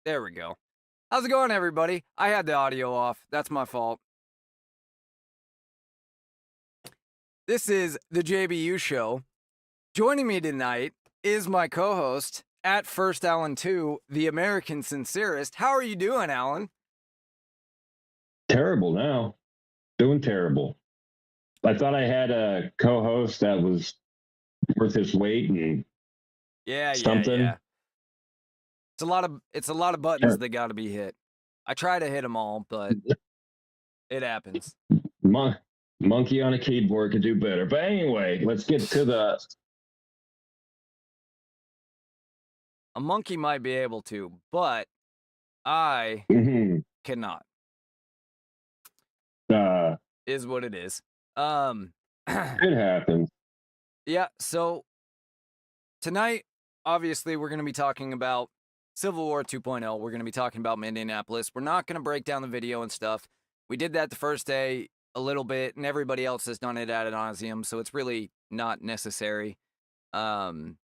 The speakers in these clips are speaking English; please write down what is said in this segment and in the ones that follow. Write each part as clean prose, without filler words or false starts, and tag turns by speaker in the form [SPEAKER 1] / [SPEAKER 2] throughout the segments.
[SPEAKER 1] There we go. How's it going, everybody? I had the audio off. That's my fault. This is the JBU show. Joining me tonight is my co-host at First Alan 2, the American Sincerist. How are you doing, Alan?
[SPEAKER 2] Terrible now. Doing terrible. I thought I had a co-host that was worth his weight and something.
[SPEAKER 1] Yeah. It's a lot of buttons that got to be hit. I try to hit them all, but it happens.
[SPEAKER 2] Monkey on a keyboard could do better. But anyway, let's get to the...
[SPEAKER 1] A monkey might be able to, but I cannot. Is what it is.
[SPEAKER 2] It happens.
[SPEAKER 1] Yeah, so tonight, obviously, we're going to be talking about Civil War 2.0. We're going to be talking about Indianapolis. We're not going to break down the video and stuff. We did that the first day a little bit, and everybody else has done it ad nauseum, so it's really not necessary. And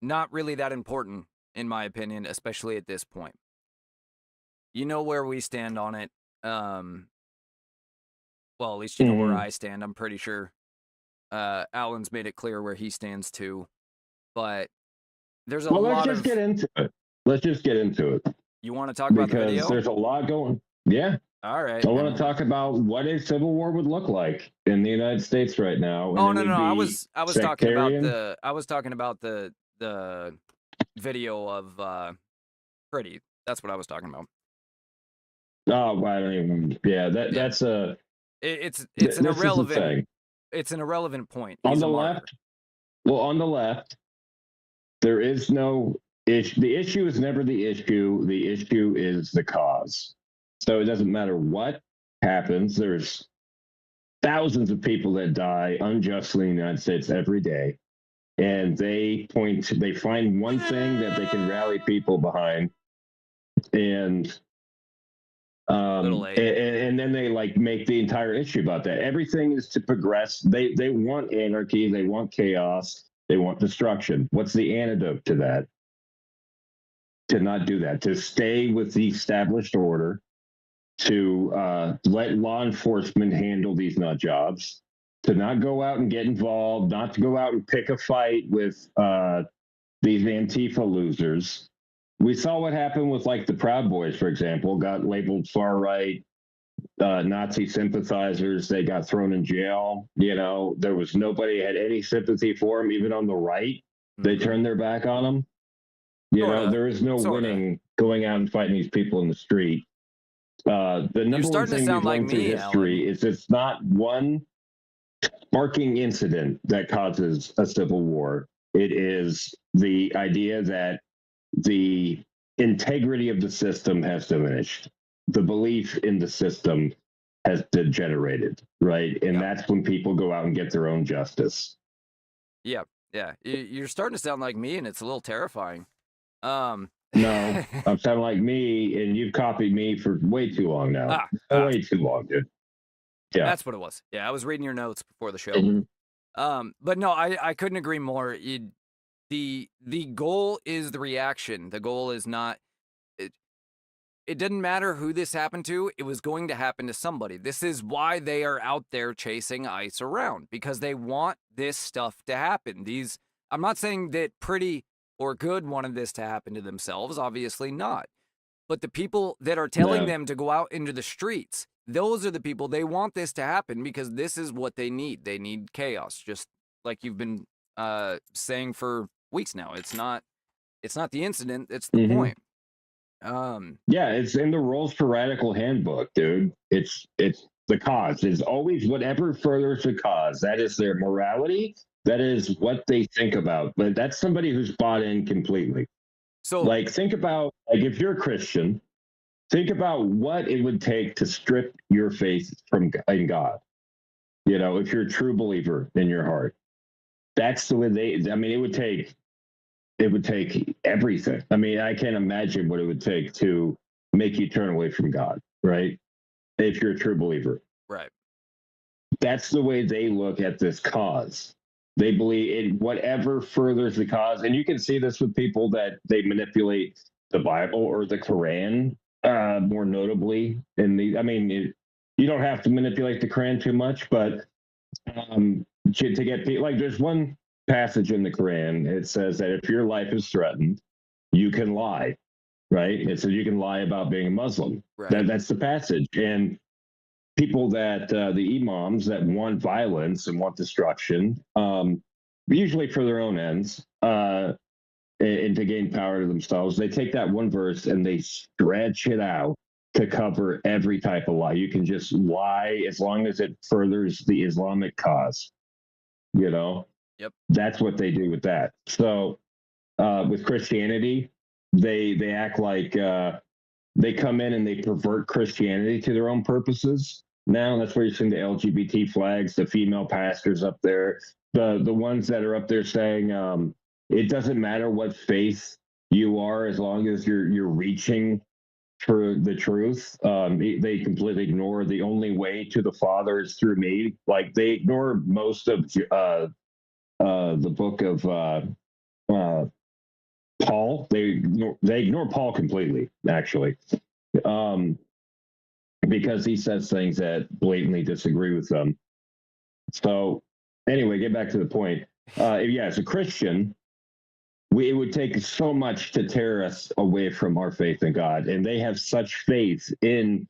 [SPEAKER 1] not really that important, in my opinion, especially at this point. You know where we stand on it. Well, at least you know where I stand. I'm pretty sure Alan's made it clear where he stands too. But there's a lot
[SPEAKER 2] let's just get into it. Let's just get into it.
[SPEAKER 1] You want to talk about the video?
[SPEAKER 2] Because there's a lot going. Yeah.
[SPEAKER 1] All right.
[SPEAKER 2] I want to talk about what a civil war would look like in the United States right now.
[SPEAKER 1] Oh no. I was talking about the video of Pretty. That's what I was talking about.
[SPEAKER 2] Oh, I don't even. Yeah, that's a.
[SPEAKER 1] It's an irrelevant. It's an irrelevant point.
[SPEAKER 2] On the left. Well, on the left, there is no issue. The issue is never the issue. The issue is the cause. So it doesn't matter what happens. There's thousands of people that die unjustly in the United States every day. And they find one thing that they can rally people behind. And then they make the entire issue about that. Everything is to progress. They want anarchy. They want chaos. They want destruction. What's the antidote to that? To not do that. To stay with the established order. To let law enforcement handle these nut jobs. To not go out and get involved. Not to go out and pick a fight with these Antifa losers. We saw what happened with the Proud Boys, for example, got labeled far right, Nazi sympathizers. They got thrown in jail. There was nobody had any sympathy for them, even on the right. They turned their back on them. There is no winning going out and fighting these people in the street. The number one thing we've learned through history is it's not one sparking incident that causes a civil war. It is the idea that the integrity of the system has diminished. The belief in the system has degenerated, right? And that's when people go out and get their own justice.
[SPEAKER 1] Yeah. You're starting to sound like me, and it's a little terrifying.
[SPEAKER 2] No, I'm sounding like me, and you've copied me for way too long now. Way too long, dude. Yeah.
[SPEAKER 1] That's what it was. Yeah, I was reading your notes before the show. But no, I couldn't agree more. The goal is the reaction. The goal is not. It didn't matter who this happened to. It was going to happen to somebody. This is why they are out there chasing ICE around, because they want this stuff to happen. I'm not saying that Pretty or Good wanted this to happen to themselves. Obviously not. But the people that are telling them to go out into the streets, those are the people. They want this to happen because this is what they need. They need chaos, just like you've been saying for weeks now. It's not the incident. It's the point.
[SPEAKER 2] It's in the Rules for Radical handbook, dude. It's the cause. It's always whatever furthers the cause. That is their morality. That is what they think about. But that's somebody who's bought in completely. So think about, if you're a Christian, think about what it would take to strip your faith from God. If you're a true believer in your heart. That's the way it would take everything. I can't imagine what it would take to make you turn away from God, right? If you're a true believer.
[SPEAKER 1] Right.
[SPEAKER 2] That's the way they look at this cause. They believe in whatever furthers the cause. And you can see this with people that they manipulate the Bible or the Quran, more notably. You don't have to manipulate the Quran too much, but to get people, like, there's one passage in the Quran. It says that if your life is threatened, you can lie, right? It says you can lie about being a Muslim.
[SPEAKER 1] Right.
[SPEAKER 2] That's the passage. And people that the imams that want violence and want destruction, usually for their own ends, and to gain power to themselves, they take that one verse and they stretch it out to cover every type of lie. You can just lie as long as it furthers the Islamic cause. You know,
[SPEAKER 1] Yep.
[SPEAKER 2] That's what they do with that. So with Christianity, they act like they come in and they pervert Christianity to their own purposes. Now that's where you're seeing the LGBT flags, the female pastors up there, the ones that are up there saying it doesn't matter what faith you are as long as you're reaching for the truth. They completely ignore the only way to the Father is through me. Like, they ignore most of the book of Paul. They ignore Paul completely, actually, because he says things that blatantly disagree with them. So anyway, get back to the point. As a Christian, it would take so much to tear us away from our faith in God. And they have such faith in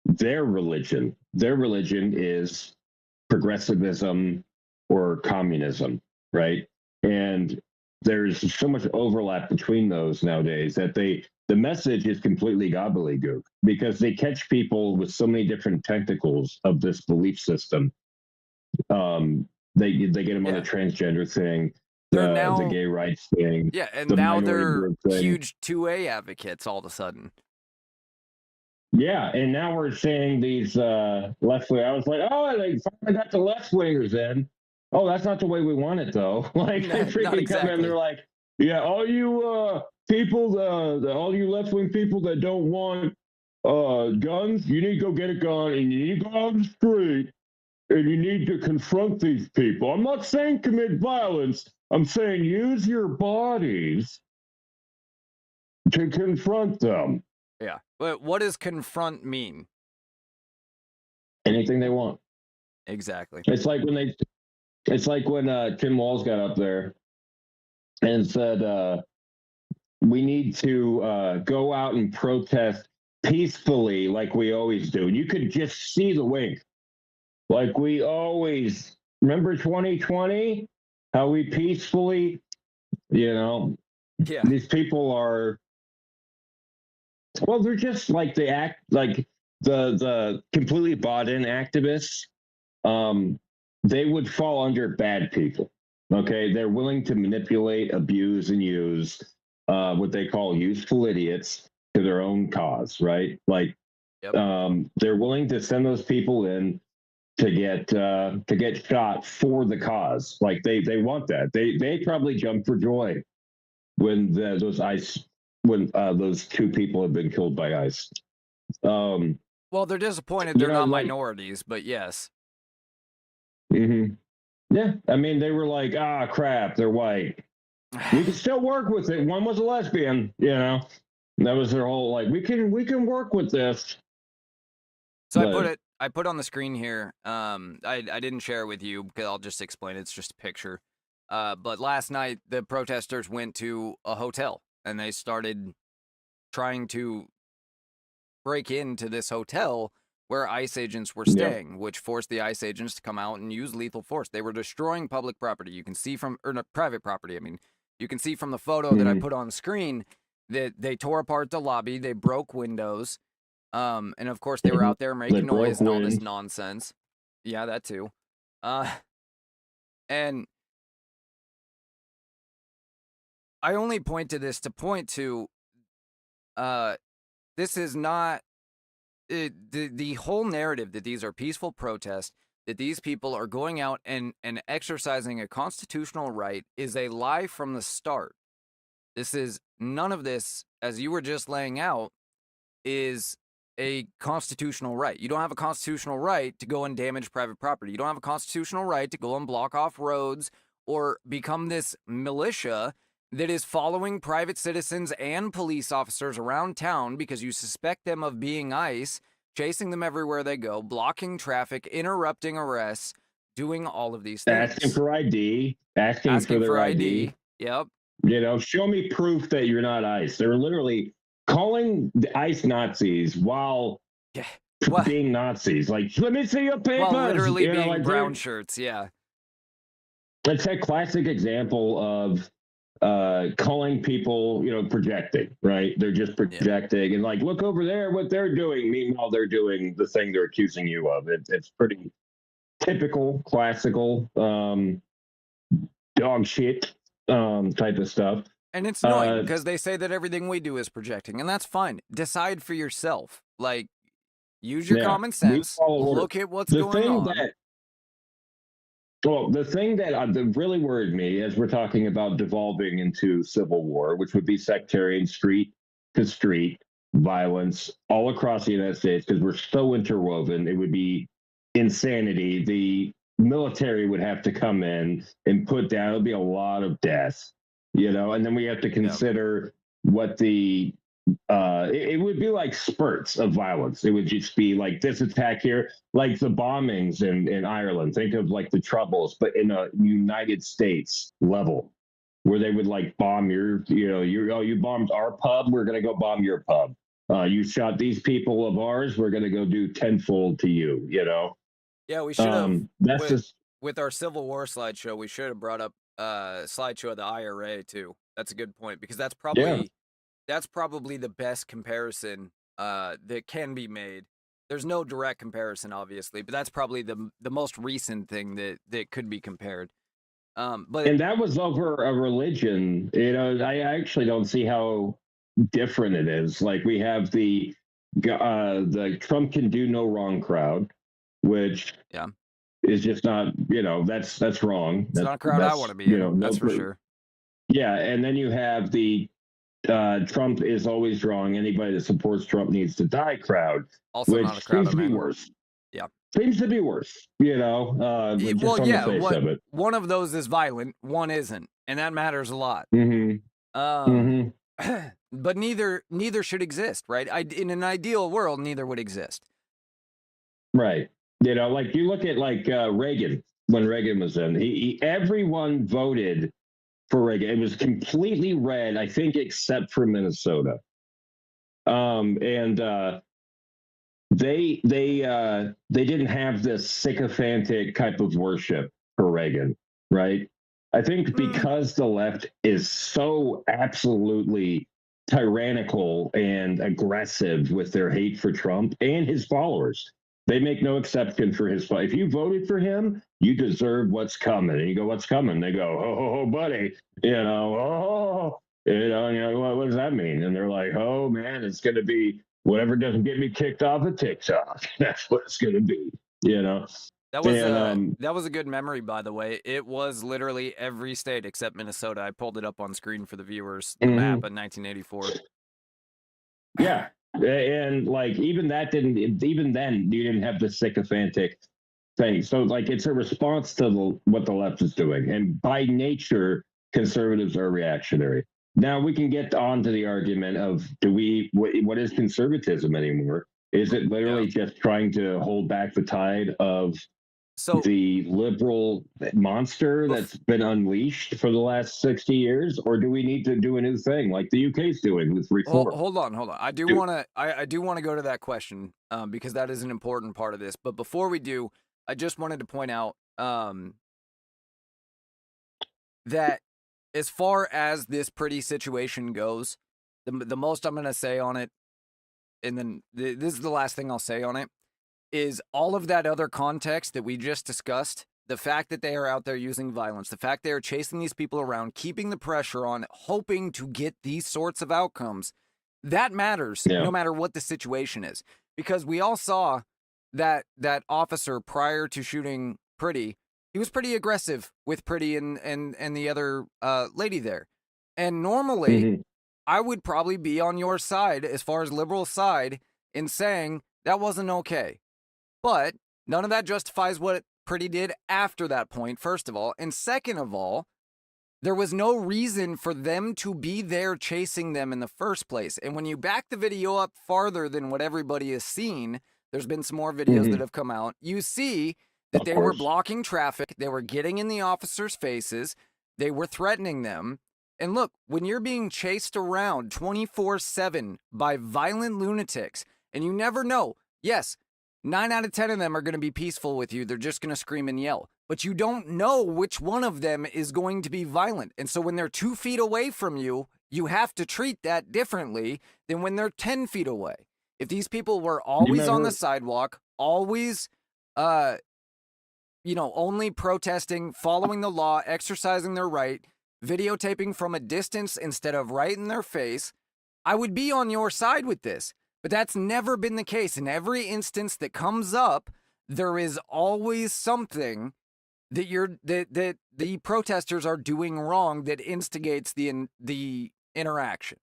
[SPEAKER 2] their religion. Their religion is progressivism or communism, right? And there's so much overlap between those nowadays that the message is completely gobbledygook, because they catch people with so many different tentacles of this belief system. They get them on the transgender thing, the gay rights thing.
[SPEAKER 1] Yeah, and
[SPEAKER 2] the
[SPEAKER 1] now
[SPEAKER 2] minority
[SPEAKER 1] they're
[SPEAKER 2] group thing.
[SPEAKER 1] huge 2A advocates all of a sudden.
[SPEAKER 2] Yeah, and now we're seeing these left wing. I was like, oh, they finally got the left wingers in. Oh, that's not the way we want it, though. Like, they freaking come in, they're like, yeah, all you people, all you left wing people that don't want guns, you need to go get a gun and you need to go out on the street and you need to confront these people. I'm not saying commit violence. I'm saying use your bodies to confront them.
[SPEAKER 1] Yeah. But what does confront mean?
[SPEAKER 2] Anything they want.
[SPEAKER 1] Exactly.
[SPEAKER 2] It's like when Tim Walz got up there and said, we need to go out and protest peacefully like we always do. And you could just see the wink. Like we always, remember 2020? How we peacefully, these people are, well, they're just like they act like the completely bought in activists. They would fall under bad people. Okay, they're willing to manipulate, abuse, and use what they call useful idiots to their own cause, right? Like, they're willing to send those people in to get shot for the cause. Like, they want that. They probably jump for joy when those two people have been killed by ICE.
[SPEAKER 1] Well, they're disappointed they're not minorities, but yes.
[SPEAKER 2] Mm-hmm. Yeah, I mean, they were like, crap, they're white. We can still work with it. One was a lesbian, That was their whole, like, we can work with this.
[SPEAKER 1] So I put on the screen here. I didn't share it with you because I'll just explain it. It's just a picture. But last night the protesters went to a hotel and they started trying to break into this hotel where ICE agents were staying, which forced the ICE agents to come out and use lethal force. They were destroying public property. You can see private property. I mean, you can see from the photo that I put on the screen that they tore apart the lobby. They broke windows. And of course they were out there making noise and all this nonsense. Yeah, that too. And I only point to this to point to, this is not the whole narrative that these are peaceful protests, that these people are going out and exercising a constitutional right is a lie from the start. This is none of this, as you were just laying out, is a constitutional right. You don't have a constitutional right to go and damage private property. You don't have a constitutional right to go and block off roads or become this militia that is following private citizens and police officers around town because you suspect them of being ICE, chasing them everywhere they go, blocking traffic, interrupting arrests, doing all of these
[SPEAKER 2] Asking
[SPEAKER 1] things.
[SPEAKER 2] for ID, asking for
[SPEAKER 1] Asking for
[SPEAKER 2] their ID.
[SPEAKER 1] ID. Yep.
[SPEAKER 2] Show me proof that you're not ICE. They're literally calling the ICE Nazis while
[SPEAKER 1] Yeah. Well,
[SPEAKER 2] being Nazis. Like, let me see your
[SPEAKER 1] while
[SPEAKER 2] papers.
[SPEAKER 1] literally being
[SPEAKER 2] Like
[SPEAKER 1] brown shirts. Yeah.
[SPEAKER 2] it's that classic example of calling people, projecting, right? They're just
[SPEAKER 1] Yeah.
[SPEAKER 2] projecting and like, look over there, what they're doing. Meanwhile, they're doing the thing they're accusing you of. It's pretty typical, classical dog shit type of stuff.
[SPEAKER 1] And it's annoying because they say that everything we do is projecting, and that's fine. Decide for yourself. Like, use your
[SPEAKER 2] Yeah,
[SPEAKER 1] common
[SPEAKER 2] we
[SPEAKER 1] sense.
[SPEAKER 2] follow order.
[SPEAKER 1] Look at what's
[SPEAKER 2] The
[SPEAKER 1] going
[SPEAKER 2] thing
[SPEAKER 1] on.
[SPEAKER 2] that Well, the thing that really worried me as we're talking about devolving into civil war, which would be sectarian street to street violence all across the United States, because we're so interwoven, it would be insanity. The military would have to come in and put down, it'll be a lot of death, and then we have to consider what it would be like spurts of violence. It would just be like this attack here, like the bombings in Ireland. Think of like the Troubles, but in a United States level, where they would like bomb you bombed our pub, we're gonna go bomb your pub. You shot these people of ours, we're gonna go do tenfold to you.
[SPEAKER 1] Yeah, we should have
[SPEAKER 2] That's just
[SPEAKER 1] with our Civil War slideshow. We should have brought up slideshow of the IRA too. That's a good point because that's
[SPEAKER 2] yeah.
[SPEAKER 1] probably the best comparison that can be made. There's no direct comparison, obviously, but that's probably the most recent thing that could be compared. But
[SPEAKER 2] And that was over a religion. I actually don't see how different it is. Like we have the Trump can do no wrong crowd, which
[SPEAKER 1] yeah,
[SPEAKER 2] is just not. That's wrong.
[SPEAKER 1] it's not a crowd I want to be in.
[SPEAKER 2] no.
[SPEAKER 1] That's for sure.
[SPEAKER 2] Yeah, and then you have the Trump is always wrong. Anybody that supports Trump needs to die crowd,
[SPEAKER 1] Also, not a
[SPEAKER 2] which
[SPEAKER 1] crowd
[SPEAKER 2] seems to
[SPEAKER 1] I'm
[SPEAKER 2] be
[SPEAKER 1] in.
[SPEAKER 2] worse.
[SPEAKER 1] Yeah.
[SPEAKER 2] Seems to be worse, just
[SPEAKER 1] Well,
[SPEAKER 2] on the
[SPEAKER 1] yeah.
[SPEAKER 2] face of it.
[SPEAKER 1] One of those is violent, one isn't, and that matters a lot.
[SPEAKER 2] Mm-hmm.
[SPEAKER 1] Um,
[SPEAKER 2] Mm-hmm.
[SPEAKER 1] but neither should exist, right? In an ideal world, neither would exist.
[SPEAKER 2] Right. Like you look at like Reagan, when Reagan was in, everyone voted for Reagan. It was completely red, I think, except for Minnesota. And they didn't have this sycophantic type of worship for Reagan, right? I think because the left is so absolutely tyrannical and aggressive with their hate for Trump and his followers. They make no exception for his. If you voted for him, you deserve what's coming. And you go, "What's coming?" They go, "Oh, buddy, what does that mean?" And they're like, "Oh man, it's going to be whatever doesn't get me kicked off of TikTok. That's what it's going to be."
[SPEAKER 1] That was a good memory, by the way. It was literally every state except Minnesota. I pulled it up on screen for the viewers. The map in 1984.
[SPEAKER 2] Yeah, and like even then you didn't have the sycophantic thing. So like it's a response to what the left is doing, and by nature, conservatives are reactionary. Now we can get on to the argument of what is conservatism anymore? Is it literally just trying to hold back the tide of the liberal monster that's been unleashed for the last 60 years, or do we need to do a new thing like the UK's doing with reform?
[SPEAKER 1] Hold on. I do want to go to that question because that is an important part of this. But before we do, I just wanted to point out that as far as this pretty situation goes, the most I'm going to say on it, and then this is the last thing I'll say on it, is all of that other context that we just discussed, the fact that they are out there using violence, the fact they are chasing these people around, keeping the pressure on, hoping to get these sorts of outcomes, that matters no matter what the situation is. Because we all saw that officer prior to shooting Pretty, he was pretty aggressive with Pretty and the other lady there. And normally, I would probably be on your side as far as liberal side in saying that wasn't okay. But none of that justifies what Pretty did after that point, first of all. And second of all, There was no reason for them to be there chasing them in the first place. And when you back the video up farther than what everybody has seen, there's been some more videos that have come out. You see that
[SPEAKER 2] Of
[SPEAKER 1] they were
[SPEAKER 2] course.
[SPEAKER 1] blocking traffic. They were getting in the officers' faces. They were threatening them. And look, when you're being chased around 24/7 by violent lunatics, and you never know, yes, 9 out of 10 of them are going to be peaceful with you. They're just going to scream and yell. But you don't know which one of them is going to be violent. And so when they're 2 feet away from you, you have to treat that differently than when they're 10 feet away. If these people were always on the sidewalk, always, only protesting, following the law, exercising their right, videotaping from a distance instead of right in their face, I would be on your side with this. But that's never been the case. In every instance that comes up, there is always something that the protesters are doing wrong that instigates the interaction.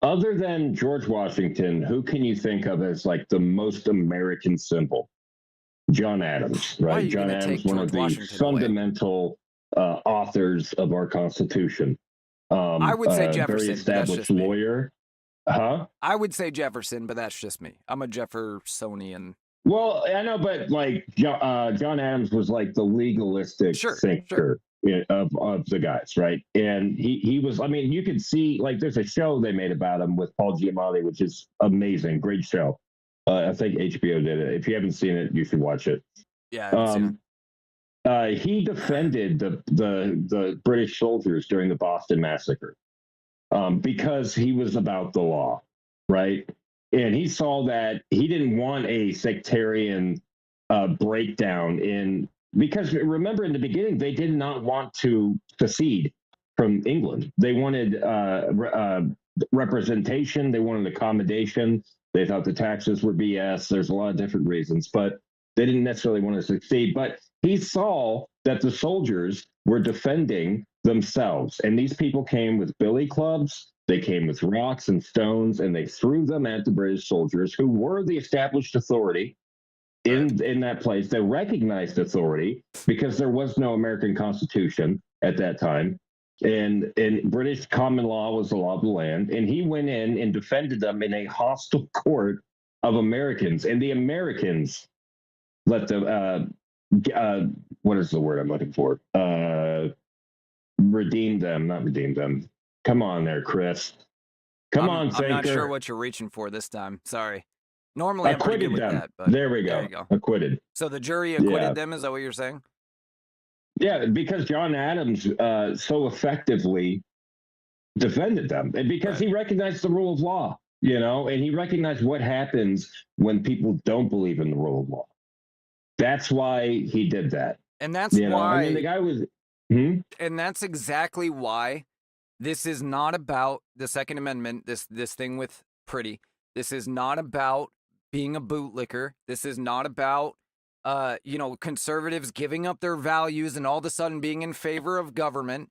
[SPEAKER 2] Other than George Washington, who can you think of as like the most American symbol? John Adams,
[SPEAKER 1] Why are
[SPEAKER 2] right?
[SPEAKER 1] you
[SPEAKER 2] John
[SPEAKER 1] gonna
[SPEAKER 2] Adams,
[SPEAKER 1] take
[SPEAKER 2] one
[SPEAKER 1] George
[SPEAKER 2] of the
[SPEAKER 1] Washington away?
[SPEAKER 2] fundamental authors of our Constitution.
[SPEAKER 1] I would say
[SPEAKER 2] Very
[SPEAKER 1] Jefferson, but that's
[SPEAKER 2] established
[SPEAKER 1] just me.
[SPEAKER 2] lawyer. Huh?
[SPEAKER 1] I would say Jefferson, but that's just me. I'm a Jeffersonian.
[SPEAKER 2] Well, I know, but like John Adams was like the legalistic
[SPEAKER 1] Sure.
[SPEAKER 2] thinker of the guys, right? And he was. I mean, you could see like there's a show they made about him with Paul Giamatti, which is amazing, great show. I think HBO did it. If you haven't seen it, you should watch it.
[SPEAKER 1] Yeah, I haven't seen it.
[SPEAKER 2] He defended the British soldiers during the Boston Massacre because he was about the law, right? And he saw that he didn't want a sectarian breakdown in because remember in the beginning they did not want to secede from England. They wanted representation. They wanted accommodation. They thought the taxes were BS. There's a lot of different reasons, but they didn't necessarily want to succeed. But he saw that the soldiers were defending themselves. And these people came with billy clubs, they came with rocks and stones, and they threw them at the British soldiers, who were the established authority in that place. They recognized authority because there was no American Constitution at that time. And British common law was the law of the land. And he went in and defended them in a hostile court of Americans. And the Americans let them, what is the word I'm looking for? Redeem them, not redeem them. Come on there, Chris. Come on, thinker.
[SPEAKER 1] I'm not sure what you're reaching for this time. Sorry. Normally I'm pretty good with that, but
[SPEAKER 2] there we go.
[SPEAKER 1] There you go.
[SPEAKER 2] Acquitted.
[SPEAKER 1] So the jury acquitted them, is that what you're saying?
[SPEAKER 2] Yeah, because John Adams so effectively defended them, and because he recognized the rule of law, and he recognized what happens when people don't believe in the rule of law. That's why he did that.
[SPEAKER 1] And that's why
[SPEAKER 2] I mean, the guy was.
[SPEAKER 1] And that's exactly why this is not about the Second Amendment, this thing with Pretty. This is not about being a bootlicker. This is not about conservatives giving up their values and all of a sudden being in favor of government.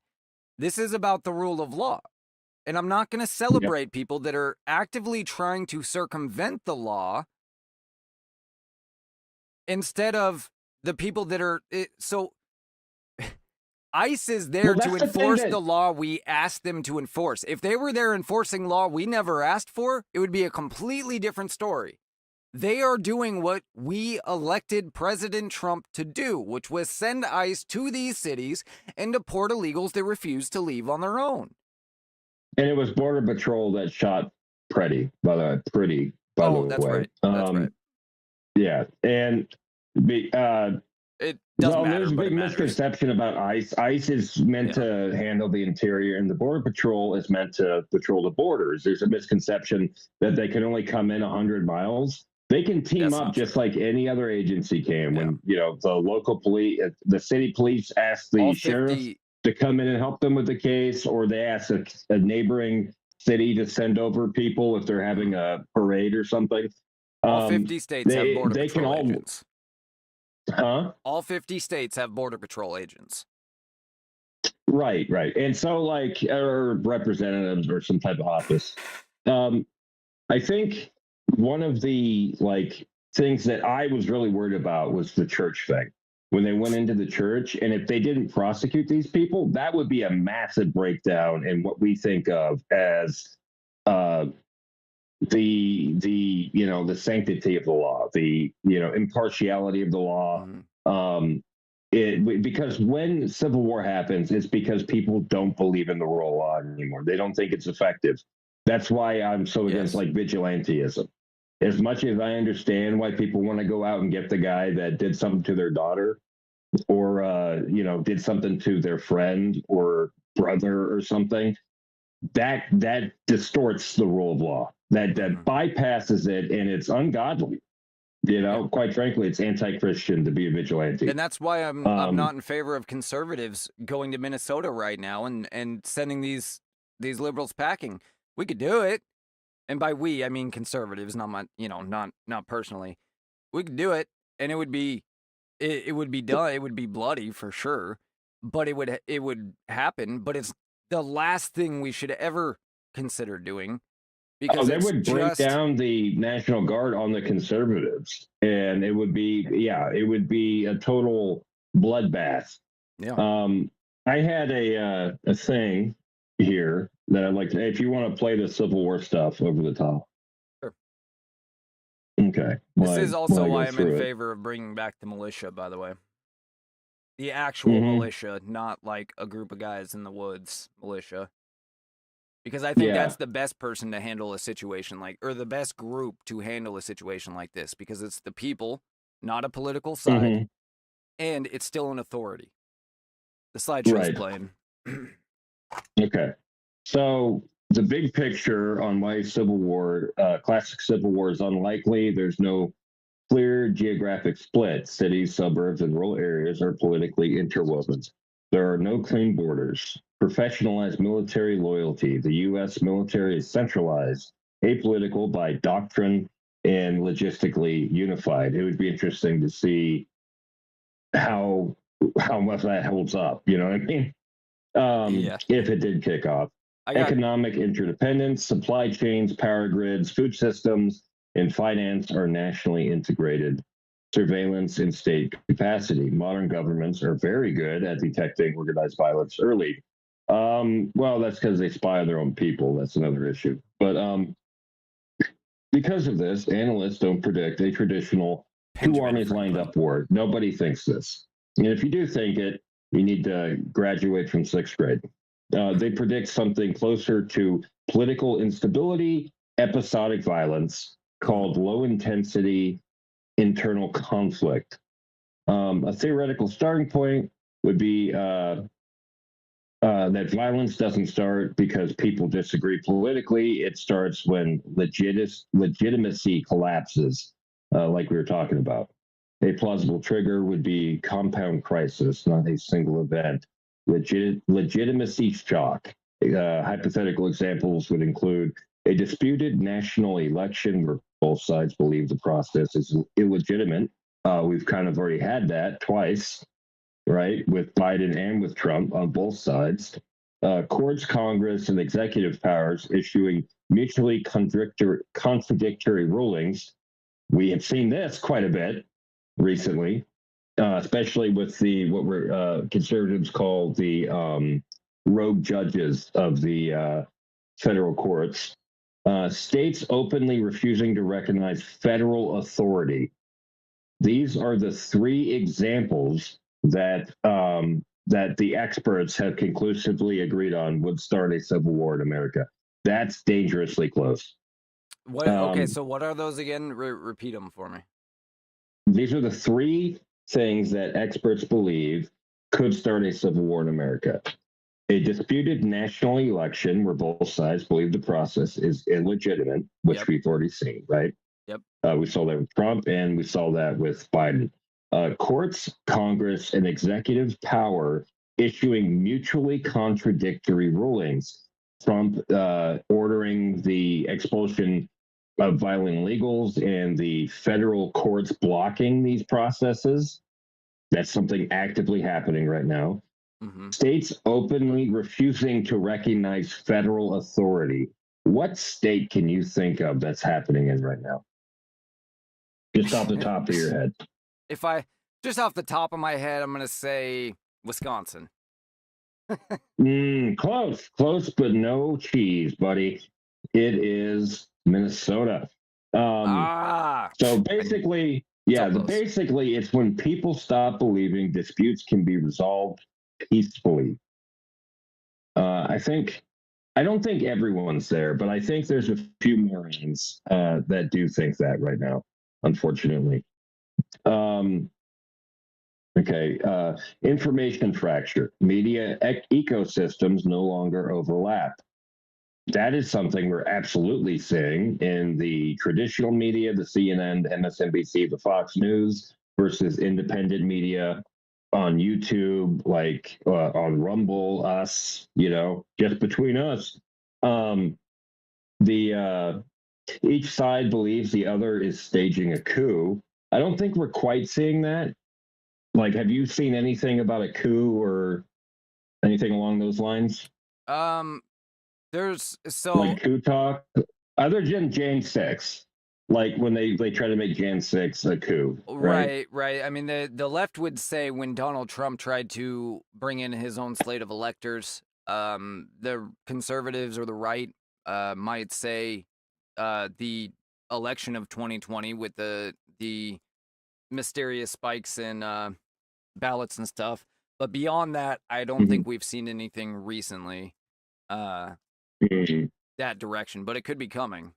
[SPEAKER 1] This is about the rule of law. And I'm not going to celebrate people that are actively trying to circumvent the law instead of the people that are so ICE is there to enforce the law we asked them to enforce. If they were there enforcing law we never asked for, it would be a completely different story. They are doing what we elected President Trump to do, which was send ICE to these cities and deport illegals that refuse to leave on their own.
[SPEAKER 2] And it was Border Patrol that shot Pretty, by the way.
[SPEAKER 1] That's right. That's right.
[SPEAKER 2] Yeah, and
[SPEAKER 1] it doesn't matter.
[SPEAKER 2] There's a big misconception about ICE. ICE is meant to handle the interior, and the Border Patrol is meant to patrol the borders. There's a misconception that they can only come in 100 miles. They can team up just like any other agency can. When the local police, the city police ask the sheriff to come in and help them with the case, or they ask a neighboring city to send over people if they're having a parade or something.
[SPEAKER 1] All 50 states have Border Patrol agents.
[SPEAKER 2] Huh?
[SPEAKER 1] All 50 states have Border Patrol agents.
[SPEAKER 2] Right. And so, or representatives or some type of office. I think one of the things that I was really worried about was the church thing. when they went into the church. And if they didn't prosecute these people, that would be a massive breakdown in what we think of as uh, the sanctity of the law, the impartiality of the law.
[SPEAKER 1] Mhm.
[SPEAKER 2] Um, because when civil war happens, it's because people don't believe in the rule of law anymore. They don't think it's effective. That's why I'm so against
[SPEAKER 1] Yes.
[SPEAKER 2] like vigilanteism. As much as I understand why people want to go out and get the guy that did something to their daughter, or did something to their friend or brother or something, that distorts the rule of law. That
[SPEAKER 1] Mhm.
[SPEAKER 2] bypasses it, and it's ungodly.
[SPEAKER 1] Yeah.
[SPEAKER 2] Quite frankly, it's anti-Christian to be a vigilante.
[SPEAKER 1] And that's why I'm
[SPEAKER 2] Um,
[SPEAKER 1] not in favor of conservatives going to Minnesota right now and sending these liberals packing. We could do it. And by we, I mean conservatives, not my, not personally. We could do it and it would be done. It would be bloody for sure, but it would happen, but it's the last thing we should ever consider doing
[SPEAKER 2] oh,
[SPEAKER 1] because
[SPEAKER 2] they
[SPEAKER 1] it's
[SPEAKER 2] would bring
[SPEAKER 1] just
[SPEAKER 2] down the National Guard on the conservatives, and it would be a total bloodbath.
[SPEAKER 1] yeah.
[SPEAKER 2] Um, I had a thing here that I'd like to. If you want to play the Civil War stuff over the top,
[SPEAKER 1] Sure.
[SPEAKER 2] okay.
[SPEAKER 1] This is
[SPEAKER 2] While
[SPEAKER 1] also
[SPEAKER 2] I go
[SPEAKER 1] why I'm in
[SPEAKER 2] through it.
[SPEAKER 1] favor of bringing back the militia, by the way. The actual
[SPEAKER 2] Hmm.
[SPEAKER 1] militia, not like a group of guys in the woods militia. Because I think
[SPEAKER 2] Yeah.
[SPEAKER 1] that's the best person to handle a situation or the best group to handle a situation like this because it's the people, not a political side,
[SPEAKER 2] Hmm.
[SPEAKER 1] and it's still an authority. The slideshow's
[SPEAKER 2] Right.
[SPEAKER 1] playing.
[SPEAKER 2] Okay. So the big picture on why classic Civil War is unlikely. There's no clear geographic split. Cities, suburbs, and rural areas are politically interwoven. There are no clean borders. Professionalized military loyalty. The U.S. military is centralized, apolitical by doctrine, and logistically unified. It would be interesting to see how how much that holds up. You know what I mean?
[SPEAKER 1] Yeah.
[SPEAKER 2] If it did kick off.
[SPEAKER 1] I got
[SPEAKER 2] Economic interdependence, supply chains, power grids, food systems, and finance are nationally integrated. Surveillance and state capacity. Modern governments are very good at detecting organized violence early. Well, that's because they spy on their own people. That's another issue. But because of this, analysts don't predict a traditional two
[SPEAKER 1] Benjamin
[SPEAKER 2] armies lined
[SPEAKER 1] Franklin.
[SPEAKER 2] up war. Nobody thinks this. And if you do think it, you need to graduate from sixth grade. They predict something closer to political instability, episodic violence
[SPEAKER 1] Mhm.
[SPEAKER 2] called low intensity internal conflict. A theoretical starting point would be that violence doesn't start because people disagree politically. It starts when legitimacy collapses, like we were talking about. A plausible trigger would be compound crisis, not a single event. Legitimacy shock. Hypothetical examples would include a disputed national election where both sides believe the process is illegitimate. We've kind of already had that twice, right, with Biden and with Trump on both sides. Courts, Congress, and executive powers issuing mutually contradictory rulings. We have seen this quite a bit recently, especially with what we're conservatives call the rogue judges of the federal courts. States openly refusing to recognize federal authority. These are the three examples that the experts have conclusively agreed on would start a civil war in America. That's dangerously close.
[SPEAKER 1] What? Okay,
[SPEAKER 2] Um,
[SPEAKER 1] so what are those again? Repeat them for me.
[SPEAKER 2] these are the three things that experts believe could start a civil war in America. A disputed national election where both sides believe the process is illegitimate, which
[SPEAKER 1] Yep.
[SPEAKER 2] we've already seen, right?
[SPEAKER 1] Yep.
[SPEAKER 2] We saw that with Trump, and we saw that with Biden. Courts, Congress, and executive power issuing mutually contradictory rulings. Trump ordering the expulsion of violent illegals and the federal courts blocking these processes. That's something actively happening right now.
[SPEAKER 1] Hmm.
[SPEAKER 2] States openly refusing to recognize federal authority. What state can you think of that's happening in right now? Just off the top of your head.
[SPEAKER 1] if I Just off the top of my head, I'm gonna say Wisconsin.
[SPEAKER 2] Close, but no cheese, buddy. It is Minnesota. Um,
[SPEAKER 1] Ah,
[SPEAKER 2] so
[SPEAKER 1] I knew
[SPEAKER 2] basically,
[SPEAKER 1] so
[SPEAKER 2] yeah,
[SPEAKER 1] close.
[SPEAKER 2] basically it's when people stop believing disputes can be resolved peacefully. I don't think everyone's there, but I think there's a few morons that do think that right now, unfortunately. Um, okay, information fracture. Media ecosystems no longer overlap. That is something we're absolutely seeing in the traditional media, the CNN, the MSNBC, the Fox News, versus independent media on YouTube, like on Rumble, us, just between us. Um, the Each side believes the other is staging a coup. I don't think we're quite seeing that. Like, have you seen anything about a coup or anything along those lines?
[SPEAKER 1] Um, there's so
[SPEAKER 2] Like coup talk, other than Jan 6, like when they try to make Jan 6 a coup, right?
[SPEAKER 1] right. I mean, the left would say when Donald Trump tried to bring in his own slate of electors, the conservatives or the right might say the election of 2020 with the mysterious spikes in ballots and stuff. But beyond that, I don't
[SPEAKER 2] Mhm.
[SPEAKER 1] think we've seen anything recently uh,
[SPEAKER 2] Mhm.
[SPEAKER 1] that direction. But it could be coming.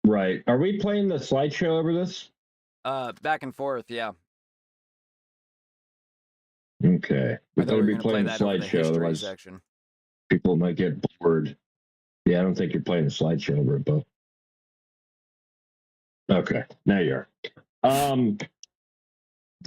[SPEAKER 2] Right. Are we playing the slideshow over this?
[SPEAKER 1] Back and forth, yeah.
[SPEAKER 2] Okay. We
[SPEAKER 1] I thought we
[SPEAKER 2] better
[SPEAKER 1] were
[SPEAKER 2] be
[SPEAKER 1] gonna play
[SPEAKER 2] playing the
[SPEAKER 1] that over the
[SPEAKER 2] slideshow,
[SPEAKER 1] history
[SPEAKER 2] otherwise
[SPEAKER 1] section.
[SPEAKER 2] people might get bored. Yeah, I don't think you're playing the slideshow over it, but okay, now you are. Um,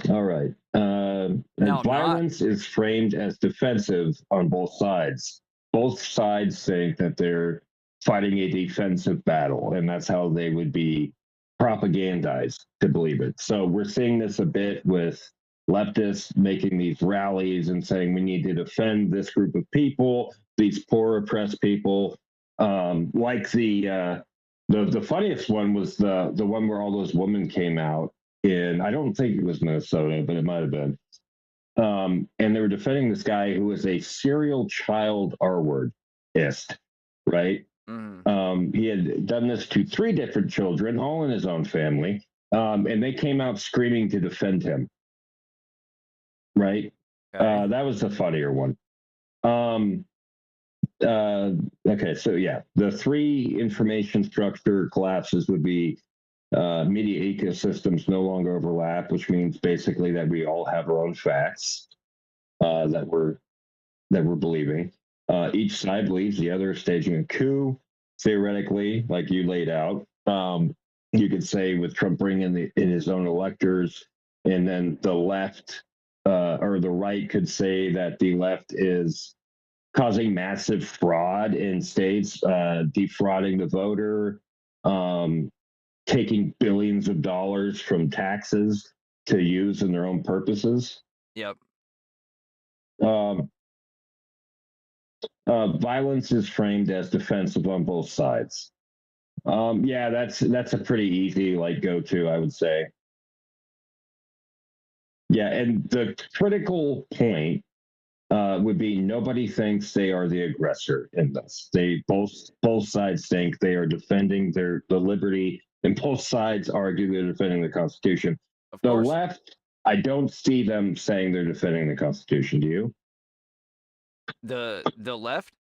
[SPEAKER 2] all right. And
[SPEAKER 1] No, I'm not.
[SPEAKER 2] violence is framed as defensive on both sides. Both sides think that they're fighting a defensive battle, and that's how they would be propagandized to believe it. So we're seeing this a bit with leftists making these rallies and saying we need to defend this group of people, these poor oppressed people. Like the funniest one was the one where all those women came out in, I don't think it was Minnesota, but it might have been. And they were defending this guy who was a serial child R wordist, right?
[SPEAKER 1] Mm.
[SPEAKER 2] He had done this to 3 different children, all in his own family, and they came out screaming to defend him, right?
[SPEAKER 1] Okay.
[SPEAKER 2] That was the funnier one. Um, okay, so yeah, the 3 information structure collapses would be media ecosystems no longer overlap, which means basically that we all have our own facts that we're believing. Each side believes the other is staging a coup. Theoretically, like you laid out, you could say with Trump bringing in his own electors, and then the left or the right could say that the left is causing massive fraud in states, defrauding the voter, um, taking billions of dollars from taxes to use in their own purposes.
[SPEAKER 1] Yep.
[SPEAKER 2] Um, Violence is framed as defensive on both sides. Yeah, that's a pretty easy like go to, I would say. Yeah, and the critical point would be nobody thinks they are the aggressor in this. They both sides think they are defending the liberty, and both sides argue they're defending the Constitution.
[SPEAKER 1] Of
[SPEAKER 2] The
[SPEAKER 1] course.
[SPEAKER 2] left, I don't see them saying they're defending the Constitution. Do you?
[SPEAKER 1] The left?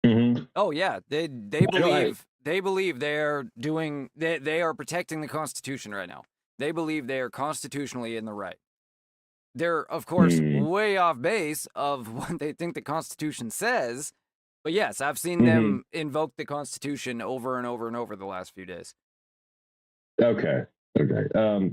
[SPEAKER 2] Mm-hmm.
[SPEAKER 1] Oh yeah. They
[SPEAKER 2] I don't.
[SPEAKER 1] believe they're doing they are protecting the Constitution right now. They believe they are constitutionally in the right. They're of course
[SPEAKER 2] Mm-hmm.
[SPEAKER 1] way off base of what they think the Constitution says. But yes, I've seen them invoke the Constitution over and over and over the last few days.
[SPEAKER 2] Okay. Okay.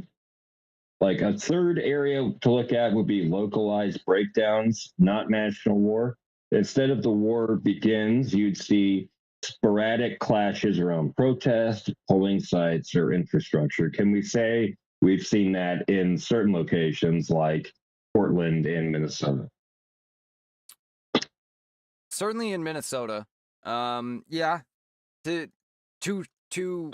[SPEAKER 2] Like a third area to look at would be localized breakdowns, not national war. Instead of the war begins, you'd see sporadic clashes around protest, polling sites, or infrastructure. Can we say we've seen that in certain locations like Portland and Minnesota?
[SPEAKER 1] Certainly in Minnesota. Yeah, to to to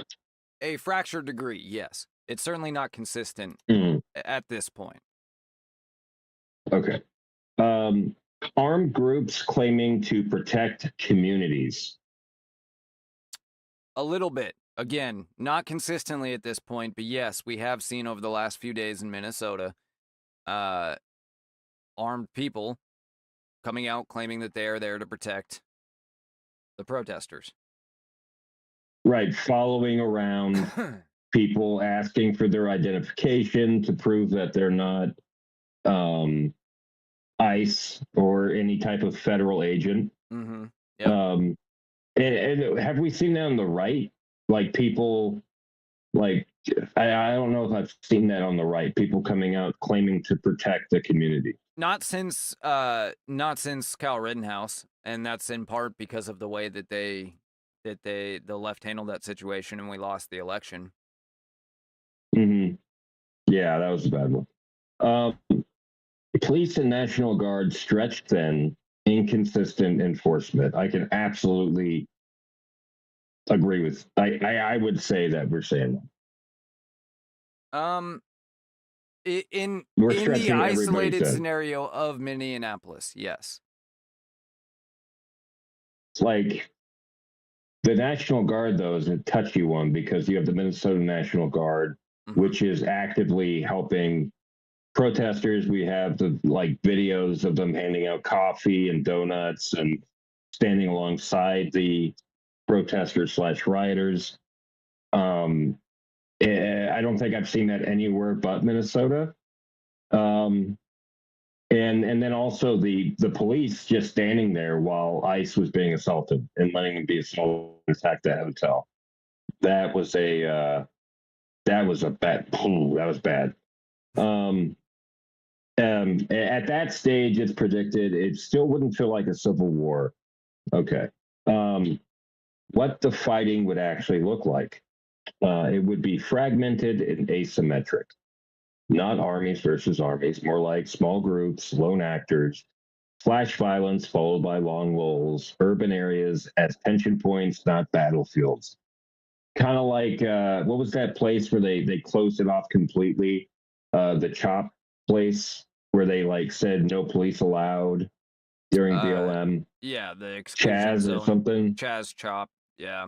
[SPEAKER 1] a fractured degree, yes. It's certainly not consistent
[SPEAKER 2] Mm,
[SPEAKER 1] at this point.
[SPEAKER 2] okay. Um, Armed groups claiming to protect communities.
[SPEAKER 1] A little bit. Again, not consistently at this point, but yes, we have seen over the last few days in Minnesota, uh, armed people coming out claiming that they are there to protect the protesters.
[SPEAKER 2] Right, following around people, asking for their identification to prove that they're not um, ICE or any type of federal agent.
[SPEAKER 1] Mm-hmm. Yep.
[SPEAKER 2] Um, and have we seen that on the right? Like people, like I don't know if I've seen that on the right. People coming out claiming to protect the community.
[SPEAKER 1] Not since Kyle Rittenhouse, and that's in part because of the way that the left handled that situation and we lost the election.
[SPEAKER 2] Hmm. Yeah, that was a bad one. Um, Police and National Guard stretched thin, inconsistent enforcement. I can absolutely agree with. I would say that we're saying
[SPEAKER 1] Um in
[SPEAKER 2] we're
[SPEAKER 1] in the
[SPEAKER 2] stretching everybody
[SPEAKER 1] isolated
[SPEAKER 2] thin.
[SPEAKER 1] scenario of Minneapolis, yes.
[SPEAKER 2] It's like the National Guard, though, is a touchy one because you have the Minnesota National Guard,
[SPEAKER 1] Mm-hmm.
[SPEAKER 2] which is actively helping protesters. We have the like videos of them handing out coffee and donuts and standing alongside the protesters slash rioters. Um, I don't think I've seen that anywhere but Minnesota. Um, and then also the police just standing there while ICE was being assaulted and letting them be assaulted and attack the hotel. That was a bad. That was bad. Um, at that stage, it's predicted it still wouldn't feel like a civil war. Okay. Um, what the fighting would actually look like? It would be fragmented and asymmetric, not armies versus armies, more like small groups, lone actors, flash violence followed by long lulls, urban areas as tension points, not battlefields. Kind of like what was that place where they closed it off completely? The chop place where they like said no police allowed during
[SPEAKER 1] Uh
[SPEAKER 2] BLM.
[SPEAKER 1] yeah, the exclusion
[SPEAKER 2] Chaz or
[SPEAKER 1] zone.
[SPEAKER 2] something.
[SPEAKER 1] Chaz chop. Yeah.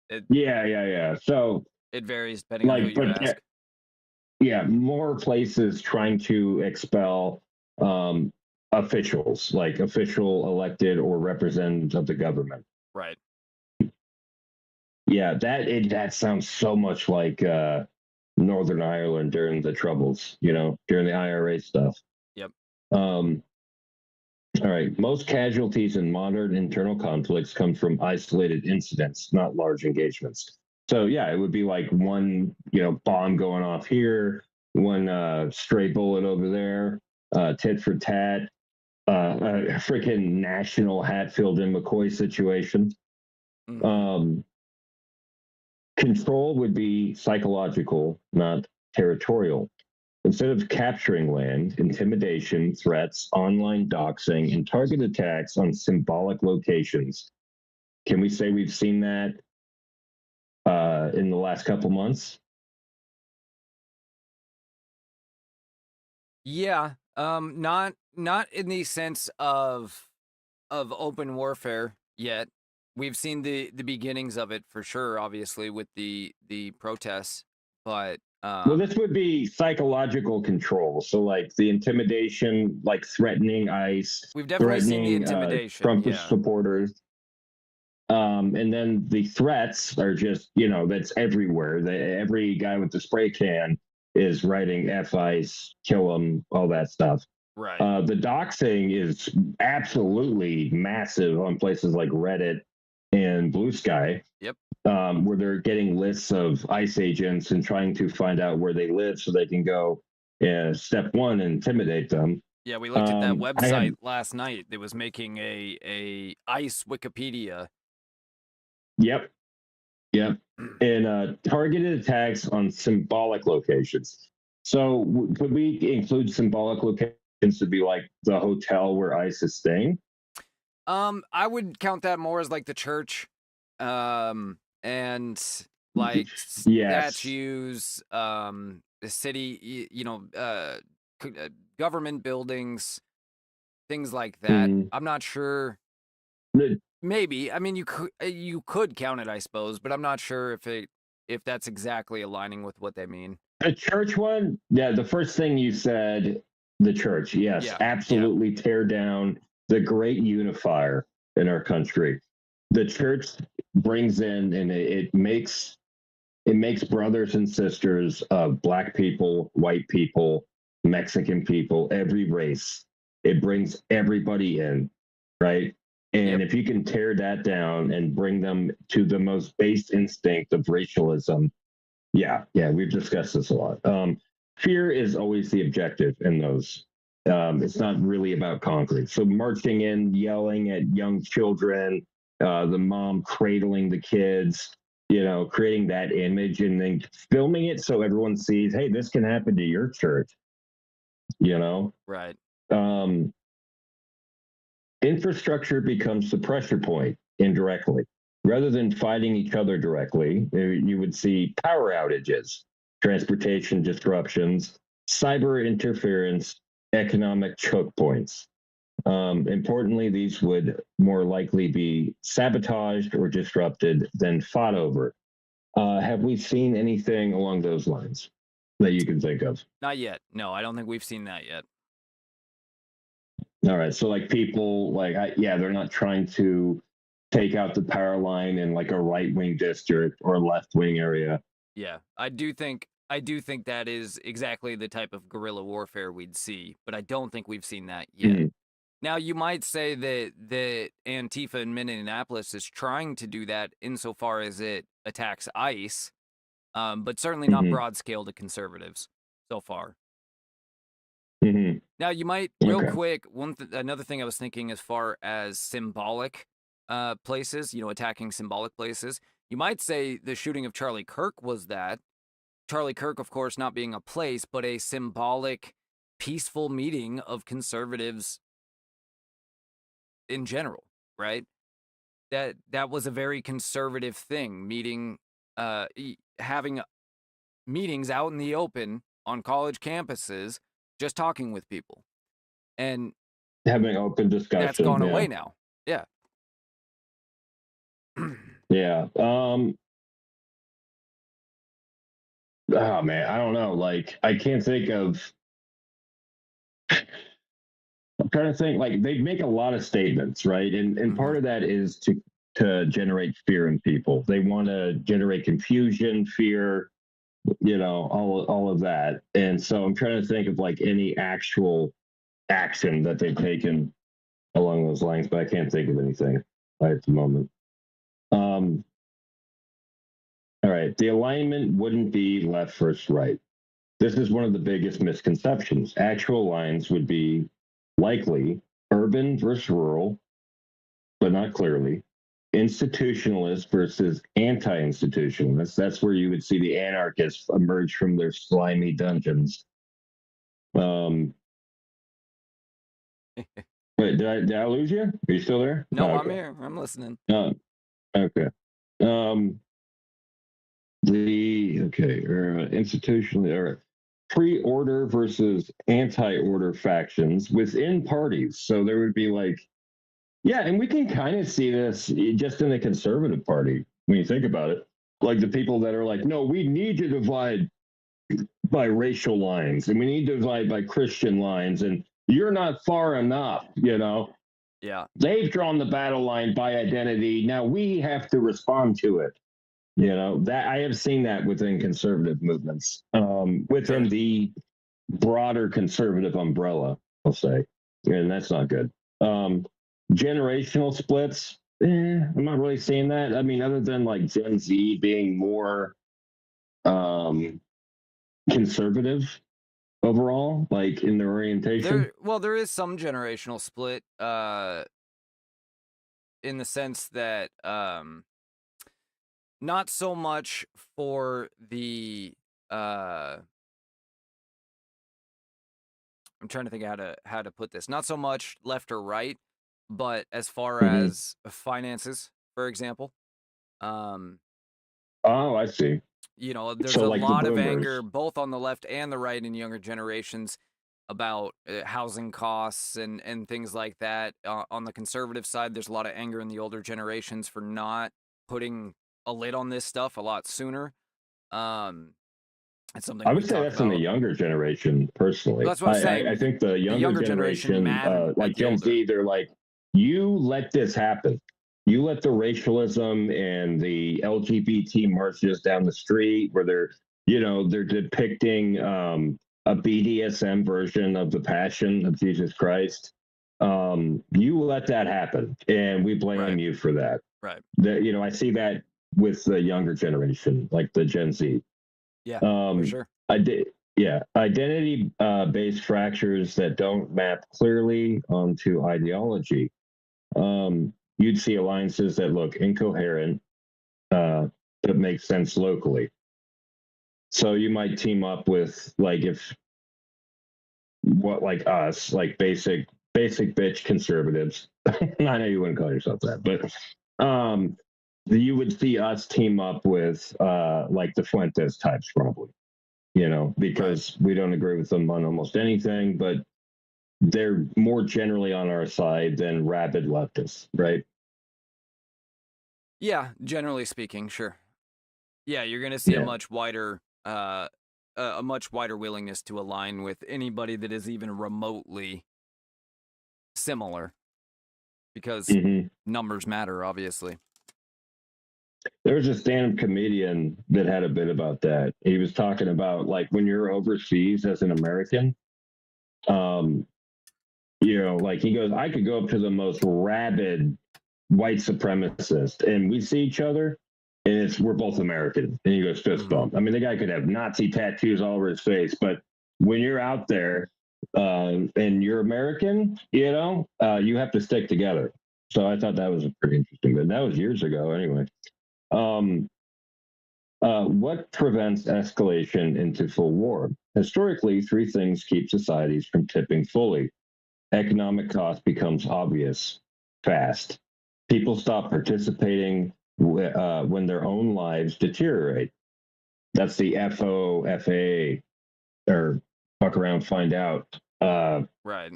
[SPEAKER 1] It
[SPEAKER 2] Yeah. So
[SPEAKER 1] it varies depending on who
[SPEAKER 2] like,
[SPEAKER 1] you
[SPEAKER 2] but
[SPEAKER 1] ask.
[SPEAKER 2] yeah, more places trying to expel um, officials, like official elected or representatives of the government.
[SPEAKER 1] Right.
[SPEAKER 2] Yeah, that sounds so much like Northern Ireland during the Troubles, during the IRA stuff.
[SPEAKER 1] Yep.
[SPEAKER 2] Um, all right, most casualties in modern internal conflicts come from isolated incidents, not large engagements. So yeah, it would be like one, bomb going off here, one stray bullet over there, tit for tat, a freaking national Hatfield and McCoy situation.
[SPEAKER 1] Mm-hmm.
[SPEAKER 2] Um, Control would be psychological, not territorial. Instead of capturing land, intimidation, threats, online doxing, and target attacks on symbolic locations. Can we say we've seen that in the last couple months?
[SPEAKER 1] Yeah. Not in the sense of open warfare yet. We've seen the beginnings of it for sure, obviously, with the protests, but
[SPEAKER 2] Well, this would be psychological control. So, like the intimidation, like threatening ICE,
[SPEAKER 1] we've definitely seen the
[SPEAKER 2] threatening
[SPEAKER 1] intimidation.
[SPEAKER 2] Trump
[SPEAKER 1] Yeah.
[SPEAKER 2] supporters. And then the threats are just, that's everywhere. Every guy with the spray can is writing F ICE, kill them, all that stuff.
[SPEAKER 1] Right.
[SPEAKER 2] The doxing is absolutely massive on places like Reddit and Blue Sky,
[SPEAKER 1] Yep.
[SPEAKER 2] where they're getting lists of ICE agents and trying to find out where they live so they can go, step one, intimidate them.
[SPEAKER 1] Yeah, we looked at that
[SPEAKER 2] I have,
[SPEAKER 1] website last night that was making a ICE Wikipedia.
[SPEAKER 2] yep, yep, and targeted attacks on symbolic locations. So, could we include symbolic locations to be like the hotel where ICE is staying?
[SPEAKER 1] I would count that more as like the church, and like
[SPEAKER 2] Yes.
[SPEAKER 1] statues, the city, government buildings, things like that.
[SPEAKER 2] Mhm.
[SPEAKER 1] I'm not sure.
[SPEAKER 2] The
[SPEAKER 1] Maybe. I mean, you could count it, I suppose, but I'm not sure if that's exactly aligning with what they mean.
[SPEAKER 2] the church one, yeah, the first thing you said, the church, yes,
[SPEAKER 1] Yeah. Yeah.
[SPEAKER 2] absolutely tear down the great unifier in our country. The church brings in and it makes brothers and sisters of black people, white people, Mexican people, every race. It brings everybody in, right? And
[SPEAKER 1] Yep.
[SPEAKER 2] if you can tear that down and bring them to the most base instinct of racialism, yeah, we've discussed this a lot. Fear is always the objective in those. It's not really about conquering. So marching in, yelling at young children, the mom cradling the kids, creating that image and then filming it so everyone sees, hey, this can happen to your church, you know?
[SPEAKER 1] Right.
[SPEAKER 2] Um, Infrastructure becomes the pressure point indirectly. Rather than fighting each other directly, you would see power outages, transportation disruptions, cyber interference, economic choke points. Importantly, these would more likely be sabotaged or disrupted than fought over. Have we seen anything along those lines that you can think of?
[SPEAKER 1] Not yet. No, I don't think we've seen that yet.
[SPEAKER 2] All right. So like people like yeah, they're not trying to take out the power line in like a right wing district or a left wing area.
[SPEAKER 1] Yeah. I do think that is exactly the type of guerrilla warfare we'd see, but I don't think we've seen that yet.
[SPEAKER 2] Mhm,
[SPEAKER 1] Now, you might say that Antifa in Minneapolis is trying to do that insofar as it attacks ICE, but certainly not
[SPEAKER 2] mhm,
[SPEAKER 1] broad scale to conservatives so far.
[SPEAKER 2] mhm.
[SPEAKER 1] Now, you might real
[SPEAKER 2] Okay.
[SPEAKER 1] quick another thing I was thinking as far as symbolic places, attacking symbolic places. You might say the shooting of Charlie Kirk was that. Charlie Kirk, of course, not being a place, but a symbolic, peaceful meeting of conservatives in general, right? That was a very conservative thing, having meetings out in the open on college campuses, just talking with people. And
[SPEAKER 2] Having open
[SPEAKER 1] that's
[SPEAKER 2] discussion.
[SPEAKER 1] gone
[SPEAKER 2] Yeah.
[SPEAKER 1] away now. Yeah.
[SPEAKER 2] Yeah. Oh man, I don't know. Like I can't think of. I'm trying to think. Like they make a lot of statements, right? And part
[SPEAKER 1] Mhm.
[SPEAKER 2] of that is to generate fear in people. They want to generate confusion, fear, all of that. And so I'm trying to think of like any actual action that they've taken along those lines, but I can't think of anything right at the moment. Um, all right, the alignment wouldn't be left versus right. This is one of the biggest misconceptions. Actual lines would be likely urban versus rural, but not clearly. Institutionalist versus anti-institutionalist. That's where you would see the anarchists emerge from their slimy dungeons. Um, wait, did I lose you? Are you still there? Oh,
[SPEAKER 1] No, I'm
[SPEAKER 2] okay.
[SPEAKER 1] here. I'm listening.
[SPEAKER 2] Oh, okay. Um, the okay, institutionally or pre-order versus anti-order factions within parties. So there would be like, yeah, and we can kind of see this just in the conservative party when you think about it. Like the people that are like, no, we need to divide by racial lines and we need to divide by Christian lines, and you're not far enough,
[SPEAKER 1] Yeah.
[SPEAKER 2] They've drawn the battle line by identity. Now we have to respond to it. That I have seen that within conservative movements, within
[SPEAKER 1] Sure.
[SPEAKER 2] the broader conservative umbrella, I'll say, and that's not good. Um, Generational splits, I'm not really seeing that. I mean, other than like Gen Z being more um, conservative overall, like in their orientation.
[SPEAKER 1] There is some generational split in the sense that not so much for the uh I'm trying to think how to put this. Not so much left or right, but as far
[SPEAKER 2] Hmm.
[SPEAKER 1] as finances, for example. Um
[SPEAKER 2] Oh, I see.
[SPEAKER 1] You know, there's
[SPEAKER 2] So
[SPEAKER 1] a
[SPEAKER 2] like the
[SPEAKER 1] lot of anger
[SPEAKER 2] boomers.
[SPEAKER 1] both on the left and the right in younger generations about housing costs and things like that. On the conservative side, there's a lot of anger in the older generations for not putting a lid on this stuff a lot sooner. Um, it's something
[SPEAKER 2] I
[SPEAKER 1] we
[SPEAKER 2] would say
[SPEAKER 1] talk
[SPEAKER 2] that's in the
[SPEAKER 1] about.
[SPEAKER 2] younger generation, personally.
[SPEAKER 1] That's what I'm
[SPEAKER 2] I
[SPEAKER 1] saying.
[SPEAKER 2] think the
[SPEAKER 1] The
[SPEAKER 2] younger
[SPEAKER 1] younger generation
[SPEAKER 2] generation,
[SPEAKER 1] mad at
[SPEAKER 2] like
[SPEAKER 1] the
[SPEAKER 2] Gen
[SPEAKER 1] older.
[SPEAKER 2] Z, they're like, you let this happen. You let the racialism and the LGBT marches down the street where they're depicting a BDSM version of the Passion of Jesus Christ. You let that happen, and we blame
[SPEAKER 1] Right,
[SPEAKER 2] you for that.
[SPEAKER 1] right.
[SPEAKER 2] I see that with the younger generation, like the Gen Z.
[SPEAKER 1] Yeah, for
[SPEAKER 2] Um,
[SPEAKER 1] sure.
[SPEAKER 2] I did, yeah, identity based fractures that don't map clearly onto ideology. You'd see alliances that look incoherent, but make sense locally. So you might team up with like us, like basic bitch conservatives. I know you wouldn't call yourself that, but you would see us team up with like the Fuentes types probably,
[SPEAKER 1] Right.
[SPEAKER 2] because we don't agree with them on almost anything, but they're more generally on our side than rabid leftists, right?
[SPEAKER 1] Yeah, generally speaking, sure. Yeah, you're gonna see
[SPEAKER 2] Yeah.
[SPEAKER 1] a much wider willingness to align with anybody that is even remotely similar because
[SPEAKER 2] hmm
[SPEAKER 1] numbers matter, obviously.
[SPEAKER 2] There was a stand-up comedian that had a bit about that. He was talking about like when you're overseas as an American, um, like he goes, I could go up to the most rabid white supremacist and we see each other and we're both American. And he goes, fist
[SPEAKER 1] Hmm.
[SPEAKER 2] bump. I mean, the guy could have Nazi tattoos all over his face, but when you're out there and you're American, you have to stick together. So I thought that was pretty interesting, but that was years ago anyway. Um, what prevents escalation into full war? Historically, three things keep societies from tipping fully. Economic cost becomes obvious fast. People stop participating when their own lives deteriorate. That's the FOFA, or fuck around, find out
[SPEAKER 1] Right.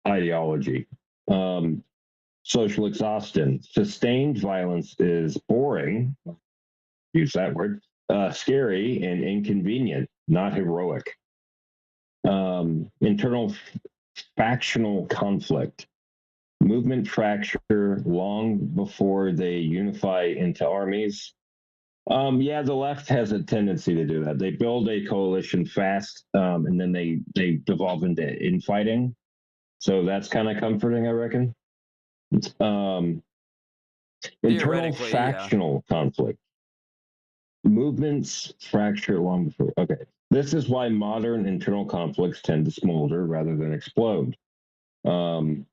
[SPEAKER 2] ideology. Um, Social exhaustion. Sustained violence is boring, use that word, scary and inconvenient, not heroic. Internal factional conflict. Movement fracture long before they unify into armies. Yeah, the left has a tendency to do that. They build a coalition fast, and then they devolve into infighting. So that's kind of comforting, I reckon. Um, Internal
[SPEAKER 1] Theoretically, yeah.
[SPEAKER 2] factional conflict. Movements fracture long before. Okay, this is why modern internal conflicts tend to smolder rather than explode. Um,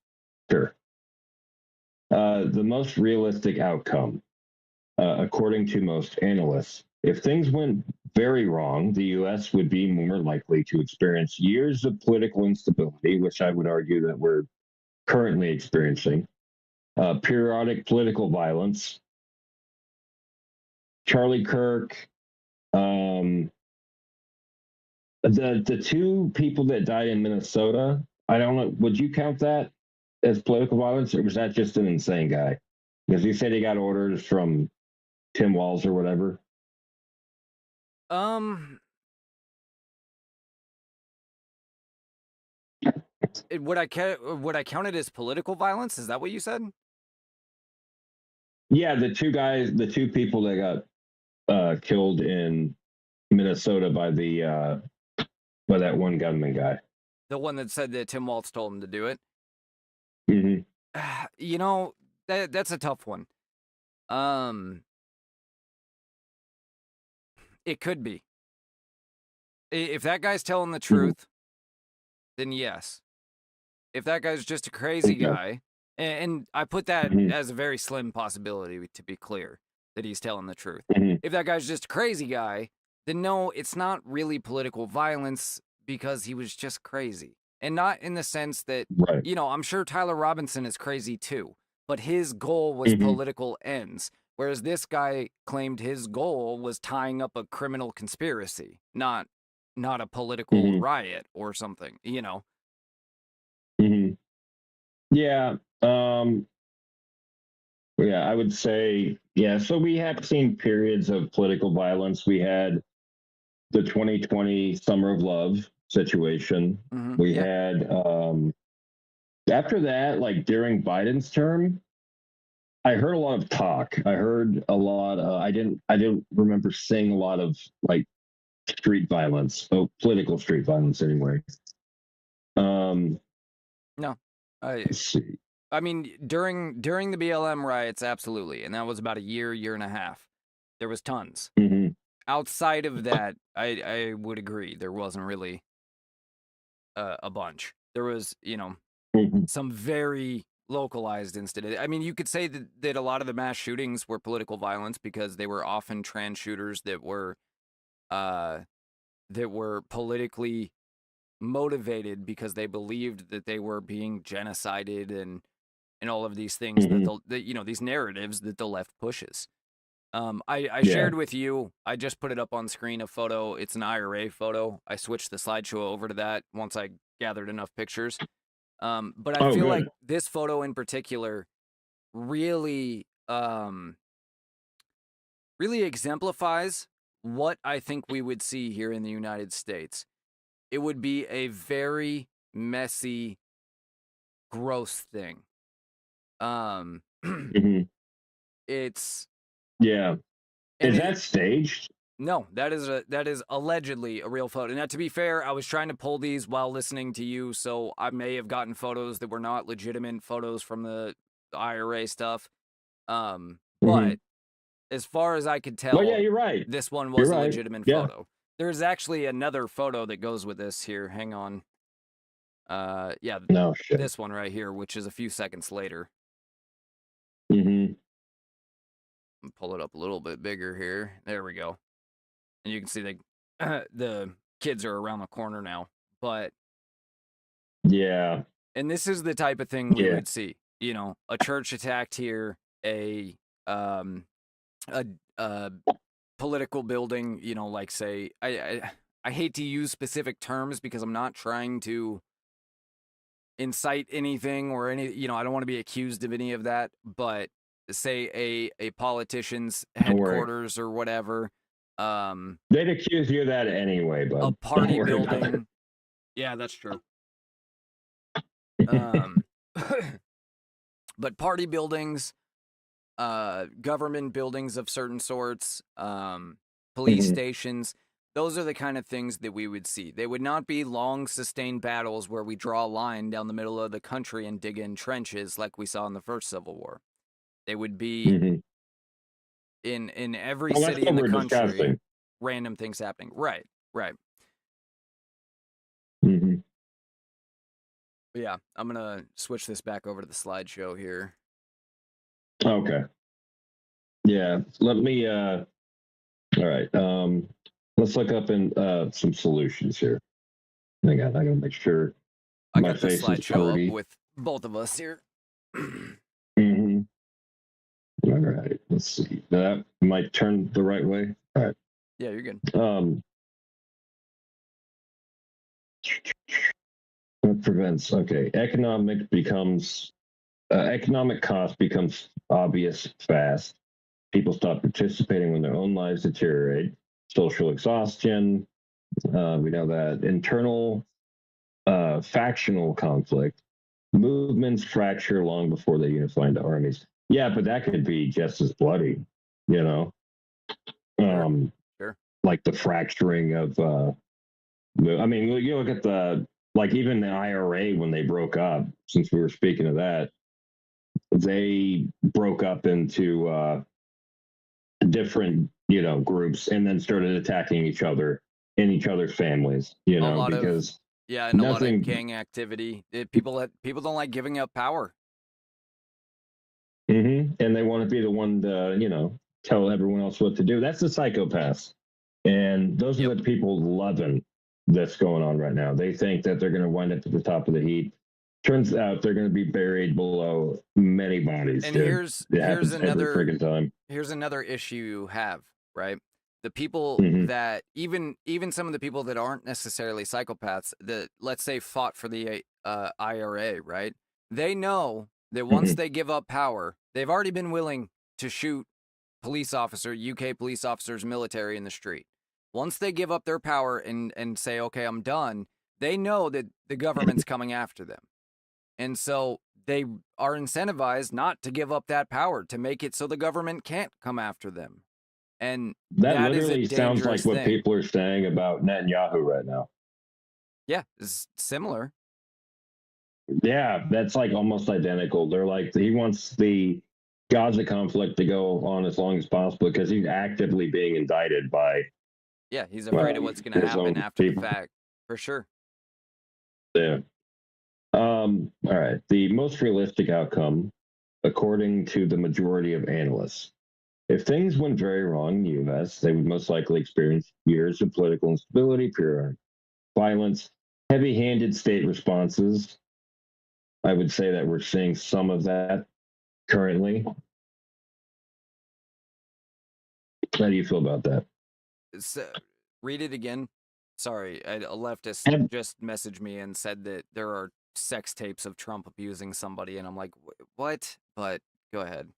[SPEAKER 2] sure. The most realistic outcome, according to most analysts. If things went very wrong, the US would be more likely to experience years of political instability, which I would argue that we're currently experiencing, periodic political violence. Charlie Kirk, um, the two people that died in Minnesota, I don't know, would you count that as political violence, or was that just an insane guy? Because he said he got orders from Tim Walz or whatever.
[SPEAKER 1] Um, would I count it as political violence? Is that what you said?
[SPEAKER 2] Yeah, the two people that got killed in Minnesota by that one gunman guy.
[SPEAKER 1] The one that said that Tim Waltz told him to do it.
[SPEAKER 2] hmm
[SPEAKER 1] You know, that's a tough one. Um, it could be. If that guy's telling the
[SPEAKER 2] hmm
[SPEAKER 1] truth, then yes. If that guy's just a crazy
[SPEAKER 2] Okay.
[SPEAKER 1] guy, and I put that
[SPEAKER 2] hmm
[SPEAKER 1] as a very slim possibility to be clear that he's telling the truth.
[SPEAKER 2] hmm
[SPEAKER 1] If that guy's just a crazy guy, then no, it's not really political violence because he was just crazy. And not in the sense that,
[SPEAKER 2] Right.
[SPEAKER 1] I'm sure Tyler Robinson is crazy too, but his goal was
[SPEAKER 2] hmm
[SPEAKER 1] political ends. Whereas this guy claimed his goal was tying up a criminal conspiracy, not a political
[SPEAKER 2] Hmm.
[SPEAKER 1] riot or something, you know.
[SPEAKER 2] Hmm. Yeah. Yeah, I would say, yeah. So we have seen periods of political violence. We had the 2020 Summer of Love situation. We
[SPEAKER 1] Yeah.
[SPEAKER 2] had, after that, like during Biden's term, I heard a lot of talk. I heard a lot. I didn't remember seeing a lot of like street violence, political street violence anyway. Um,
[SPEAKER 1] No. I
[SPEAKER 2] let's see.
[SPEAKER 1] I mean, during the BLM riots, absolutely, and that was about a year and a half. There was tons.
[SPEAKER 2] Hmm.
[SPEAKER 1] Outside of that, I would agree there wasn't really a bunch. There was,
[SPEAKER 2] Hmm.
[SPEAKER 1] some very localized incident. I mean, you could say that a lot of the mass shootings were political violence because they were often trans shooters uh that were politically motivated because they believed that they were being genocided and all of these things
[SPEAKER 2] Hmm.
[SPEAKER 1] these narratives that the left pushes. I
[SPEAKER 2] Yeah.
[SPEAKER 1] shared with you. I just put it up on screen a photo. It's an IRA photo. I switched the slideshow over to that once I gathered enough pictures. But I
[SPEAKER 2] Oh,
[SPEAKER 1] feel like
[SPEAKER 2] good.
[SPEAKER 1] this photo in particular really, really exemplifies what I think we would see here in the United States. It would be a very messy, gross thing. Um,
[SPEAKER 2] Hmm.
[SPEAKER 1] it's
[SPEAKER 2] Yeah.
[SPEAKER 1] and
[SPEAKER 2] Is
[SPEAKER 1] it
[SPEAKER 2] that staged?
[SPEAKER 1] No, that is allegedly a real photo. Now, to be fair, I was trying to pull these while listening to you, so I may have gotten photos that were not legitimate photos from the IRA stuff.
[SPEAKER 2] Hmm.
[SPEAKER 1] But as far as I could
[SPEAKER 2] Well, yeah,
[SPEAKER 1] tell,
[SPEAKER 2] you're right.
[SPEAKER 1] this one
[SPEAKER 2] You're
[SPEAKER 1] was a
[SPEAKER 2] right.
[SPEAKER 1] legitimate
[SPEAKER 2] Yeah.
[SPEAKER 1] photo. There's actually another photo that goes with this here. Hang on. Yeah,
[SPEAKER 2] No shit.
[SPEAKER 1] this one right here, which is a few seconds later.
[SPEAKER 2] Hmm.
[SPEAKER 1] Pull it up a little bit bigger here. There we go. And you can see the kids are around the corner now. But
[SPEAKER 2] Yeah.
[SPEAKER 1] and this is the type of thing we
[SPEAKER 2] Yeah.
[SPEAKER 1] would see. A church attacked here, um a a political building, like say I hate to use specific terms because I'm not trying to incite anything or I don't want to be accused of any of that, but say a politician's
[SPEAKER 2] Don't worry.
[SPEAKER 1] headquarters or whatever, um
[SPEAKER 2] They'd accuse you of that anyway,
[SPEAKER 1] a
[SPEAKER 2] bud. Don't
[SPEAKER 1] party
[SPEAKER 2] worry about it.
[SPEAKER 1] building. Yeah, that's true. Um but party buildings, government buildings of certain sorts, police
[SPEAKER 2] Hmm.
[SPEAKER 1] stations. Those are the kind of things that we would see. They would not be long, sustained battles where we draw a line down the middle of the country and dig in trenches like we saw in the first Civil War. They would be
[SPEAKER 2] Hmm.
[SPEAKER 1] in every
[SPEAKER 2] Well, that's
[SPEAKER 1] city
[SPEAKER 2] what
[SPEAKER 1] in the
[SPEAKER 2] we're
[SPEAKER 1] country,
[SPEAKER 2] discussing.
[SPEAKER 1] random things happening. Right, right.
[SPEAKER 2] Hmm.
[SPEAKER 1] But yeah, I'm gonna switch this back over to the slideshow here.
[SPEAKER 2] Okay. Yeah. Let me. All right. Let's look up in some solutions here. Hang on. I gotta make sure
[SPEAKER 1] I
[SPEAKER 2] my
[SPEAKER 1] got the
[SPEAKER 2] face is
[SPEAKER 1] slideshow up
[SPEAKER 2] pretty.
[SPEAKER 1] with both of us here.
[SPEAKER 2] Hmm. All right. Let's see. That might turn the right way. All right.
[SPEAKER 1] Yeah, you're good.
[SPEAKER 2] What prevents? Okay. Economic cost becomes obvious fast. People stop participating when their own lives deteriorate. Social exhaustion. We know that internal factional conflict. Movements fracture long before they unify into armies. Yeah, but that could be just as bloody, you know,
[SPEAKER 1] Sure,
[SPEAKER 2] um,
[SPEAKER 1] sure.
[SPEAKER 2] like the fracturing of. I mean, you look at like even the IRA when they broke up. Since we were speaking of that, they broke up into different, groups, and then started attacking each other and each other's families.
[SPEAKER 1] A lot of
[SPEAKER 2] Because
[SPEAKER 1] Yeah, and a lot of
[SPEAKER 2] nothing.
[SPEAKER 1] gang activity. People don't like giving up power.
[SPEAKER 2] And they want to be the one to, tell everyone else what to do. That's the psychopaths. And those
[SPEAKER 1] Yep.
[SPEAKER 2] are the people loving that's going on right now. They think that they're going to wind up at the top of the heap. Turns out they're going to be buried below many bodies,
[SPEAKER 1] And
[SPEAKER 2] dude.
[SPEAKER 1] here's
[SPEAKER 2] It
[SPEAKER 1] here's
[SPEAKER 2] happens every
[SPEAKER 1] another
[SPEAKER 2] freaking time.
[SPEAKER 1] here's another issue you have, right? The people
[SPEAKER 2] Hmm.
[SPEAKER 1] that even some of the people that aren't necessarily psychopaths that, let's say, fought for the IRA, right? They know that once
[SPEAKER 2] Hmm.
[SPEAKER 1] they give up power, they've already been willing to shoot UK police officers, military in the street. Once they give up their power and say, okay, I'm done, they know that the government's coming after them. And so they are incentivized not to give up that power, to make it so the government can't come after them. And
[SPEAKER 2] That
[SPEAKER 1] that is a
[SPEAKER 2] literally sounds like
[SPEAKER 1] dangerous
[SPEAKER 2] what
[SPEAKER 1] thing.
[SPEAKER 2] people are saying about Netanyahu right now.
[SPEAKER 1] Yeah, it's similar.
[SPEAKER 2] Yeah, that's like almost identical. They're like, he wants the Gaza conflict to go on as long as possible because he's actively being indicted by
[SPEAKER 1] Yeah, he's afraid of what's going to
[SPEAKER 2] his
[SPEAKER 1] happen
[SPEAKER 2] own
[SPEAKER 1] after the
[SPEAKER 2] people.
[SPEAKER 1] fact, for sure.
[SPEAKER 2] Yeah. All right. The most realistic outcome, according to the majority of analysts, if things went very wrong in the U.S., they would most likely experience years of political instability, pure violence, heavy-handed state responses. I would say that we're seeing some of that currently. How do you feel about that?
[SPEAKER 1] So, read it again. Sorry, a leftist
[SPEAKER 2] Have-
[SPEAKER 1] just messaged me and said that there are sex tapes of Trump abusing somebody, and I'm like, what? But go ahead.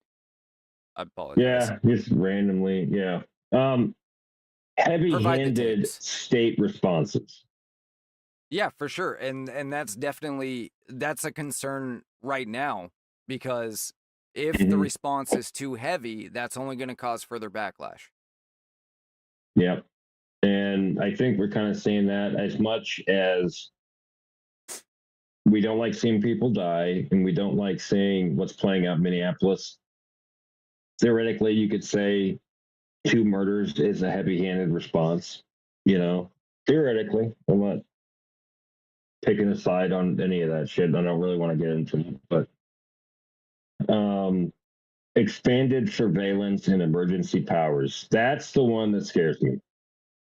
[SPEAKER 1] I apologize.
[SPEAKER 2] Yeah, just randomly. Yeah. Um,
[SPEAKER 1] Provide the
[SPEAKER 2] heavy-handed
[SPEAKER 1] tapes.
[SPEAKER 2] state responses.
[SPEAKER 1] Yeah, for sure. And that's definitely that's a concern right now, because if the
[SPEAKER 2] Hmm.
[SPEAKER 1] response is too heavy, that's only going to cause further backlash.
[SPEAKER 2] Yeah. And I think we're kind of seeing that as much as we don't like seeing people die and we don't like seeing what's playing out in Minneapolis. Theoretically, you could say two murders is a heavy-handed response. You know, theoretically, I'm not picking a side on any of that shit. I don't really want to get into it, but expanded surveillance and emergency powers. That's the one that scares me.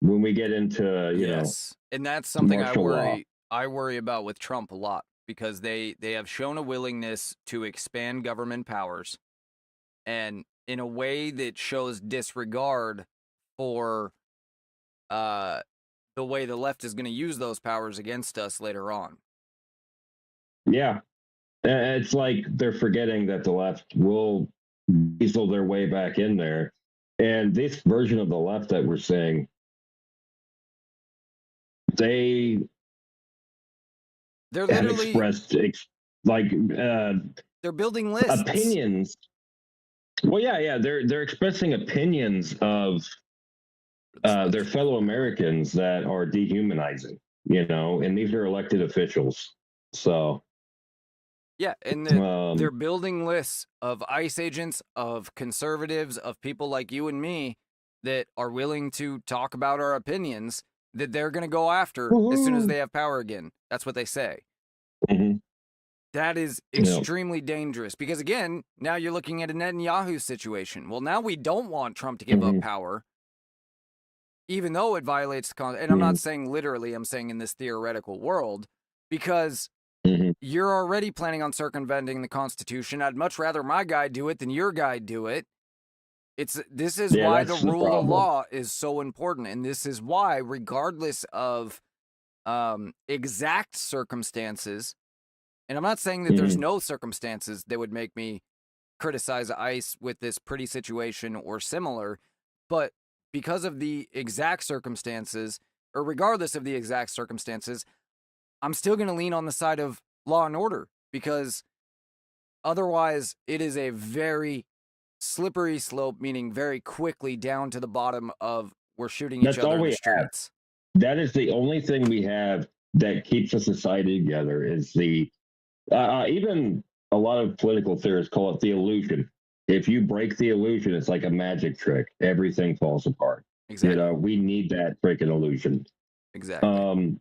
[SPEAKER 2] When we get into,
[SPEAKER 1] Yes. And that's something
[SPEAKER 2] martial law.
[SPEAKER 1] I worry about with Trump a lot, because they have shown a willingness to expand government powers, and in a way that shows disregard for uh the way the left is going to use those powers against us later on.
[SPEAKER 2] Yeah. It's like they're forgetting that the left will weasel their way back in there. And this version of the left that we're seeing, they
[SPEAKER 1] They're
[SPEAKER 2] have
[SPEAKER 1] literally
[SPEAKER 2] expressed like
[SPEAKER 1] they're building lists.
[SPEAKER 2] opinions. Well, yeah, they're expressing opinions of their fellow Americans that are dehumanizing, and these are elected officials. So,
[SPEAKER 1] Yeah, and they're
[SPEAKER 2] um,
[SPEAKER 1] building lists of ICE agents, of conservatives, of people like you and me that are willing to talk about our opinions, that they're going to go after as soon as
[SPEAKER 2] woo-hoo.
[SPEAKER 1] they have power again. That's what they say.
[SPEAKER 2] Mhm.
[SPEAKER 1] That is extremely dangerous, because, again, now you're looking at a Netanyahu situation. Well, now we don't want Trump to give up
[SPEAKER 2] Mhm.
[SPEAKER 1] power, even though it violates the Constitution. And I'm not
[SPEAKER 2] Mhm.
[SPEAKER 1] saying literally, I'm saying in this theoretical world, because
[SPEAKER 2] Mhm.
[SPEAKER 1] you're already planning on circumventing the Constitution. I'd much rather my guy do it than your guy do it. This is
[SPEAKER 2] Yeah,
[SPEAKER 1] why the
[SPEAKER 2] that's the
[SPEAKER 1] rule of
[SPEAKER 2] problem.
[SPEAKER 1] law is so important, and this is why, regardless of exact circumstances, and I'm not saying that there's
[SPEAKER 2] Mhm.
[SPEAKER 1] no circumstances that would make me criticize ICE with this pretty situation or similar, but because of the exact circumstances, or regardless of the exact circumstances, I'm still going to lean on the side of law and order, because otherwise it is a very slippery slope, meaning very quickly down to the bottom of we're shooting each
[SPEAKER 2] That's
[SPEAKER 1] other
[SPEAKER 2] all
[SPEAKER 1] in the
[SPEAKER 2] we have.
[SPEAKER 1] streets.
[SPEAKER 2] That is the only thing we have that keeps a society together. Is the even a lot of political theorists call it the illusion. If you break the illusion, it's like a magic trick. Everything falls apart.
[SPEAKER 1] Exactly.
[SPEAKER 2] We need that freaking illusion.
[SPEAKER 1] Exactly.
[SPEAKER 2] Um,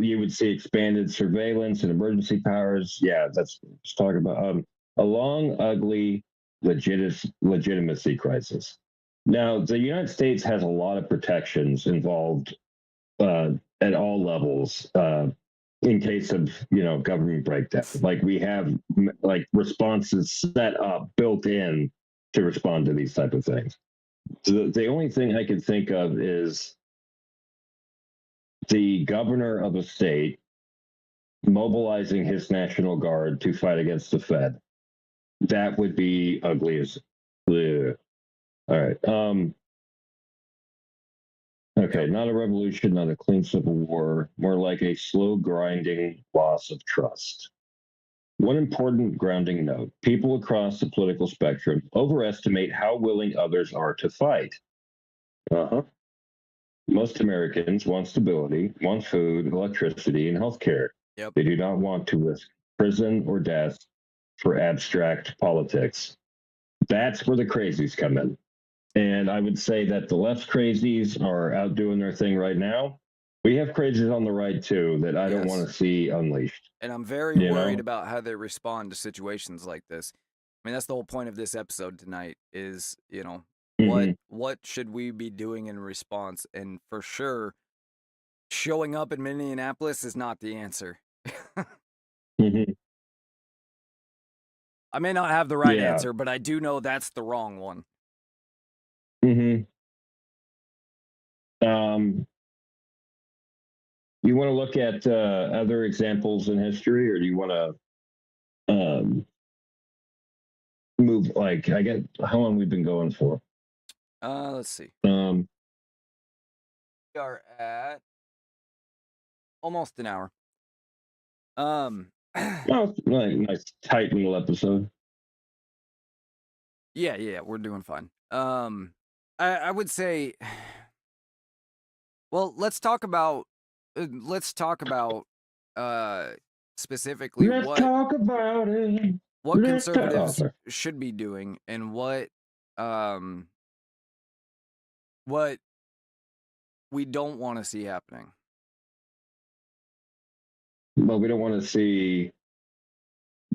[SPEAKER 2] you would see expanded surveillance and emergency powers. Yeah, that's let's talk about a long, ugly legitimacy crisis. Now, the United States has a lot of protections involved uh, at all levels. in case of government breakdown. Like we have like responses set up built in to respond to these type of things. The only thing I can think of is the governor of a state mobilizing his National Guard to fight against the Fed. That would be ugly as. Ugh. All right. Okay, not a revolution, not a clean civil war, more like a slow grinding loss of trust. One important grounding note: people across the political spectrum overestimate how willing others are to fight. Uh-huh. Most Americans want stability, want food, electricity, and healthcare.
[SPEAKER 1] Yep.
[SPEAKER 2] They do not want to risk prison or death for abstract politics. That's where the crazies come in. And I would say that the left crazies are out doing their thing right now. We have crazies on the right too that I don't want to see unleashed.
[SPEAKER 1] And I'm very worried about how they respond to situations like this. I mean, that's the whole point of this episode tonight is, what should we be doing in response? And for sure, showing up in Minneapolis is not the answer. I may not have the right answer, but I do know that's the wrong one.
[SPEAKER 2] You want to look at other examples in history, or do you want to move? Like, I get how long we've been going for.
[SPEAKER 1] Let's see.
[SPEAKER 2] We
[SPEAKER 1] are at almost an hour.
[SPEAKER 2] Well, nice tight little episode.
[SPEAKER 1] Yeah, we're doing fine. I would say, well, let's talk about specifically
[SPEAKER 2] talk about it.
[SPEAKER 1] What conservatives should be doing and what we don't want to see happening.
[SPEAKER 2] Well, we don't want to see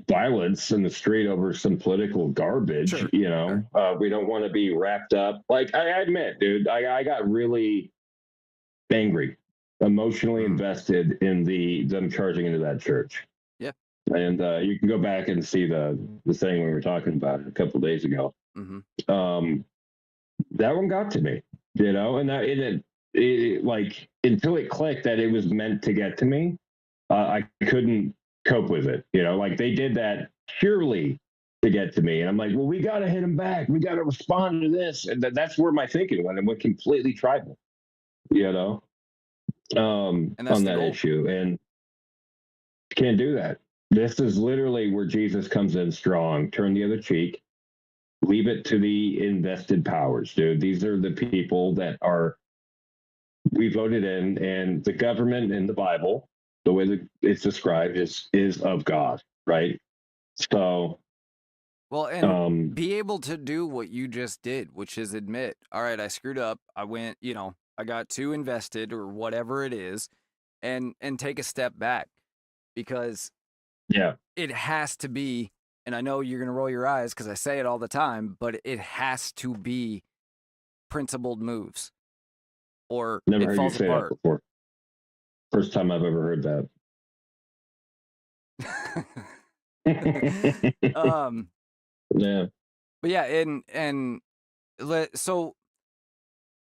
[SPEAKER 2] violence in the street over some political garbage.
[SPEAKER 1] Sure.
[SPEAKER 2] We don't want to be wrapped up. Like, I admit, dude, I got really angry, emotionally invested in them charging into that church.
[SPEAKER 1] Yeah.
[SPEAKER 2] And you can go back and see the thing we were talking about a couple of days ago. That one got to me, and it like until it clicked that it was meant to get to me, I couldn't cope with it. Like they did that purely to get to me, and I'm like, well, we got to hit him back. We got to respond to this, and that's where my thinking went. It went completely tribal, on that issue, and can't do that. This is literally where Jesus comes in strong. Turn the other cheek. Leave it to the invested powers, dude. These are the people that we voted in, and the government in the Bible, the way that it's described, is of God, right? So,
[SPEAKER 1] well, and be able to do what you just did, which is admit, all right, I screwed up. I went, I got too invested or whatever it is, and take a step back, because it has to be. And I know you're going to roll your eyes because I say it all the time, but it has to be principled moves, or
[SPEAKER 2] never
[SPEAKER 1] it
[SPEAKER 2] heard
[SPEAKER 1] falls
[SPEAKER 2] you say
[SPEAKER 1] apart.
[SPEAKER 2] that before. First time I've ever heard that. Yeah.
[SPEAKER 1] But yeah, so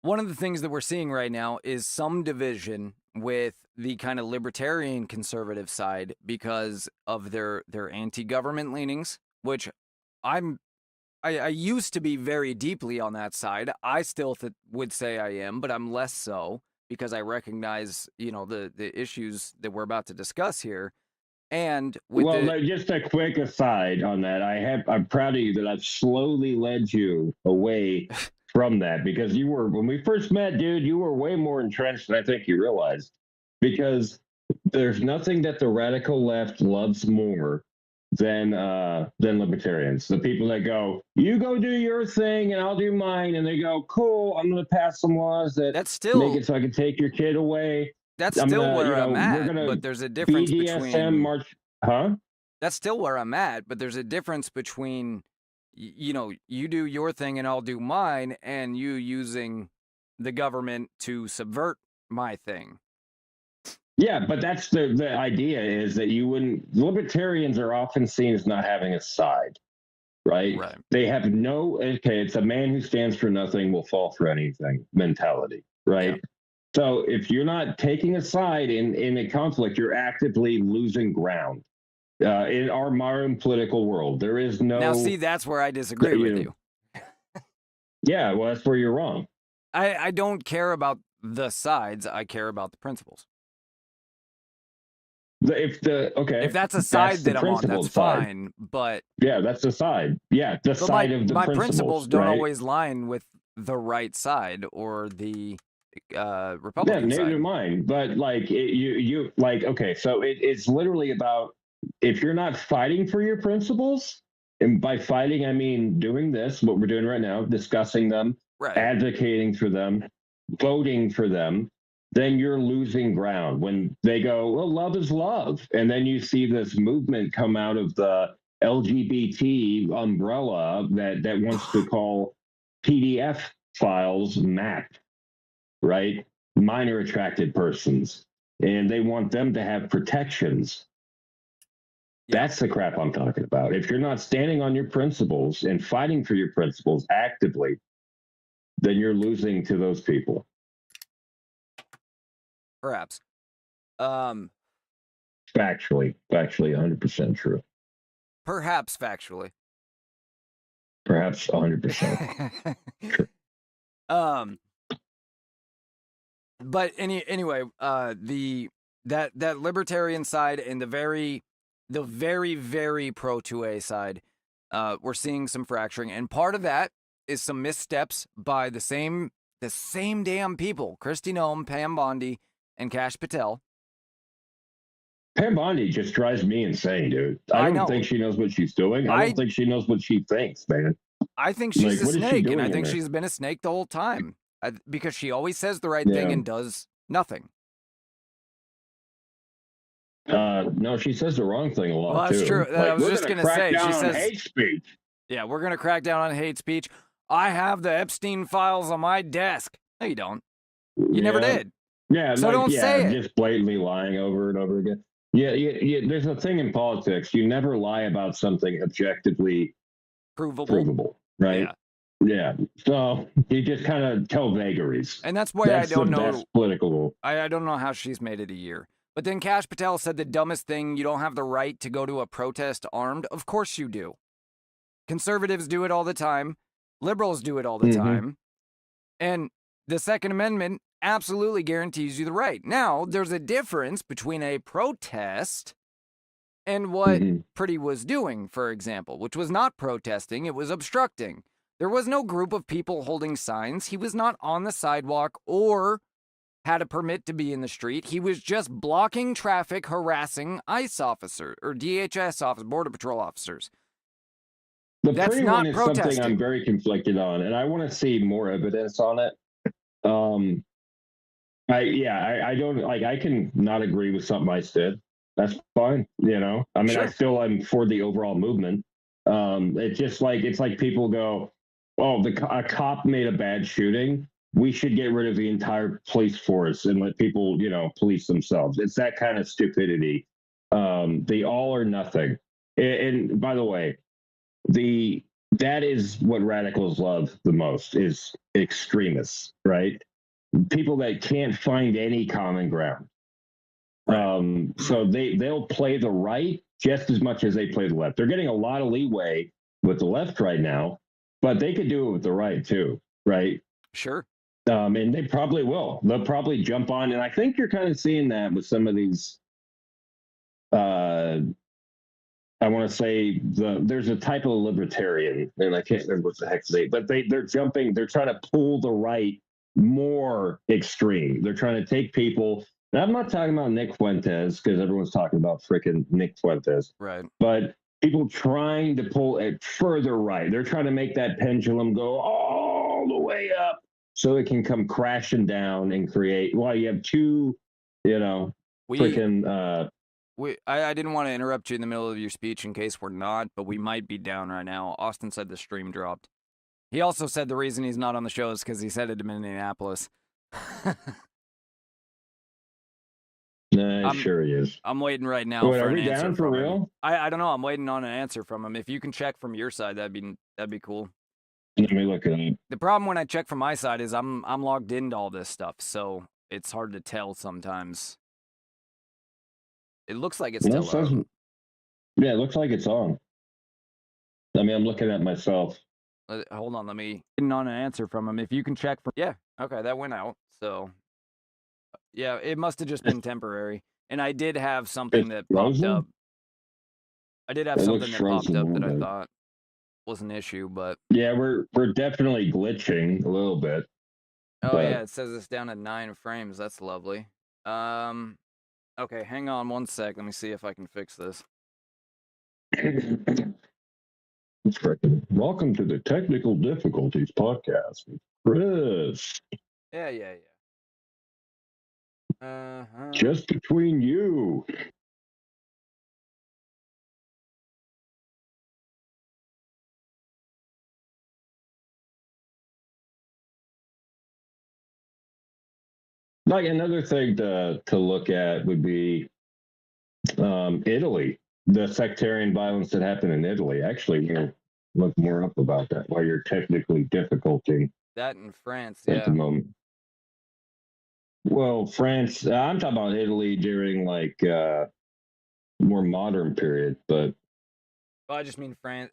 [SPEAKER 1] one of the things that we're seeing right now is some division with the kind of libertarian conservative side because of their anti-government leanings, which I used to be very deeply on that side. I still would say I am, but I'm less so because I recognize, the issues that we're about to discuss here. And
[SPEAKER 2] just a quick aside on that, I'm proud of you that I've slowly led you away from that, because when we first met, dude, you were way more entrenched than I think you realized, because there's nothing that the radical left loves more than libertarians. The people that go, you go do your thing and I'll do mine, and they go, cool, I'm going to pass some laws that's still make it so I can take your kid away.
[SPEAKER 1] That's still where I'm at, but there's a difference between
[SPEAKER 2] march, huh?
[SPEAKER 1] That's still where I'm at, but there's a difference between, you do your thing and I'll do mine, and you using the government to subvert my thing.
[SPEAKER 2] Yeah, but that's the idea is that you wouldn't. Libertarians are often seen as not having a side, right?
[SPEAKER 1] Right.
[SPEAKER 2] They have no. Okay, it's a man who stands for nothing will fall for anything mentality,
[SPEAKER 1] Yeah.
[SPEAKER 2] right? So if you're not taking a side in a conflict, you're actively losing ground. In our modern political world, there is
[SPEAKER 1] Now, see,
[SPEAKER 2] no,
[SPEAKER 1] that's where I disagree
[SPEAKER 2] you
[SPEAKER 1] with
[SPEAKER 2] know,
[SPEAKER 1] you.
[SPEAKER 2] yeah, well, that's where you're wrong.
[SPEAKER 1] I don't care about the sides. I care about the principles.
[SPEAKER 2] If the
[SPEAKER 1] If
[SPEAKER 2] okay,
[SPEAKER 1] that's a
[SPEAKER 2] that's
[SPEAKER 1] side
[SPEAKER 2] the
[SPEAKER 1] that I'm on, that's
[SPEAKER 2] principled side.
[SPEAKER 1] fine. But
[SPEAKER 2] Yeah, that's the side. Yeah, the
[SPEAKER 1] my
[SPEAKER 2] side of the
[SPEAKER 1] my principles
[SPEAKER 2] principles,
[SPEAKER 1] don't
[SPEAKER 2] right?
[SPEAKER 1] always line with the right side or the
[SPEAKER 2] Yeah,
[SPEAKER 1] Republican
[SPEAKER 2] neither
[SPEAKER 1] side.
[SPEAKER 2] do mine. But like you like okay, so it's literally about if you're not fighting for your principles, and by fighting I mean doing this, what we're doing right now, discussing them,
[SPEAKER 1] Right.
[SPEAKER 2] advocating for them, voting for them, then you're losing ground. When they go, well, love is love, and then you see this movement come out of the LGBT umbrella that wants to call PDF files MAP, right? Minor attracted persons. And they want them to have protections.
[SPEAKER 1] Yeah.
[SPEAKER 2] That's the crap I'm talking about. If you're not standing on your principles and fighting for your principles actively, then you're losing to those people.
[SPEAKER 1] Perhaps. Um,
[SPEAKER 2] Factually, 100% true.
[SPEAKER 1] perhaps factually.
[SPEAKER 2] Perhaps 100% true.
[SPEAKER 1] um, but anyway, that libertarian side and the very pro 2A side, we're seeing some fracturing, and part of that is some missteps by the same damn people, Kristi Noem, Pam Bondi, and Kash Patel.
[SPEAKER 2] Pam Bondi just drives me insane, dude. I
[SPEAKER 1] I
[SPEAKER 2] don't
[SPEAKER 1] know.
[SPEAKER 2] think she knows what she's doing. I don't
[SPEAKER 1] I
[SPEAKER 2] think she knows what she thinks, man.
[SPEAKER 1] I think she's
[SPEAKER 2] Like,
[SPEAKER 1] a
[SPEAKER 2] what is she
[SPEAKER 1] snake, and I
[SPEAKER 2] doing in
[SPEAKER 1] think
[SPEAKER 2] there?
[SPEAKER 1] she's been a snake the whole time because she always says the right thing
[SPEAKER 2] Yeah.
[SPEAKER 1] and does nothing.
[SPEAKER 2] No, she says the wrong thing a
[SPEAKER 1] Well,
[SPEAKER 2] lot
[SPEAKER 1] that's true.
[SPEAKER 2] too.
[SPEAKER 1] I
[SPEAKER 2] Like,
[SPEAKER 1] was
[SPEAKER 2] we're
[SPEAKER 1] just
[SPEAKER 2] going to
[SPEAKER 1] gonna
[SPEAKER 2] crack
[SPEAKER 1] say,
[SPEAKER 2] down
[SPEAKER 1] she
[SPEAKER 2] on
[SPEAKER 1] says,
[SPEAKER 2] hate speech.
[SPEAKER 1] "Yeah, we're gonna crack down on hate speech. I have the Epstein files on my desk." No, you don't. You never
[SPEAKER 2] Yeah,
[SPEAKER 1] did.
[SPEAKER 2] yeah,
[SPEAKER 1] So
[SPEAKER 2] like
[SPEAKER 1] don't say it.
[SPEAKER 2] just blatantly lying over and over again. Yeah, there's a thing in politics. You never lie about something objectively
[SPEAKER 1] Provable.
[SPEAKER 2] provable, right?
[SPEAKER 1] Yeah.
[SPEAKER 2] Yeah. So you just kind of tell vagaries.
[SPEAKER 1] And that's why I
[SPEAKER 2] That's the
[SPEAKER 1] don't
[SPEAKER 2] best
[SPEAKER 1] know.
[SPEAKER 2] political.
[SPEAKER 1] I don't know how she's made it a year. But then Kash Patel said the dumbest thing: you don't have the right to go to a protest armed. Of course you do. Conservatives do it all the time. Liberals do it all the
[SPEAKER 2] Mm-hmm.
[SPEAKER 1] time. And the Second Amendment absolutely guarantees you the right. Now, there's a difference between a protest and what
[SPEAKER 2] Mm-hmm.
[SPEAKER 1] Pretty was doing, for example, which was not protesting, it was obstructing. There was no group of people holding signs. He was not on the sidewalk or had a permit to be in the street. He was just blocking traffic, harassing ICE officers or DHS officers, Border Patrol officers.
[SPEAKER 2] The
[SPEAKER 1] That's
[SPEAKER 2] pretty one
[SPEAKER 1] not
[SPEAKER 2] is something I'm
[SPEAKER 1] protesting.
[SPEAKER 2] very conflicted on, and I want to see more evidence on it. Um, I don't like. I can not agree with something I said. That's fine. I mean, I
[SPEAKER 1] Sure.
[SPEAKER 2] still am for the overall movement. It's just like people go, "Oh, a cop made a bad shooting. We should get rid of the entire police force and let people, police themselves." It's that kind of stupidity. The all or nothing. And by the way, the that is what radicals love the most is extremists, right? People that can't find any common ground.
[SPEAKER 1] Right.
[SPEAKER 2] So they'll play the right just as much as they play the left. They're getting a lot of leeway with the left right now, but they could do it with the right too, right?
[SPEAKER 1] Sure.
[SPEAKER 2] And they probably will. They'll probably jump on, and I think you're kind of seeing that with some of these. I want to say there's a type of libertarian, and I can't remember what the heck they're jumping. They're trying to pull the right more extreme. They're trying to take people. And I'm not talking about Nick Fuentes because everyone's talking about freaking Nick Fuentes,
[SPEAKER 1] Right.
[SPEAKER 2] but people trying to pull it further right. They're trying to make that pendulum go all the way up so it can come crashing down and create. Well, you have two,
[SPEAKER 1] We
[SPEAKER 2] freaking.
[SPEAKER 1] I didn't want to interrupt you in the middle of your speech in case we're not, but we might be down right now. Austin said the stream dropped. He also said the reason he's not on the show is because he's headed to Minneapolis. I'm
[SPEAKER 2] Sure he is.
[SPEAKER 1] I'm waiting right now
[SPEAKER 2] Wait,
[SPEAKER 1] for
[SPEAKER 2] are
[SPEAKER 1] an
[SPEAKER 2] we
[SPEAKER 1] answer
[SPEAKER 2] down for
[SPEAKER 1] from him.
[SPEAKER 2] real?
[SPEAKER 1] I don't know. I'm waiting on an answer from him. If you can check from your side, that'd be cool.
[SPEAKER 2] Let me look it up.
[SPEAKER 1] The problem when I check from my side is I'm logged into all this stuff, so it's hard to tell sometimes. It looks like it's
[SPEAKER 2] No, it
[SPEAKER 1] still
[SPEAKER 2] says,
[SPEAKER 1] on.
[SPEAKER 2] yeah, it looks like it's on. I mean, I'm looking at myself.
[SPEAKER 1] Hold on, let me getting on an answer from him. If you can check from yeah, okay, that went out. So yeah, it must have just
[SPEAKER 2] It's,
[SPEAKER 1] been temporary. And I did have something
[SPEAKER 2] it's
[SPEAKER 1] that popped up.
[SPEAKER 2] frozen.
[SPEAKER 1] I did have
[SPEAKER 2] It looks
[SPEAKER 1] something that popped
[SPEAKER 2] frozen a
[SPEAKER 1] up
[SPEAKER 2] little
[SPEAKER 1] that I
[SPEAKER 2] bit.
[SPEAKER 1] thought was an issue, but
[SPEAKER 2] Yeah, we're definitely glitching a little bit,
[SPEAKER 1] oh
[SPEAKER 2] but
[SPEAKER 1] yeah, it says it's down to 9 frames. That's lovely. Um, okay, hang on one sec. Let me see if I can fix this.
[SPEAKER 2] it's freaking. Welcome to the Technical Difficulties Podcast with Chris.
[SPEAKER 1] Yeah. Uh-huh.
[SPEAKER 2] Just between you. Like another thing to look at would be Italy, the sectarian violence that happened in Italy. Actually, we'll look more up about that while you're technically difficulty
[SPEAKER 1] That in France,
[SPEAKER 2] at the
[SPEAKER 1] yeah.
[SPEAKER 2] moment. Well, France, I'm talking about Italy during like more modern period, but
[SPEAKER 1] Well, I just mean France.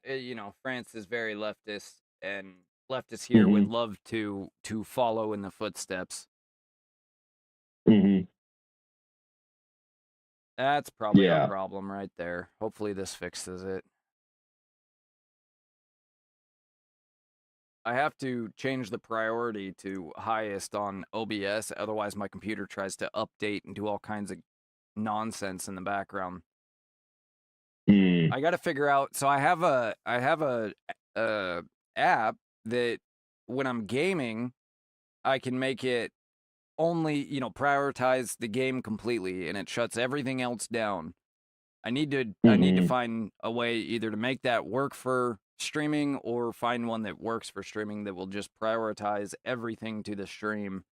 [SPEAKER 1] France is very leftist, and leftists here would
[SPEAKER 2] hmm
[SPEAKER 1] love to follow in the footsteps.
[SPEAKER 2] hmm
[SPEAKER 1] That's probably our
[SPEAKER 2] yeah.
[SPEAKER 1] problem right there. Hopefully, this fixes it. I have to change the priority to highest on OBS, otherwise my computer tries to update and do all kinds of nonsense in the background.
[SPEAKER 2] Mm.
[SPEAKER 1] I got to figure out. So I have a app that when I'm gaming, I can make it only prioritize the game completely, and it shuts everything else down. I need to
[SPEAKER 2] hmm
[SPEAKER 1] find a way either to make that work for streaming or find one that works for streaming that will just prioritize everything to the stream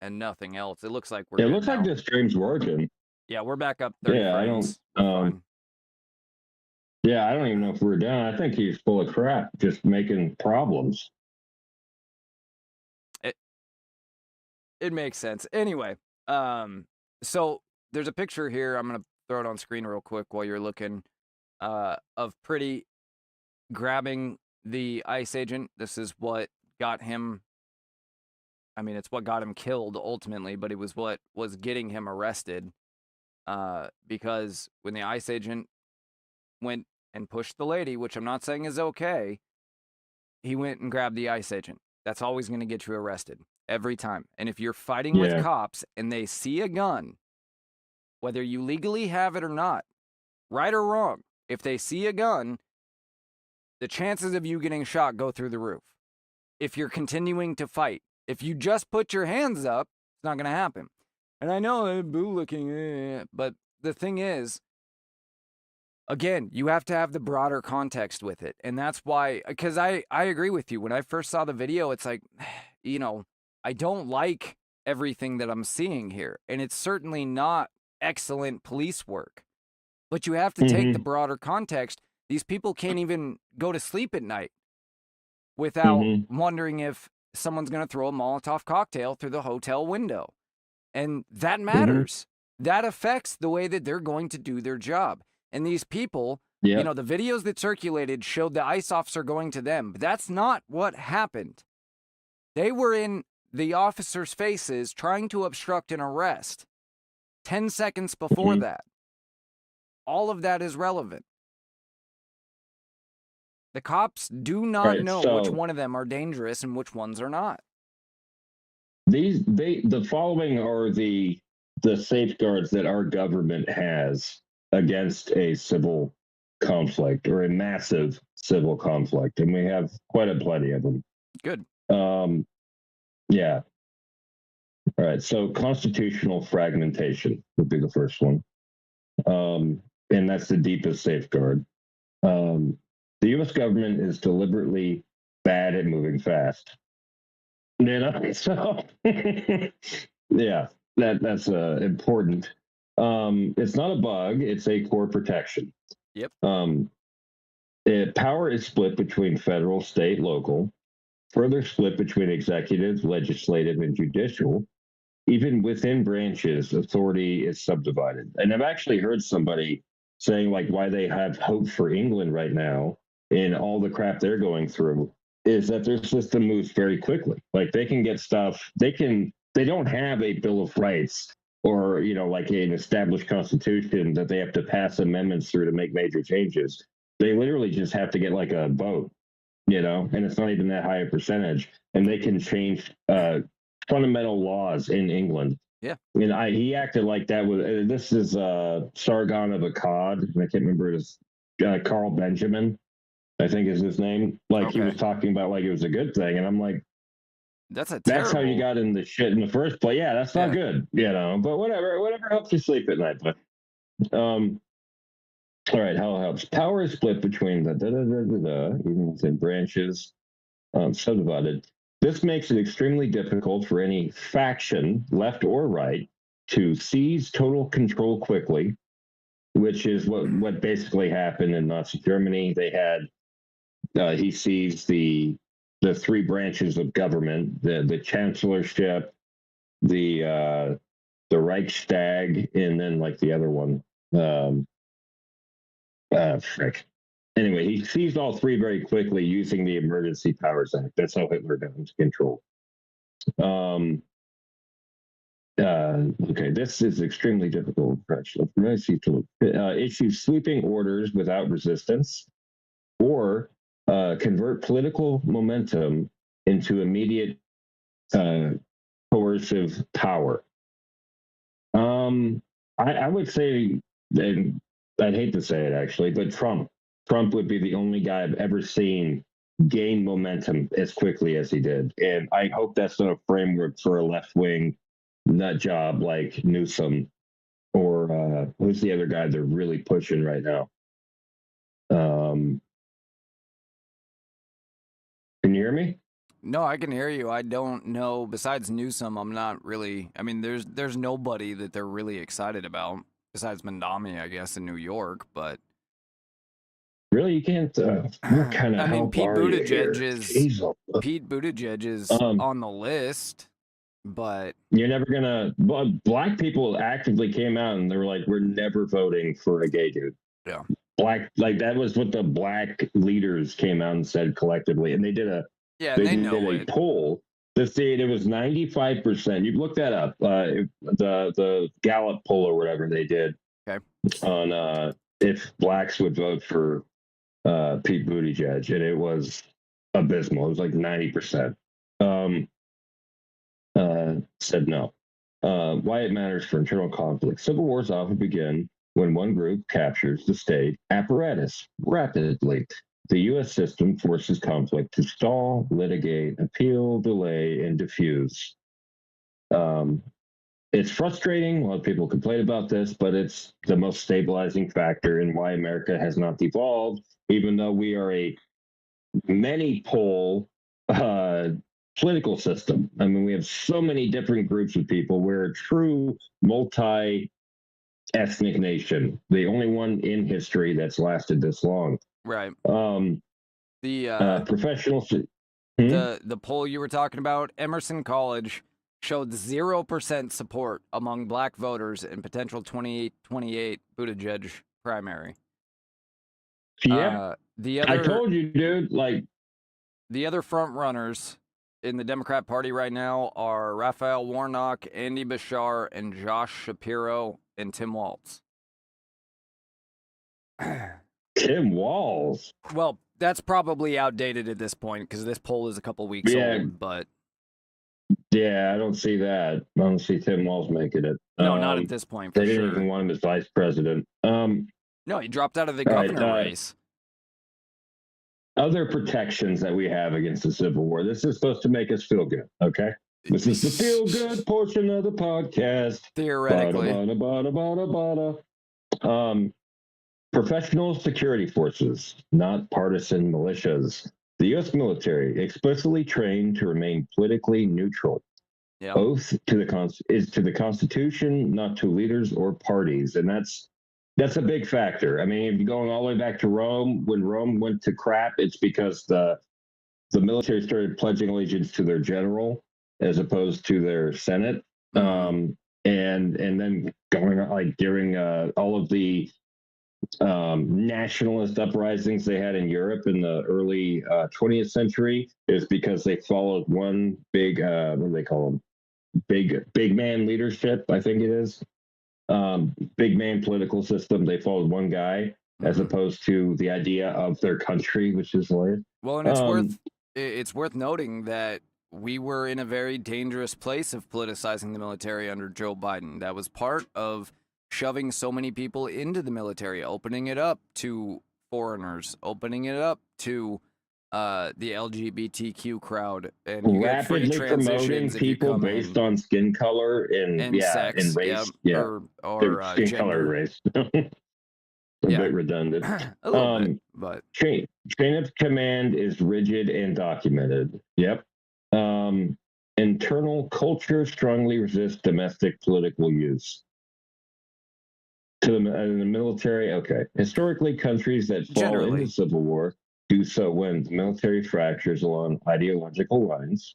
[SPEAKER 1] and nothing else. It looks like we're
[SPEAKER 2] It
[SPEAKER 1] good
[SPEAKER 2] looks like
[SPEAKER 1] now.
[SPEAKER 2] this stream's working.
[SPEAKER 1] Yeah, we're back up 30
[SPEAKER 2] Yeah, I don't.
[SPEAKER 1] frames. We're fine.
[SPEAKER 2] Yeah, I don't even know if we're done. I think he's full of crap, just making problems.
[SPEAKER 1] It it makes sense. Anyway, so there's a picture here. I'm gonna throw it on screen real quick while you're looking. Of Pretty grabbing the ICE agent. This is what got him. I mean, it's what got him killed ultimately, but it was what was getting him arrested. Because when the ICE agent went and pushed the lady, which I'm not saying is okay, he went and grabbed the ICE agent. That's always going to get you arrested every time. And if you're fighting with
[SPEAKER 2] Yeah.
[SPEAKER 1] cops and they see a gun, whether you legally have it or not, right or wrong, if they see a gun, the chances of you getting shot go through the roof. If you're continuing to fight, if you just put your hands up, it's not going to happen. And I know, boo looking, but the thing is, again, you have to have the broader context with it. And that's why, because I agree with you. When I first saw the video, it's like, I don't like everything that I'm seeing here. And it's certainly not excellent police work. But you have to take the
[SPEAKER 2] hmm
[SPEAKER 1] broader context. These people can't even go to sleep at night without
[SPEAKER 2] hmm
[SPEAKER 1] wondering if someone's going to throw a Molotov cocktail through the hotel window. And that
[SPEAKER 2] hmm
[SPEAKER 1] matters. That affects the way that they're going to do their job. And these people,
[SPEAKER 2] Yep.
[SPEAKER 1] the videos that circulated showed the ICE officer going to them. But that's not what happened. They were in the officers' faces trying to obstruct an arrest 10 seconds before
[SPEAKER 2] hmm
[SPEAKER 1] that. All of that is relevant. The cops do not
[SPEAKER 2] Right.
[SPEAKER 1] know which
[SPEAKER 2] So
[SPEAKER 1] one of them are dangerous and which ones are not.
[SPEAKER 2] the following are the safeguards that our government has against a civil conflict or a massive civil conflict, and we have quite a plenty of them.
[SPEAKER 1] Good.
[SPEAKER 2] Yeah. All right. So constitutional fragmentation would be the first one, and that's the deepest safeguard. Um, the U.S. government is deliberately bad at moving fast. So yeah. that's important. It's not a bug; it's a core protection.
[SPEAKER 1] Yep.
[SPEAKER 2] Um, Power is split between federal, state, local. Further split between executive, legislative, and judicial. Even within branches, authority is subdivided. And I've actually heard somebody saying like why they have hope for England right now in all the crap they're going through is that their system moves very quickly. Like they can get stuff, they don't have a Bill of Rights or, like an established constitution that they have to pass amendments through to make major changes. They literally just have to get like a vote, and it's not even that high a percentage. And they can change fundamental laws in England.
[SPEAKER 1] Yeah.
[SPEAKER 2] And he acted like that with this is Sargon of Akkad, and I can't remember his Carl Benjamin, I think is his name. Like he was talking about like it was a good thing, and I'm like, that's how you got in the shit in the first place. Yeah, that's not good, But whatever helps you sleep at night. But all right, how it helps. Power is split between even within branches, subdivided. This makes it extremely difficult for any faction, left or right, to seize total control quickly, which is what basically happened in Nazi Germany. They had he seized the three branches of government: the chancellorship, the Reichstag, and then like the other one. Frick. Anyway, he seized all three very quickly using the Emergency Powers Act. That's how Hitler got into control. Okay, this is extremely difficult. Issue sweeping orders without resistance, or convert political momentum into immediate coercive power. I would say, and I'd hate to say it actually, but Trump would be the only guy I've ever seen gain momentum as quickly as he did. And I hope that's not a framework for a left wing nut job like Newsom or who's the other guy they're really pushing right now. Can you hear me?
[SPEAKER 1] No, I can hear you. I don't know. Besides Newsom, I'm not really. I mean, there's nobody that they're really excited about besides Mandami, I guess, in New York. But
[SPEAKER 2] really, you can't. What kind of help
[SPEAKER 1] Pete
[SPEAKER 2] are you here?
[SPEAKER 1] Pete Buttigieg is on the list, but
[SPEAKER 2] you're never gonna. Black people actively came out and they were like, "We're never voting for a gay dude."
[SPEAKER 1] Yeah.
[SPEAKER 2] Black, like that was what the black leaders came out and said collectively, and they did a poll. It was 95%. You look that up. The Gallup poll or whatever they did on if blacks would vote for Pete Buttigieg, and it was abysmal. It was like 90%. Said no. Why it matters for internal conflict. Civil wars often begin when one group captures the state apparatus rapidly. The U.S. system forces conflict to stall, litigate, appeal, delay, and diffuse. It's frustrating. A lot of people complain about this, but it's the most stabilizing factor in why America has not devolved, even though we are a many pole political system. I mean, we have so many different groups of people. We're a true multi-ethnic nation, the only one in history that's lasted this long.
[SPEAKER 1] Right.
[SPEAKER 2] The professional.
[SPEAKER 1] The poll you were talking about, Emerson College showed 0% support among black voters in potential 2028 Buttigieg primary.
[SPEAKER 2] Yeah, I told you, dude. Like
[SPEAKER 1] the other front runners in the Democrat Party right now are Raphael Warnock, Andy Bashar, and Josh Shapiro and Tim Walz.
[SPEAKER 2] Tim Walz.
[SPEAKER 1] Well, that's probably outdated at this point because this poll is a couple weeks old. But
[SPEAKER 2] yeah, I don't see that. I don't see Tim Walz making it.
[SPEAKER 1] No, not at this point.
[SPEAKER 2] They didn't even want him as vice president.
[SPEAKER 1] No, he dropped out of the governor race.
[SPEAKER 2] Other protections that we have against the Civil War. This is supposed to make us feel good, okay? This is the feel good portion of the podcast.
[SPEAKER 1] Theoretically.
[SPEAKER 2] Professional security forces, not partisan militias. The U.S. military explicitly trained to remain politically neutral.
[SPEAKER 1] Yeah.
[SPEAKER 2] Oath to the is to the Constitution, not to leaders or parties, and that's a big factor. I mean, if you're going all the way back to Rome, when Rome went to crap, it's because the military started pledging allegiance to their general as opposed to their senate,
[SPEAKER 1] Hmm.
[SPEAKER 2] and then going on, like during all of the nationalist uprisings they had in Europe in the early 20th century is because they followed one big what do they call them, big man leadership, I think it is, big man political system. They followed one guy as
[SPEAKER 1] Hmm.
[SPEAKER 2] opposed to the idea of their country, which is hilarious.
[SPEAKER 1] Well, and
[SPEAKER 2] Um,
[SPEAKER 1] it's worth noting that we were in a very dangerous place of politicizing the military under Joe Biden. That was part of shoving so many people into the military, opening it up to foreigners, opening it up to the LGBTQ crowd, and you get free
[SPEAKER 2] Rapidly promoting
[SPEAKER 1] transitions if you
[SPEAKER 2] people
[SPEAKER 1] come
[SPEAKER 2] based
[SPEAKER 1] in,
[SPEAKER 2] on skin color and
[SPEAKER 1] and
[SPEAKER 2] yeah, and
[SPEAKER 1] sex, yeah,
[SPEAKER 2] race, yeah, skin color and
[SPEAKER 1] gender,
[SPEAKER 2] race. A
[SPEAKER 1] yeah,
[SPEAKER 2] bit redundant.
[SPEAKER 1] a little bit,
[SPEAKER 2] Um,
[SPEAKER 1] but
[SPEAKER 2] chain of command is rigid and documented. Yep. Um, internal culture strongly resists domestic political use. To in the military, okay. Historically, countries that fall into
[SPEAKER 1] generally,
[SPEAKER 2] civil war do so when the military fractures along ideological lines.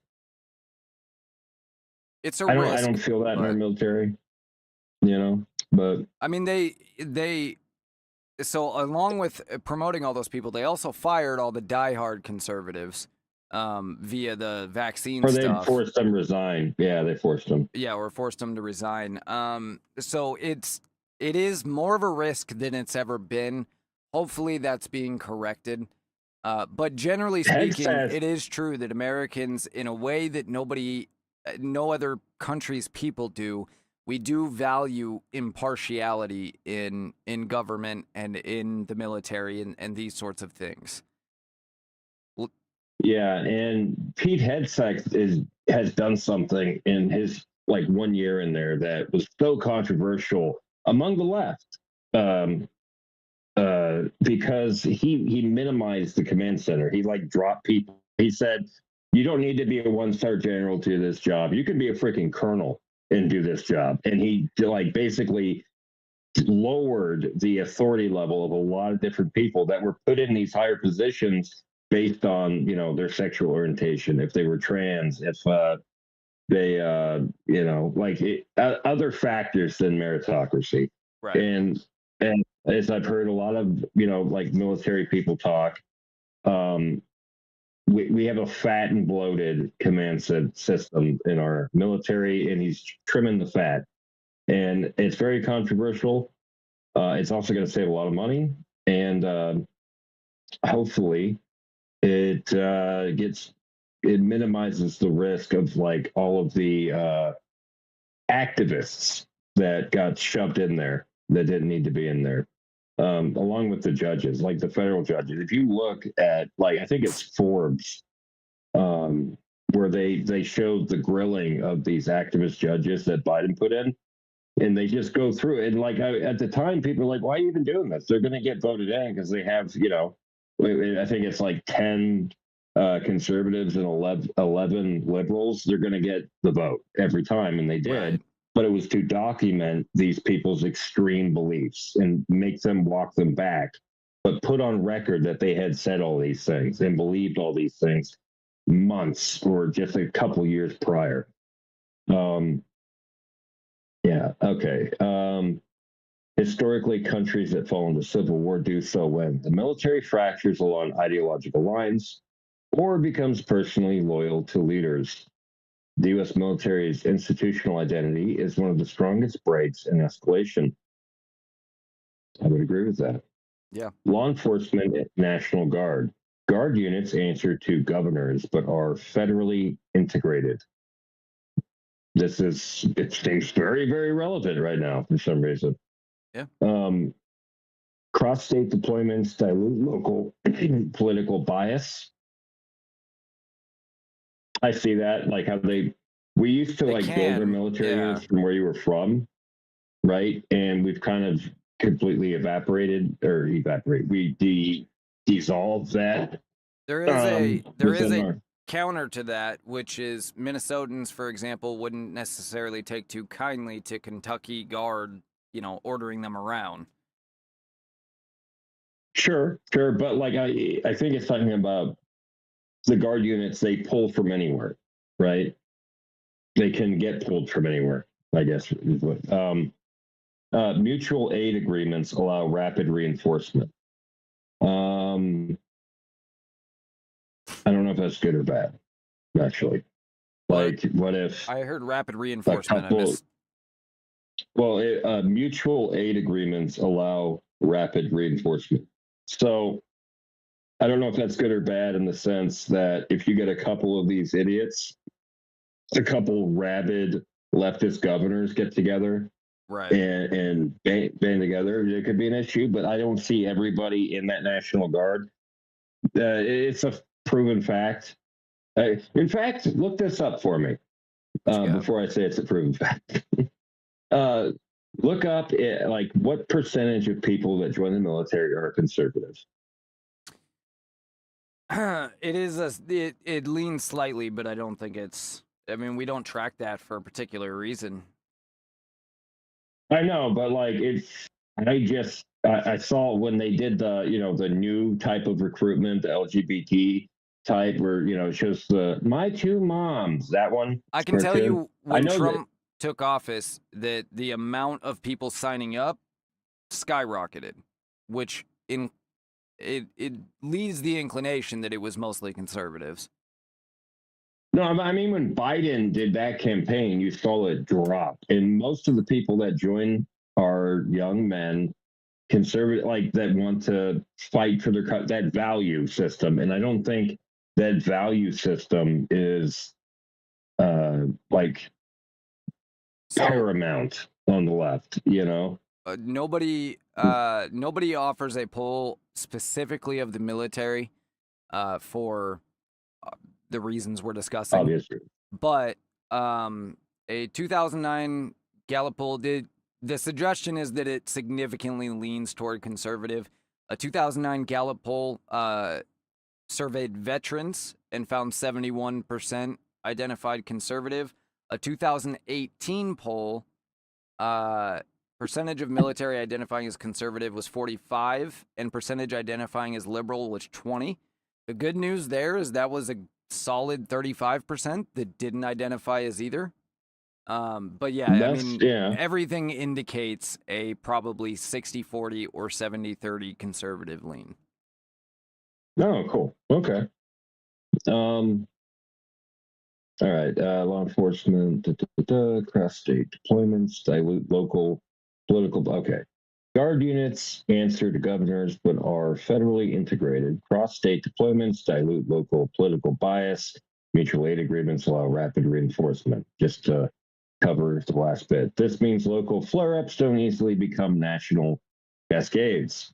[SPEAKER 1] it's a
[SPEAKER 2] I don't
[SPEAKER 1] risk,
[SPEAKER 2] feel that in our
[SPEAKER 1] but
[SPEAKER 2] military, you know. But
[SPEAKER 1] I mean, they so along with promoting all those people, they also fired all the diehard conservatives via the vaccine
[SPEAKER 2] or they
[SPEAKER 1] stuff.
[SPEAKER 2] forced them to resign. Yeah, they forced them.
[SPEAKER 1] Yeah, or forced them to resign. So it is more of a risk than it's ever been. Hopefully, that's being corrected. But generally speaking,
[SPEAKER 2] Hegseth,
[SPEAKER 1] it is true that Americans, in a way that no other country's people do, we do value impartiality in government and in the military and these sorts of things.
[SPEAKER 2] yeah, and Pete Hegseth has done something in his like 1 year in there that was so controversial among the left. Um, because he minimized the command center. He like dropped people. He said, "You don't need to be a 1-star general to do this job. You can be a freaking colonel and do this job." And he like basically lowered the authority level of a lot of different people that were put in these higher positions based on their sexual orientation, if they were trans, if they like other factors than meritocracy.
[SPEAKER 1] Right.
[SPEAKER 2] And as I've heard a lot of like military people talk, um we have a fat and bloated command system in our military, and he's trimming the fat, and it's very controversial. It's also going to save a lot of money, and hopefully it minimizes the risk of like all of the activists that got shoved in there that didn't need to be in there, along with the judges, like the federal judges. If you look at, like, I think it's Forbes, um, where they showed the grilling of these activist judges that Biden put in, and they just go through it. And like at the time, people are like, "Why are you even doing this? They're going to get voted in because they have, I think it's like 10 conservatives and 11 liberals. They're going to get the vote every time," and they
[SPEAKER 1] Right.
[SPEAKER 2] did. But it was to document these people's extreme beliefs and make them walk them back, but put on record that they had said all these things and believed all these things months or just a couple years prior. Um, yeah. Okay. Historically, countries that fall into civil war do so when the military fractures along ideological lines or becomes personally loyal to leaders. The U.S. military's institutional identity is one of the strongest breaks in escalation. I would agree with that.
[SPEAKER 1] Yeah.
[SPEAKER 2] Law enforcement and National Guard. Guard units answer to governors but are federally integrated. It seems very, very relevant right now for some reason.
[SPEAKER 1] Yeah.
[SPEAKER 2] Um, Cross-state deployments dilute local political bias. I see that, like how we used to
[SPEAKER 1] They
[SPEAKER 2] like build our
[SPEAKER 1] can.
[SPEAKER 2] military
[SPEAKER 1] Yeah.
[SPEAKER 2] units from where you were from, right? And we've kind of completely evaporate. We dissolved that
[SPEAKER 1] There is a
[SPEAKER 2] within our.
[SPEAKER 1] counter to that, which is Minnesotans, for example, wouldn't necessarily take too kindly to Kentucky Guard, ordering them around.
[SPEAKER 2] Sure, sure, but like I think it's talking about the guard units they pull from anywhere, right? They can get pulled from anywhere, I guess. Mutual aid agreements allow rapid reinforcement. I don't know if that's good or bad, actually.
[SPEAKER 1] What
[SPEAKER 2] Like, what if
[SPEAKER 1] I heard rapid
[SPEAKER 2] a
[SPEAKER 1] reinforcement. I
[SPEAKER 2] couple?
[SPEAKER 1] missed.
[SPEAKER 2] Well, mutual aid agreements allow rapid reinforcement. So I don't know if that's good or bad in the sense that if you get a couple of these idiots, a couple rabid leftist governors get together
[SPEAKER 1] Right.
[SPEAKER 2] and band together, it could be an issue. But I don't see everybody in that National Guard. It's a proven fact. In fact, look this up for me
[SPEAKER 1] What you got?
[SPEAKER 2] before I say it's a proven fact. uh, Look up like what percentage of people that join the military are conservatives.
[SPEAKER 1] It leans slightly, but I don't think it's. I mean, we don't track that for a particular reason.
[SPEAKER 2] I know, but like it's. I saw when they did the new type of recruitment, the LGBT type, where it shows the my two moms, that one
[SPEAKER 1] I can tell
[SPEAKER 2] cartoon.
[SPEAKER 1] you
[SPEAKER 2] I
[SPEAKER 1] when
[SPEAKER 2] know that.
[SPEAKER 1] Trump took office that the amount of people signing up skyrocketed, which it leads the inclination that it was mostly conservatives.
[SPEAKER 2] No, I mean when Biden did that campaign, you saw it drop, and most of the people that join are young men, conservative, like that want to fight for that value system, and I don't think that value system is like
[SPEAKER 1] So
[SPEAKER 2] paramount on the left.
[SPEAKER 1] nobody offers a poll specifically of the military for the reasons we're discussing.
[SPEAKER 2] Obviously.
[SPEAKER 1] But a 2009 Gallup poll did. The suggestion is that it significantly leans toward conservative. A 2009 Gallup poll surveyed veterans and found 71% identified conservative. A 2018 poll, percentage of military identifying as conservative was 45, and percentage identifying as liberal was 20. The good news there is that was a solid 35% that didn't identify as either. But yeah, I mean,
[SPEAKER 2] Yeah.
[SPEAKER 1] everything indicates a probably 60-40 or 70-30 conservative lean.
[SPEAKER 2] Oh, cool. Okay. All right. Law enforcement, cross-state deployments, dilute local political. Okay. Guard units answer to governors but are federally integrated. Cross-state deployments dilute local political bias. Mutual aid agreements allow rapid reinforcement. Just to cover the last bit. This means local flare-ups don't easily become national cascades.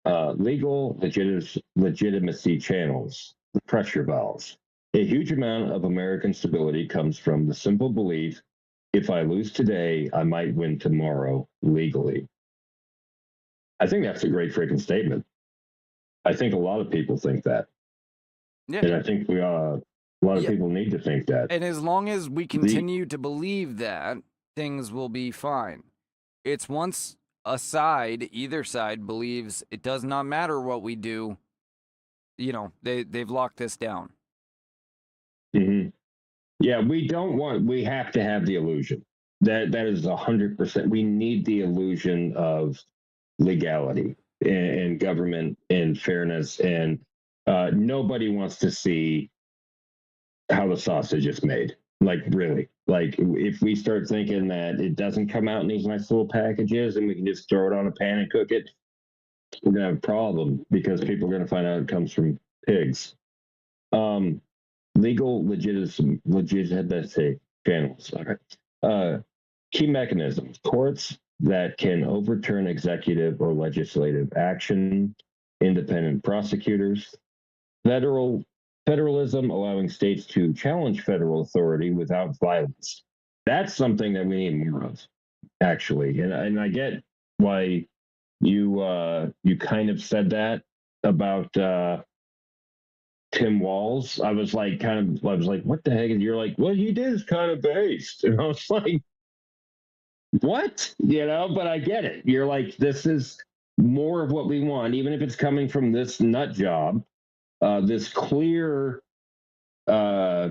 [SPEAKER 2] Legal legitimacy channels, the pressure valves. A huge amount of American stability comes from the simple belief if I lose today, I might win tomorrow legally. I think that's a great freaking statement. I think a lot of people think that.
[SPEAKER 1] Yeah.
[SPEAKER 2] And I think a lot of people need to think that.
[SPEAKER 1] And as long as we continue to believe that, things will be fine. It's once either side believes it does not matter what we do, they've locked this down.
[SPEAKER 2] Mm-hmm. Yeah, we have to have the illusion. That is 100%. We need the illusion of legality and government and fairness. And nobody wants to see how the sausage is made. Like, really. Like, if we start thinking that it doesn't come out in these nice little packages and we can just throw it on a pan and cook it, we're going to have a problem because people are going to find out it comes from pigs. Legal legitimacy channels. Key mechanisms: courts that can overturn executive or legislative action, independent prosecutors, federalism allowing states to challenge federal authority without violence. That's something that we need more of, actually. And I get why you kind of said that about Tim Walz. I was like, what the heck? And you're like, well, he did is kind of based. And I was like, what? But I get it. You're like, this is more of what we want, even if it's coming from this nut job, this clear, uh,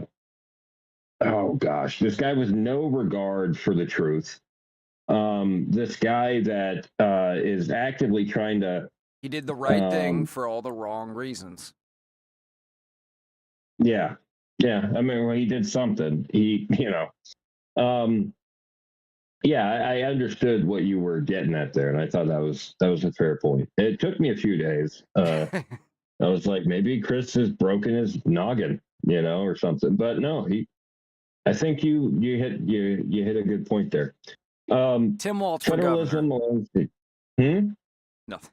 [SPEAKER 2] oh gosh, this guy with no regard for the truth. This guy that is actively trying to.
[SPEAKER 1] He did the right thing for all the wrong reasons.
[SPEAKER 2] Yeah. Yeah. I mean, well, he did something. Um, yeah, I understood what you were getting at there, and I thought that was a fair point. It took me a few days. I was like, maybe Chris has broken his noggin, or something. But no, I think you hit a good point there.
[SPEAKER 1] Tim Walz for governor.
[SPEAKER 2] Hmm?
[SPEAKER 1] Nothing.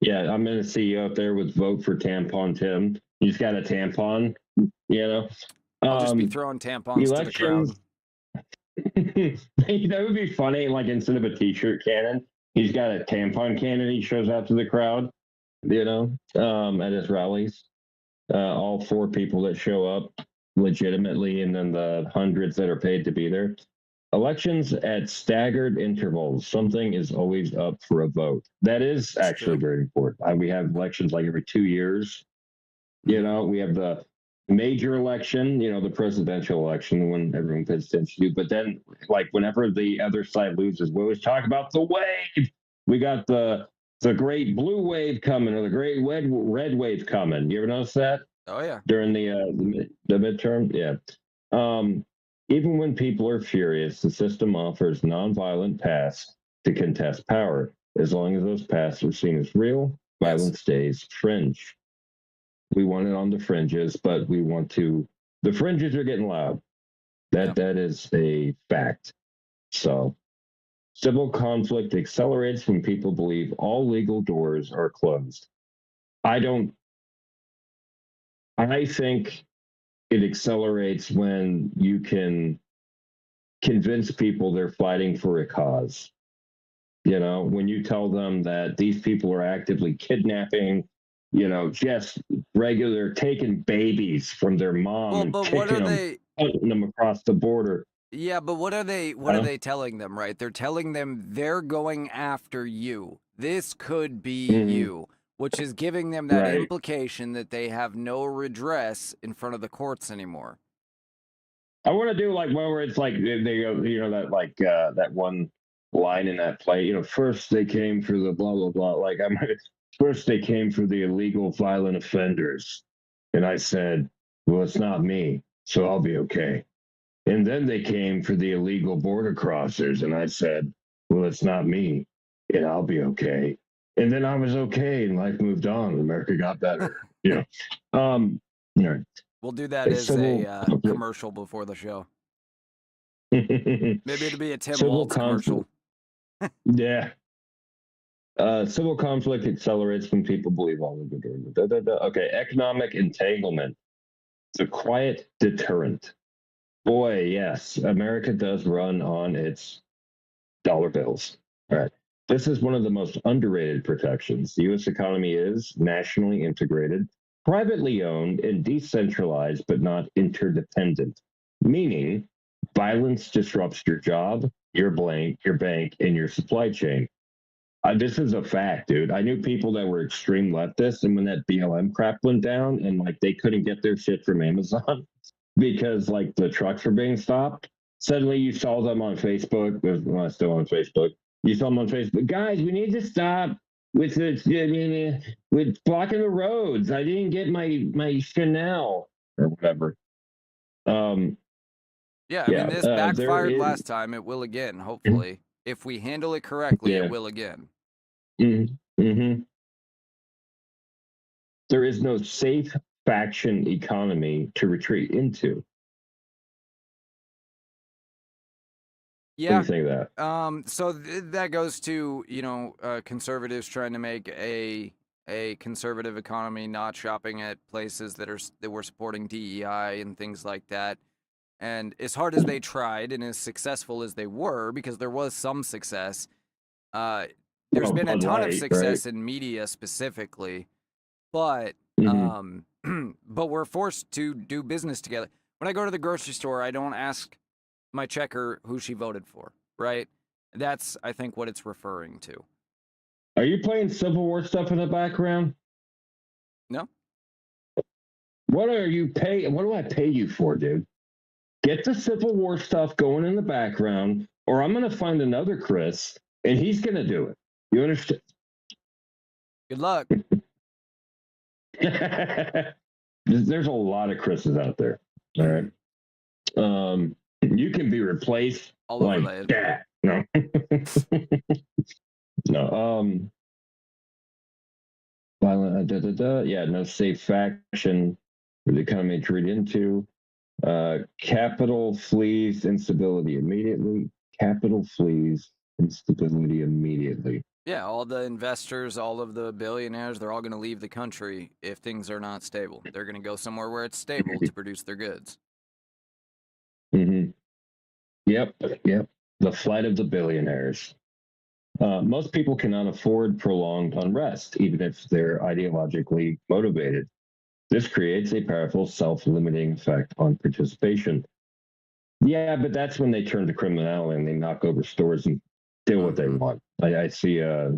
[SPEAKER 2] Yeah, I'm going to see you out there with vote for tampon Tim. He's got a tampon,
[SPEAKER 1] I'll just be throwing tampons
[SPEAKER 2] elections,
[SPEAKER 1] to the crowd.
[SPEAKER 2] That would be funny. Like instead of a T-shirt cannon, he's got a tampon cannon. He shows out to the crowd, at his rallies. All 4 people that show up legitimately, and then the hundreds that are paid to be there. Elections at staggered intervals. Something is always up for a vote. That is actually very important. We have elections like every 2 years. We have the major election, the presidential election, when everyone pays attention to. But then, like, whenever the other side loses, we always talk about the wave. We got the great blue wave coming, or the great red wave coming. You ever notice that?
[SPEAKER 1] Oh yeah.
[SPEAKER 2] During the midterm, yeah. Even when people are furious, the system offers nonviolent paths to contest power. As long as those paths are seen as real, violence stays fringe. We want it on the fringes, but the fringes are getting loud. That is a fact. So civil conflict accelerates when people believe all legal doors are closed. I think it accelerates when you can convince people they're fighting for a cause. When you tell them that these people are actively kidnapping, just regular taking babies from their mom and putting them across the border.
[SPEAKER 1] Yeah, but what are they telling them, right? They're telling them they're going after you. This could be you, which is giving them that implication that they have no redress in front of the courts anymore.
[SPEAKER 2] I want to do like one where it's like they go, that like that one line in that play, first they came for the blah blah blah. Like first they came for the illegal violent offenders, and I said, well, it's not me, so I'll be okay. And then they came for the illegal border crossers, and I said, well, it's not me, and I'll be okay. And then I was okay, and life moved on, and America got better.
[SPEAKER 1] We'll do that as a commercial before the show. Maybe it'll be a Tim Walz commercial.
[SPEAKER 2] Yeah. Civil conflict accelerates when people believe all of it. Okay, economic entanglement. It's a quiet deterrent. Boy, yes, America does run on its dollar bills. All right. This is one of the most underrated protections. The U.S. economy is nationally integrated, privately owned, and decentralized, but not interdependent, meaning violence disrupts your job, your bank, and your supply chain. This is a fact, dude. I knew people that were extreme leftists, and when that BLM crap went down and like they couldn't get their shit from Amazon because like the trucks were being stopped, suddenly you saw them on Facebook. Well, still on Facebook. You saw them on Facebook. Guys, we need to stop with with blocking the roads. I didn't get my Chanel or whatever.
[SPEAKER 1] Yeah, I mean, this backfired last time. It will again, hopefully. If we handle it correctly, it will again.
[SPEAKER 2] Mm-hmm. There is no safe faction economy to retreat into.
[SPEAKER 1] Yeah.
[SPEAKER 2] What do you think of
[SPEAKER 1] that? So that goes to, conservatives trying to make a conservative economy, not shopping at places that were supporting DEI and things like that. And as hard as they tried and as successful as they were, because there was some success, there's been a ton of success in media specifically. but
[SPEAKER 2] Hmm.
[SPEAKER 1] but we're forced to do business together. When I go to the grocery store, I don't ask my checker who she voted for, right? That's, I think, what it's referring to.
[SPEAKER 2] Are you playing Civil War stuff in the background?
[SPEAKER 1] No?
[SPEAKER 2] What are you pay? What do I pay you for, dude? Get the Civil War stuff going in the background, or I'm going to find another Chris, and he's going to do it. You understand?
[SPEAKER 1] Good luck.
[SPEAKER 2] There's a lot of Chris's out there. All right. You can be replaced
[SPEAKER 1] All over
[SPEAKER 2] like
[SPEAKER 1] land.
[SPEAKER 2] that. No. No. Violent. Yeah. No safe faction for the economy to read into. Capital flees instability immediately. Capital flees instability immediately.
[SPEAKER 1] Yeah, all the investors, all of the billionaires, they're all going to leave the country if things are not stable. They're going to go somewhere where it's stable to produce their goods.
[SPEAKER 2] Mm-hmm. Yep. Yep. The flight of the billionaires. Most people cannot afford prolonged unrest, even if they're ideologically motivated. This creates a powerful self-limiting effect on participation. Yeah, but that's when they turn to criminality and they knock over stores and steal what they want. I see,
[SPEAKER 1] Yeah,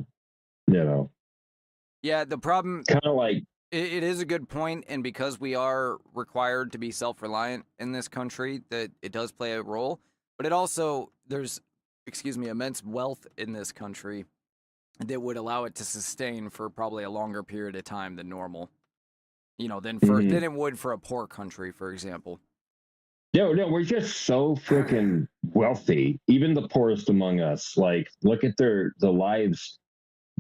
[SPEAKER 1] the problem,
[SPEAKER 2] kind of like,
[SPEAKER 1] it is a good point, and because we are required to be self-reliant in this country, that it does play a role. But it also, there's, immense wealth in this country that would allow it to sustain for probably a longer period of time than normal. Than it would for a poor country, for example.
[SPEAKER 2] no, we're just so freaking wealthy. Even the poorest among us, like, look at the lives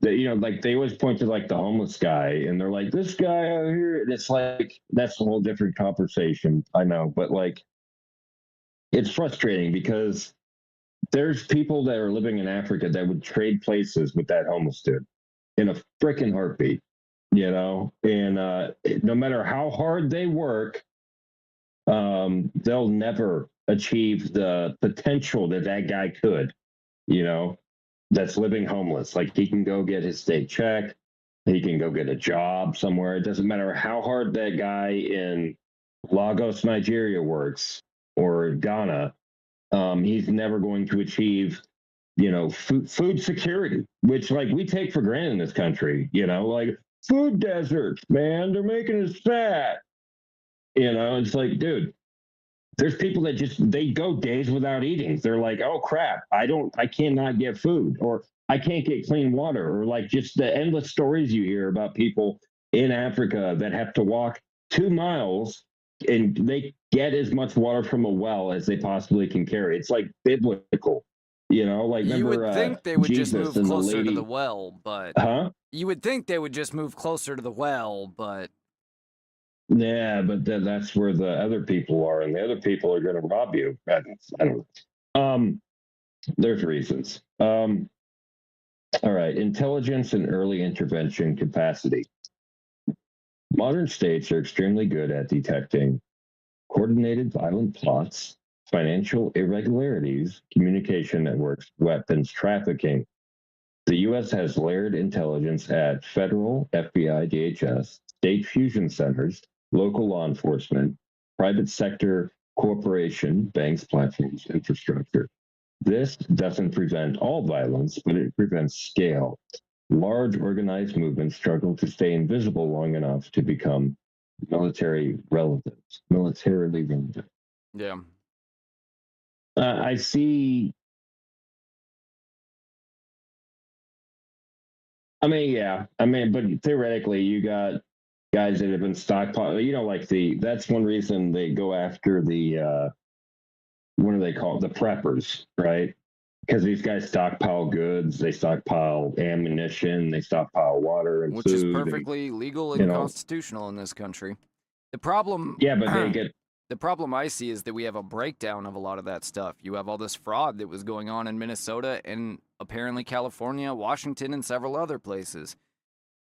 [SPEAKER 2] that, like they always point to like the homeless guy and they're like, this guy out here. And it's like, that's a whole different conversation. I know, but like, it's frustrating because there's people that are living in Africa that would trade places with that homeless dude in a freaking heartbeat, and no matter how hard they work, they'll never achieve the potential that that guy could, you know, that's living homeless. Like he can go get his state check, he can go get a job somewhere. It doesn't matter how hard that guy in Lagos, Nigeria works or Ghana. He's never going to achieve, food security, which like we take for granted in this country. Like food deserts, man, they're making us fat. It's like, dude, there's people that just they go days without eating. They're like, oh crap, I cannot get food, or I can't get clean water, or like just the endless stories you hear about people in Africa that have to walk 2 miles and they get as much water from a well as they possibly can carry. It's like biblical, like
[SPEAKER 1] You
[SPEAKER 2] remember
[SPEAKER 1] would think they would just
[SPEAKER 2] Jesus
[SPEAKER 1] move
[SPEAKER 2] and the
[SPEAKER 1] closer to the
[SPEAKER 2] lady,
[SPEAKER 1] well, but
[SPEAKER 2] huh?
[SPEAKER 1] you would think they would just move closer to the well, but
[SPEAKER 2] Yeah, but that's where the other people are, and the other people are going to rob you. I don't know. There's reasons. All right, intelligence and early intervention capacity. Modern states are extremely good at detecting coordinated violent plots, financial irregularities, communication networks, weapons trafficking. The U.S. has layered intelligence at federal, FBI, DHS, state fusion centers, local law enforcement, private sector, corporation, banks, platforms, infrastructure. This doesn't prevent all violence, but it prevents scale. Large organized movements struggle to stay invisible long enough to become militarily relevant.
[SPEAKER 1] yeah.
[SPEAKER 2] I see. I mean, yeah. I mean, but theoretically, you got guys that have been stockpiled. Like that's one reason they go after the what do they call it? The preppers, right? Because these guys stockpile goods, they stockpile ammunition, they stockpile water and
[SPEAKER 1] Which is
[SPEAKER 2] food, and
[SPEAKER 1] perfectly legal
[SPEAKER 2] you
[SPEAKER 1] and
[SPEAKER 2] know,
[SPEAKER 1] constitutional in this country. The problem
[SPEAKER 2] yeah, but they get
[SPEAKER 1] the problem I see is that we have a breakdown of a lot of that stuff. You have all this fraud that was going on in Minnesota and apparently California, Washington, and several other places.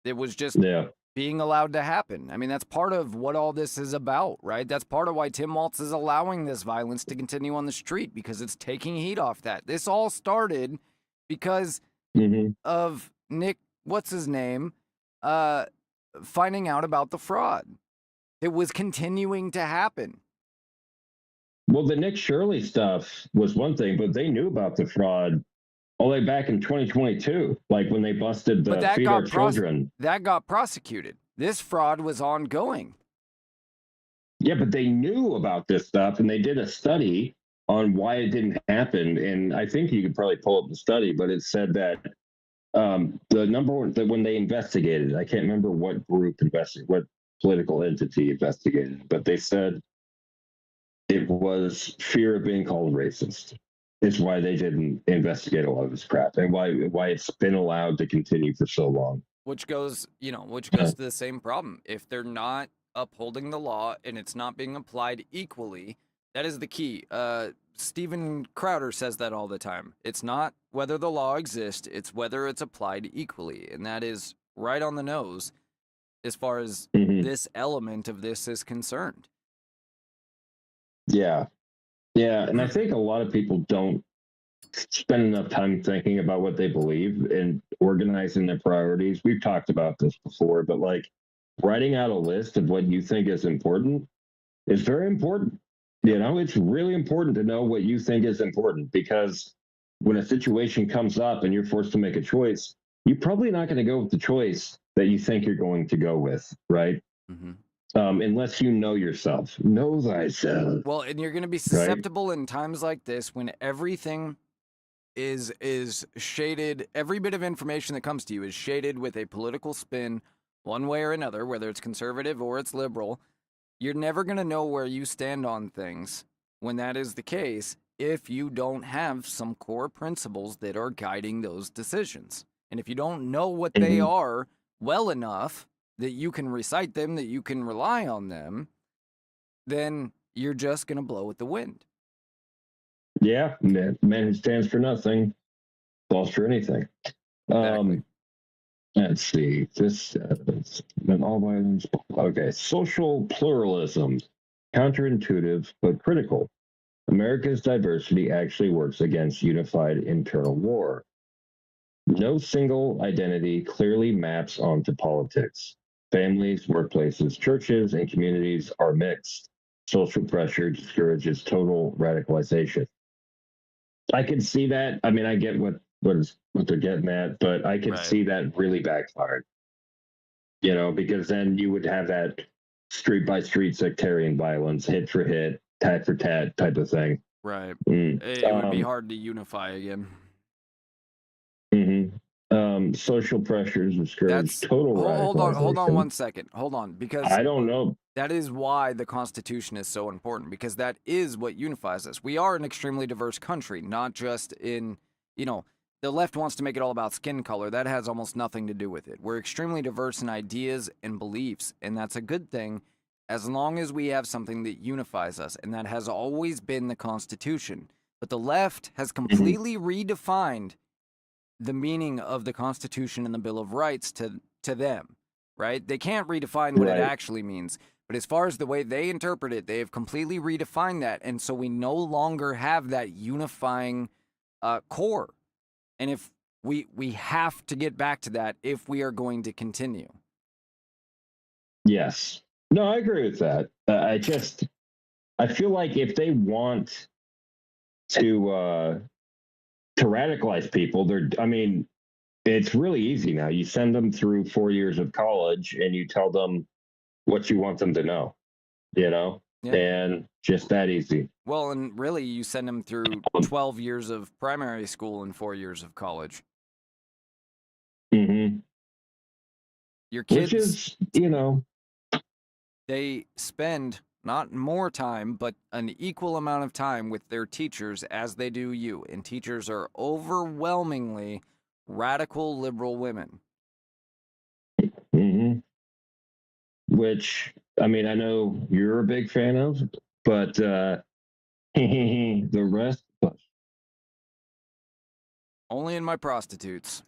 [SPEAKER 1] It was just
[SPEAKER 2] yeah.
[SPEAKER 1] being allowed to happen. I mean, that's part of what all this is about, right? That's part of why Tim Walz is allowing this violence to continue on the street because it's taking heat off that. This all started because
[SPEAKER 2] Mm-hmm.
[SPEAKER 1] of Nick, what's his name? finding out about the fraud. It was continuing to happen.
[SPEAKER 2] Well, the Nick Shirley stuff was one thing, but they knew about the fraud all the way back in 2022, like when they busted
[SPEAKER 1] But
[SPEAKER 2] the Feed Our Children.
[SPEAKER 1] that got prosecuted. This fraud was ongoing.
[SPEAKER 2] Yeah, but they knew about this stuff and they did a study on why it didn't happen. And I think you could probably pull up the study, but it said that the number one, that when they investigated, I can't remember what group investigated, what political entity investigated, but they said it was fear of being called racist. Is why they didn't investigate a lot of this crap and why it's been allowed to continue for so long.
[SPEAKER 1] Which goes, which
[SPEAKER 2] Uh,
[SPEAKER 1] goes to the same problem. If they're not upholding the law and it's not being applied equally, that is the key. Steven Crowder says that all the time. It's not whether the law exists, it's whether it's applied equally. And that is right on the nose as far as
[SPEAKER 2] mhm.
[SPEAKER 1] this element of this is concerned.
[SPEAKER 2] Yeah. Yeah. And I think a lot of people don't spend enough time thinking about what they believe and organizing their priorities. We've talked about this before, but like writing out a list of what you think is important is very important. You know, it's really important to know what you think is important because when a situation comes up and you're forced to make a choice, you're probably not going to go with the choice that you think you're going to go with, right?
[SPEAKER 1] Mm-hmm.
[SPEAKER 2] Unless you know yourself, know thyself,
[SPEAKER 1] Well, and you're going to be
[SPEAKER 2] right?
[SPEAKER 1] susceptible in times like this when everything is shaded. Every bit of information that comes to you is shaded with a political spin, one way or another, whether it's conservative or it's liberal. You're never going to know where you stand on things when that is the case if you don't have some core principles that are guiding those decisions. And if you don't know what they
[SPEAKER 2] Mm-hmm.
[SPEAKER 1] are well enough that you can recite them, that you can rely on them, then you're just going to blow with the wind.
[SPEAKER 2] Yeah, man who stands for nothing falls for anything.
[SPEAKER 1] Exactly.
[SPEAKER 2] Um, let's see. This all violence. Okay, social pluralism, counterintuitive but critical. America's diversity actually works against unified internal war. No single identity clearly maps onto politics. Families, workplaces, churches, and communities are mixed. Social pressure discourages total radicalization. I can see that. I mean, I get what they're getting at, but I could
[SPEAKER 1] Right.
[SPEAKER 2] see that really backfired. You know, because then you would have that street by street sectarian violence, hit for hit, tat for tat type of thing.
[SPEAKER 1] Right.
[SPEAKER 2] Mm.
[SPEAKER 1] It would be hard to unify again.
[SPEAKER 2] Mhm. Social pressures discourage
[SPEAKER 1] That's
[SPEAKER 2] total
[SPEAKER 1] hold on
[SPEAKER 2] radicalization.
[SPEAKER 1] 1 second. Hold on, because
[SPEAKER 2] I don't know.
[SPEAKER 1] that is why the Constitution is so important, because that is what unifies us. We are an extremely diverse country, not just in, you know, the left wants to make it all about skin color. That has almost nothing to do with it. We're extremely diverse in ideas and beliefs, and that's a good thing as long as we have something that unifies us, and that has always been the Constitution. But the left has
[SPEAKER 2] Mhm.
[SPEAKER 1] completely redefined the meaning of the Constitution and the Bill of Rights to them, right? They can't redefine what it
[SPEAKER 2] Right.
[SPEAKER 1] actually means. But as far as the way they interpret it, they have completely redefined that. And so we no longer have that unifying core. And if we have to get back to that if we are going to continue.
[SPEAKER 2] Yes. No, I agree with that. I feel like if they want to radicalize people, I mean, it's really easy now. You send them through 4 years of college and you tell them what you want them to know, you know,
[SPEAKER 1] Yeah.
[SPEAKER 2] and just that easy.
[SPEAKER 1] Well, and really, you send them through
[SPEAKER 2] Um,
[SPEAKER 1] 12 years of primary school and 4 years of college.
[SPEAKER 2] mhm.
[SPEAKER 1] Your
[SPEAKER 2] Which
[SPEAKER 1] kids,
[SPEAKER 2] is, you know,
[SPEAKER 1] they spend not more time, but an equal amount of time with their teachers as they do you. And teachers are overwhelmingly radical liberal women.
[SPEAKER 2] mhm. Which, I mean, I know you're a big fan of, but the rest of us.
[SPEAKER 1] Only in my prostitutes.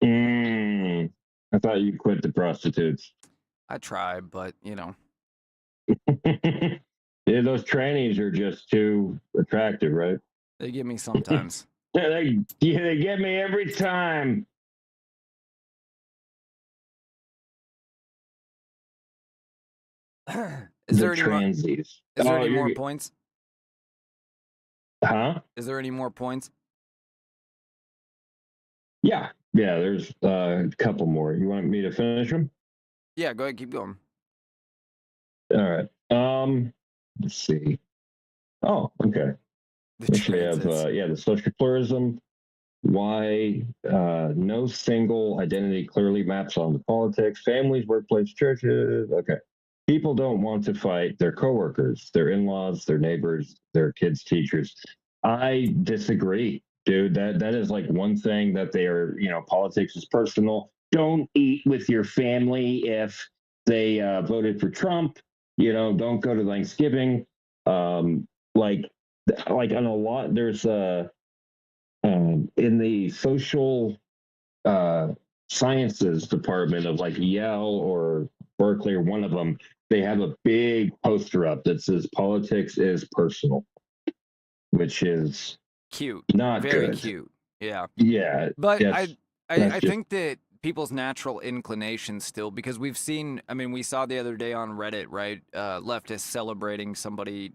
[SPEAKER 2] Mm, I thought you quit the prostitutes.
[SPEAKER 1] I try, but
[SPEAKER 2] Yeah, those trannies are just too attractive, right?
[SPEAKER 1] they get me sometimes.
[SPEAKER 2] Yeah, they get me every time.
[SPEAKER 1] Is
[SPEAKER 2] The
[SPEAKER 1] there any more?
[SPEAKER 2] transies.
[SPEAKER 1] Is there
[SPEAKER 2] Oh,
[SPEAKER 1] any more
[SPEAKER 2] you're
[SPEAKER 1] points?
[SPEAKER 2] huh?
[SPEAKER 1] Is there any more points?
[SPEAKER 2] Yeah, yeah. There's a couple more. You want me to finish them?
[SPEAKER 1] Yeah, go ahead, keep going.
[SPEAKER 2] All right. Let's see. Oh, okay.
[SPEAKER 1] The
[SPEAKER 2] Actually, have
[SPEAKER 1] transits.
[SPEAKER 2] yeah, the social tourism. Why no single identity clearly maps onto politics, families, workplace, churches. Okay. People don't want to fight their coworkers, their in-laws, their neighbors, their kids' teachers. I disagree, dude. That is like one thing that they are, politics is personal. Don't eat with your family if they voted for Trump. Don't go to Thanksgiving. Um, like like on a lot, there's in the social uh, sciences department of like Yale or Berkeley or one of them, they have a big poster up that says politics is personal, which is
[SPEAKER 1] Cute.
[SPEAKER 2] not
[SPEAKER 1] Very
[SPEAKER 2] good.
[SPEAKER 1] cute. Yeah.
[SPEAKER 2] Yeah,
[SPEAKER 1] But
[SPEAKER 2] that's
[SPEAKER 1] I
[SPEAKER 2] that's just
[SPEAKER 1] think that people's natural inclination still, because we've seen, I mean, we saw the other day on Reddit, right? Leftists celebrating somebody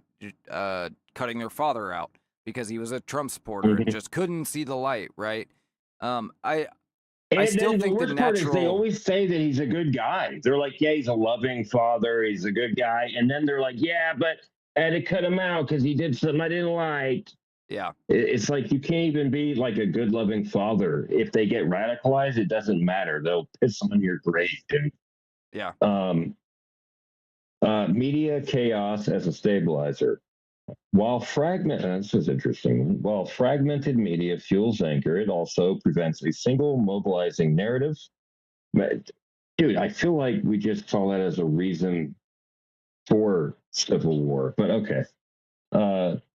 [SPEAKER 1] cutting their father out because he was a Trump supporter and
[SPEAKER 2] mhm.
[SPEAKER 1] just couldn't see the light, right? Um, I I
[SPEAKER 2] And
[SPEAKER 1] still
[SPEAKER 2] then the
[SPEAKER 1] think the
[SPEAKER 2] worst part is they
[SPEAKER 1] natural,
[SPEAKER 2] always say that he's a good guy. They're like, yeah, he's a loving father, he's a good guy, and then they're like, yeah, but I had to cut him out because he did something I didn't like.
[SPEAKER 1] yeah,
[SPEAKER 2] It's like you can't even be like a good loving father. If they get radicalized, it doesn't matter. They'll piss on your grave, dude.
[SPEAKER 1] yeah,
[SPEAKER 2] Um, media chaos as a stabilizer. This is interesting. While fragmented media fuels anger, it also prevents a single mobilizing narrative. Dude, I feel like we just saw that as a reason for civil war, but okay.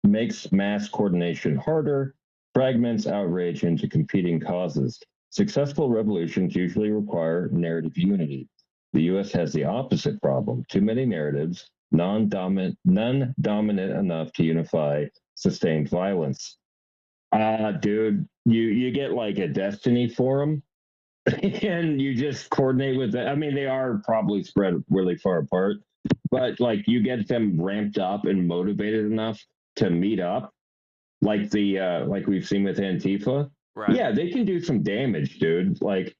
[SPEAKER 2] Makes mass coordination harder, fragments outrage into competing causes. Successful revolutions usually require narrative unity. The US has the opposite problem too many narratives, none dominant enough to unify sustained violence. Dude, you get like a destiny forum and you just coordinate with them. I mean, they are probably spread really far apart, but like you get them ramped up and motivated enough to meet up, like we've seen with Antifa.
[SPEAKER 1] right,
[SPEAKER 2] Yeah, they can do some damage, dude. Like,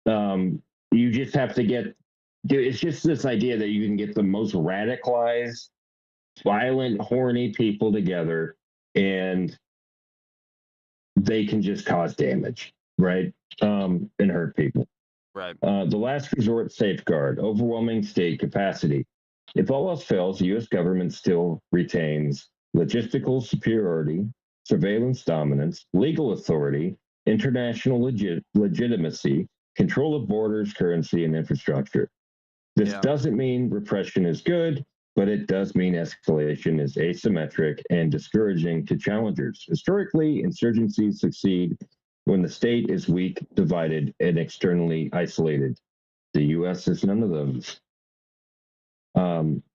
[SPEAKER 2] um, you just have to get, dude. It's just this idea that you can get the most radicalized, violent, horny people together, and they can just cause damage, right? And hurt people.
[SPEAKER 1] right,
[SPEAKER 2] The last resort safeguard, overwhelming state capacity. If all else fails, the U.S. government still retains logistical superiority, surveillance dominance, legal authority, international legitimacy, control of borders, currency, and infrastructure. This
[SPEAKER 1] yeah,
[SPEAKER 2] doesn't mean repression is good, but it does mean escalation is asymmetric and discouraging to challengers. Historically, insurgencies succeed when the state is weak, divided, and externally isolated. The US is none of those.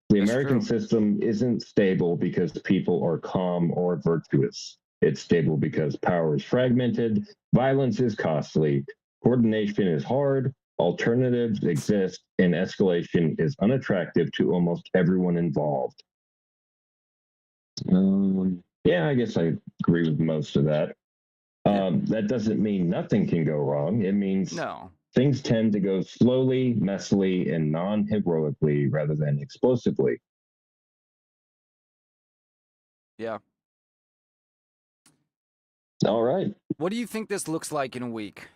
[SPEAKER 2] The
[SPEAKER 1] it's
[SPEAKER 2] American
[SPEAKER 1] true.
[SPEAKER 2] system isn't stable because people are calm or virtuous. It's stable because power is fragmented, violence is costly, coordination is hard, alternatives exist, and escalation is unattractive to almost everyone involved. Yeah, I guess I agree with most of that.
[SPEAKER 1] Yeah,
[SPEAKER 2] That doesn't mean nothing can go wrong. It means
[SPEAKER 1] no,
[SPEAKER 2] things tend to go slowly, messily, and non heroically rather than explosively.
[SPEAKER 1] yeah.
[SPEAKER 2] All right.
[SPEAKER 1] What do you think this looks like in a week?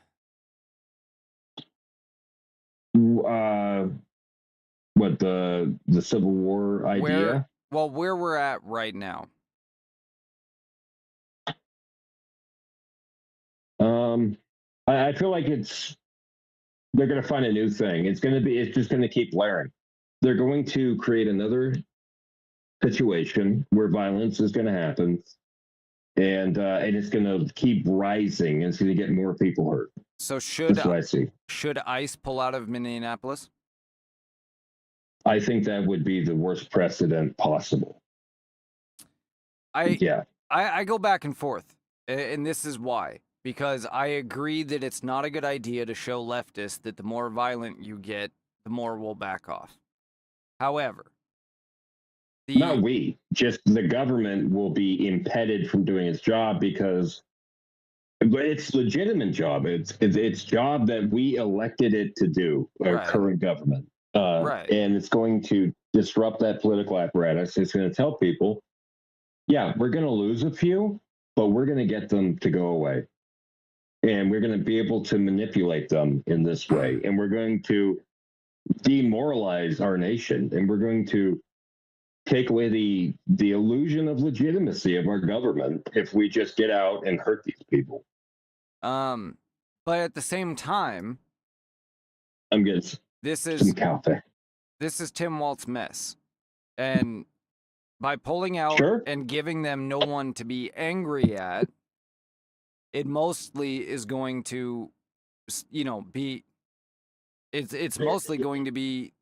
[SPEAKER 2] Uh, what the Civil War
[SPEAKER 1] Where,
[SPEAKER 2] idea?
[SPEAKER 1] well, where we're at right now.
[SPEAKER 2] Um, I feel like they're going to find a new thing. It's just going to keep blaring. They're going to create another situation where violence is going to happen, and it's going to keep rising. And it's going to get more people hurt.
[SPEAKER 1] So
[SPEAKER 2] That's what I see.
[SPEAKER 1] should ICE pull out of Minneapolis?
[SPEAKER 2] I think that would be the worst precedent possible.
[SPEAKER 1] I
[SPEAKER 2] Yeah.
[SPEAKER 1] I go back and forth, and this is why. Because I agree that it's not a good idea to show leftists that the more violent you get, the more we'll back off. However,
[SPEAKER 2] Not we, just the government will be impeded from doing its job because but it's legitimate job. It's job that we elected it to do, our
[SPEAKER 1] right,
[SPEAKER 2] current government.
[SPEAKER 1] right.
[SPEAKER 2] And it's going to disrupt that political apparatus. It's going to tell people, yeah, we're going to lose a few, but we're going to get them to go away. And we're going to be able to manipulate them in this way. And we're going to demoralize our nation. And we're going to take away the illusion of legitimacy of our government if we just get out and hurt these people.
[SPEAKER 1] But at the same time,
[SPEAKER 2] I'm getting
[SPEAKER 1] this
[SPEAKER 2] some coffee.
[SPEAKER 1] This is Tim Walt's mess. And by pulling out
[SPEAKER 2] Sure.
[SPEAKER 1] and giving them no one to be angry at, it mostly is going to, be, it's mostly going to be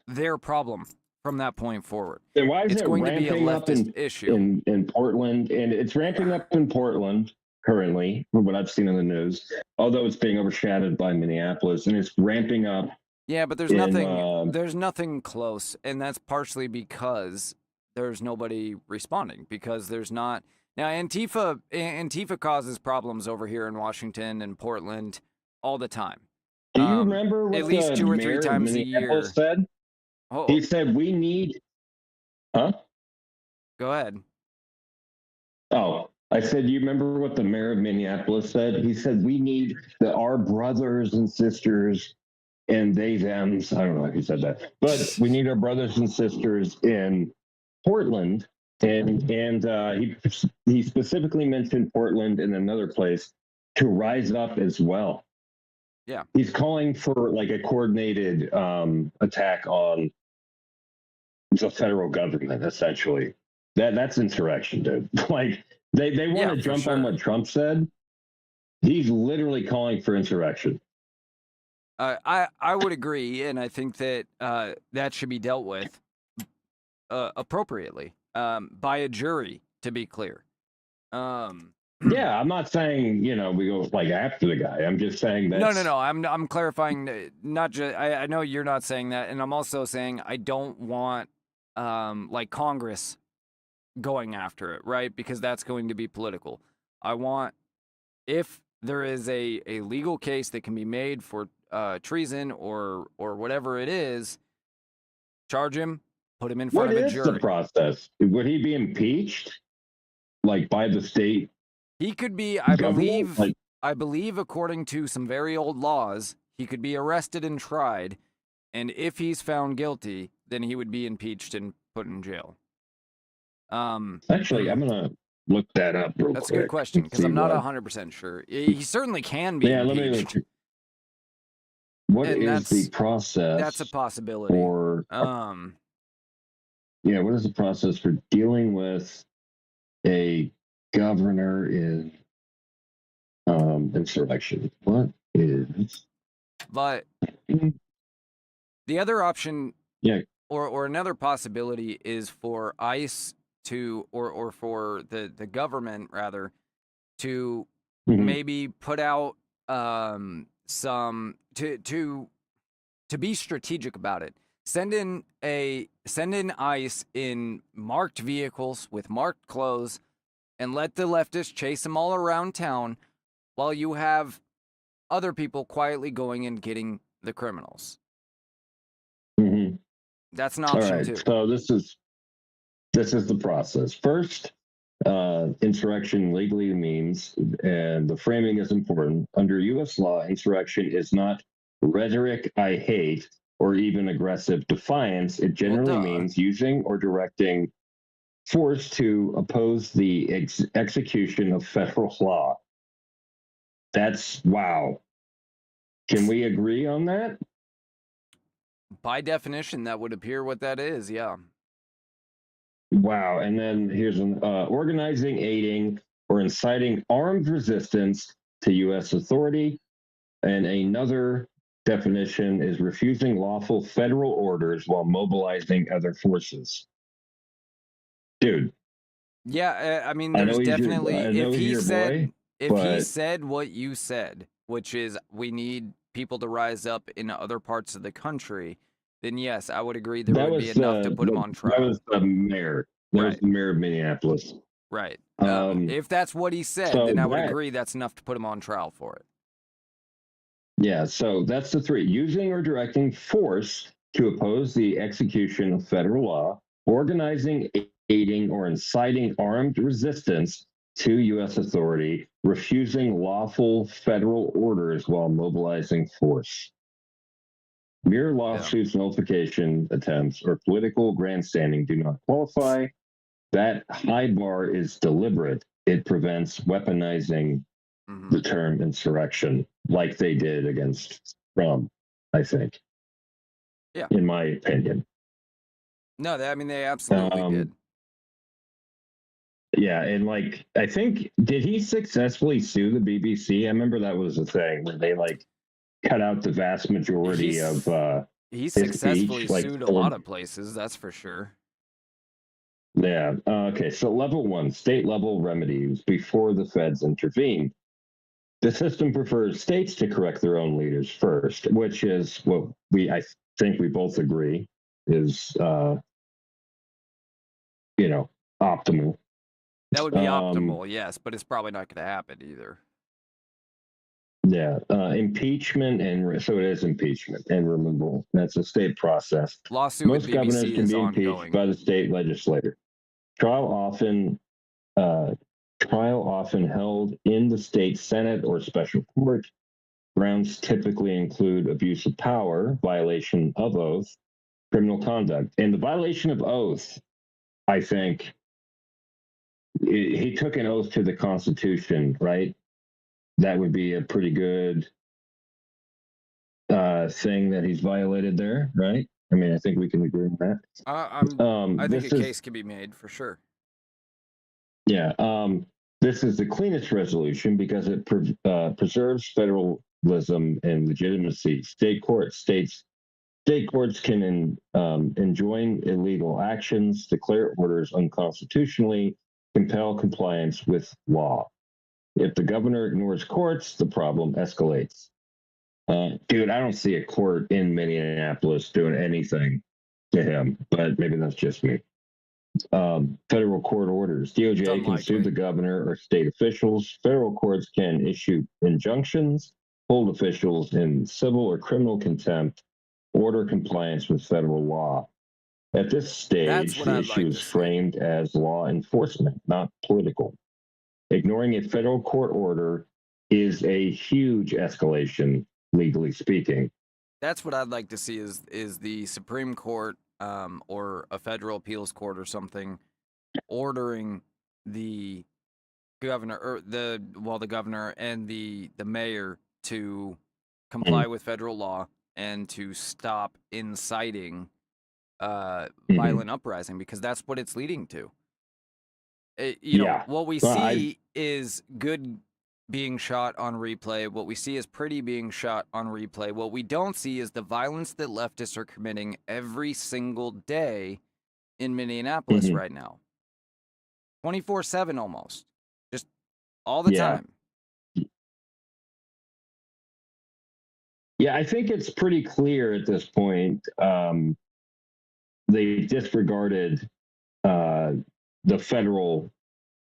[SPEAKER 1] their problem from that point forward.
[SPEAKER 2] Then why is
[SPEAKER 1] It's
[SPEAKER 2] it
[SPEAKER 1] going to be a
[SPEAKER 2] ramping up
[SPEAKER 1] leftist issue.
[SPEAKER 2] in Portland? And it's ramping up in Portland currently, from what I've seen in the news, although it's being overshadowed by Minneapolis, and it's ramping up.
[SPEAKER 1] Yeah, but there's nothing close, and that's partially because there's nobody responding, because there's not. Now Antifa causes problems over here in Washington and Portland all the time.
[SPEAKER 2] Do you remember what
[SPEAKER 1] at least
[SPEAKER 2] the
[SPEAKER 1] 2 or 3
[SPEAKER 2] mayor
[SPEAKER 1] times
[SPEAKER 2] of
[SPEAKER 1] a year
[SPEAKER 2] Minneapolis said?
[SPEAKER 1] Oh,
[SPEAKER 2] He said we need huh?
[SPEAKER 1] Go ahead.
[SPEAKER 2] Oh, I said, you remember what the mayor of Minneapolis said? He said we need our brothers and sisters and they thems. I don't know if he said that, but we need our brothers and sisters in Portland, and he specifically mentioned Portland and another place to rise up as well.
[SPEAKER 1] Yeah,
[SPEAKER 2] he's calling for like a coordinated attack on the federal government. Essentially, that's insurrection, dude. Like they want to jump on what Trump said. He's literally calling for insurrection.
[SPEAKER 1] I would agree, and I think that that should be dealt with appropriately by a jury. To be clear,
[SPEAKER 2] yeah, I'm not saying we go like after the guy. I'm just saying that.
[SPEAKER 1] No. I'm clarifying. Not just. I know you're not saying that, and I'm also saying I don't want like Congress going after it, right? Because that's going to be political. I want, if there is a legal case that can be made for treason or whatever it is, charge him, put him in front of a jury.
[SPEAKER 2] What is the process? Would he be impeached, like by the state?
[SPEAKER 1] He could be, I believe, according to some very old laws, he could be arrested and tried, and if he's found guilty, then he would be impeached and put in jail.
[SPEAKER 2] Actually, I'm gonna look that up real quick.
[SPEAKER 1] That's a good question, because I'm not 100% sure. He certainly can be impeached.
[SPEAKER 2] Let me. What is the process?
[SPEAKER 1] That's a possibility.
[SPEAKER 2] What is the process for dealing with a governor in insurrection? What is?
[SPEAKER 1] But the other option, or another possibility, is for ICE to, or for the government rather, to maybe put out some to be strategic about it. Send in ICE in marked vehicles with marked clothes, and let the leftists chase them all around town, while you have other people quietly going and getting the criminals. That's an option too.
[SPEAKER 2] So this is the process. First, insurrection legally means, and the framing is important, under U.S. law, insurrection is not rhetoric I hate or even aggressive defiance. It generally means using or directing force to oppose the execution of federal law. That's wow. Can we agree on that?
[SPEAKER 1] By definition, that would appear what that is, yeah.
[SPEAKER 2] Wow. And then here's an organizing, aiding, or inciting armed resistance to U.S. authority. And another definition is refusing lawful federal orders while mobilizing other forces. Dude.
[SPEAKER 1] Yeah, I mean, there's definitely, if he said what you said, which is we need people to rise up in other parts of the country, then yes, I would agree there
[SPEAKER 2] That
[SPEAKER 1] would be
[SPEAKER 2] was
[SPEAKER 1] enough to put him on
[SPEAKER 2] that
[SPEAKER 1] trial.
[SPEAKER 2] was the mayor. That was
[SPEAKER 1] Right,
[SPEAKER 2] the mayor of Minneapolis.
[SPEAKER 1] right.
[SPEAKER 2] Um,
[SPEAKER 1] If that's what he said,
[SPEAKER 2] so
[SPEAKER 1] then I would
[SPEAKER 2] that
[SPEAKER 1] agree that's enough to put him on trial for it.
[SPEAKER 2] Yeah, so that's the three: using or directing force to oppose the execution of federal law, organizing, aiding, or inciting armed resistance to U.S. authority, refusing lawful federal orders while mobilizing force. Mere
[SPEAKER 1] Yeah.
[SPEAKER 2] lawsuits, nullification attempts, or political grandstanding do not qualify. That high bar is deliberate. It prevents weaponizing
[SPEAKER 1] Hmm.
[SPEAKER 2] the term insurrection like they did against Trump, I think,
[SPEAKER 1] Yeah.
[SPEAKER 2] in my opinion.
[SPEAKER 1] No, I mean, they absolutely
[SPEAKER 2] Um,
[SPEAKER 1] did.
[SPEAKER 2] yeah, and like I think did he successfully sue the BBC? I remember that was a thing where they like cut out the vast majority of
[SPEAKER 1] He's he
[SPEAKER 2] his
[SPEAKER 1] successfully
[SPEAKER 2] speech, like
[SPEAKER 1] sued a
[SPEAKER 2] for
[SPEAKER 1] lot of places, that's for sure.
[SPEAKER 2] yeah. Okay, so level one, state level remedies before the feds intervene. The system prefers states to correct their own leaders first, which is what I think we both agree is optimal.
[SPEAKER 1] That would be
[SPEAKER 2] Um,
[SPEAKER 1] optimal, yes, but it's probably not going to happen either.
[SPEAKER 2] yeah, impeachment so it is impeachment and removal. That's a state process.
[SPEAKER 1] Lawsuit with
[SPEAKER 2] Most governors
[SPEAKER 1] BBC
[SPEAKER 2] can
[SPEAKER 1] is
[SPEAKER 2] be impeached
[SPEAKER 1] ongoing.
[SPEAKER 2] by the state legislature. Trial often uh, trial often held in the state senate or special court. Grounds typically include abuse of power, violation of oath, criminal conduct, and the violation of oath. I think he took an oath to the Constitution, right? That would be a pretty good thing that he's violated there, right? I mean, I think we can agree on that.
[SPEAKER 1] I think a
[SPEAKER 2] This is
[SPEAKER 1] case can be made for sure.
[SPEAKER 2] yeah. This is the cleanest resolution because it preserves federalism and legitimacy. State courts can enjoin illegal actions, declare orders unconstitutionally, compel compliance with law. If the governor ignores courts, the problem escalates. Dude, I don't see a court in Minneapolis doing anything to him, but maybe that's just me. Federal court orders.
[SPEAKER 1] It's
[SPEAKER 2] DOJ can sue
[SPEAKER 1] unlikely.
[SPEAKER 2] the governor or state officials. Federal courts can issue injunctions, hold officials in civil or criminal contempt, order compliance with federal law. At this
[SPEAKER 1] That's
[SPEAKER 2] stage,
[SPEAKER 1] what
[SPEAKER 2] the
[SPEAKER 1] I'd
[SPEAKER 2] issue
[SPEAKER 1] like
[SPEAKER 2] is
[SPEAKER 1] to see.
[SPEAKER 2] framed as law enforcement, not political. Ignoring a federal court order is a huge escalation, legally speaking.
[SPEAKER 1] That's what I'd like to see is the Supreme Court or a federal appeals court or something ordering the governor or the governor and the mayor to comply with federal law and to stop inciting
[SPEAKER 2] Mm-hmm.
[SPEAKER 1] violent uprising because that's what it's leading to.
[SPEAKER 2] Yeah.
[SPEAKER 1] What we
[SPEAKER 2] Well, I
[SPEAKER 1] see is good being shot on replay. What we see is pretty being shot on replay. What we don't see is the violence that leftists are committing every single day in Minneapolis
[SPEAKER 2] mhm.
[SPEAKER 1] right now. 24/7 almost. Just all the
[SPEAKER 2] Yeah.
[SPEAKER 1] time.
[SPEAKER 2] Yeah, I think it's pretty clear at this point. They disregarded uh, the federal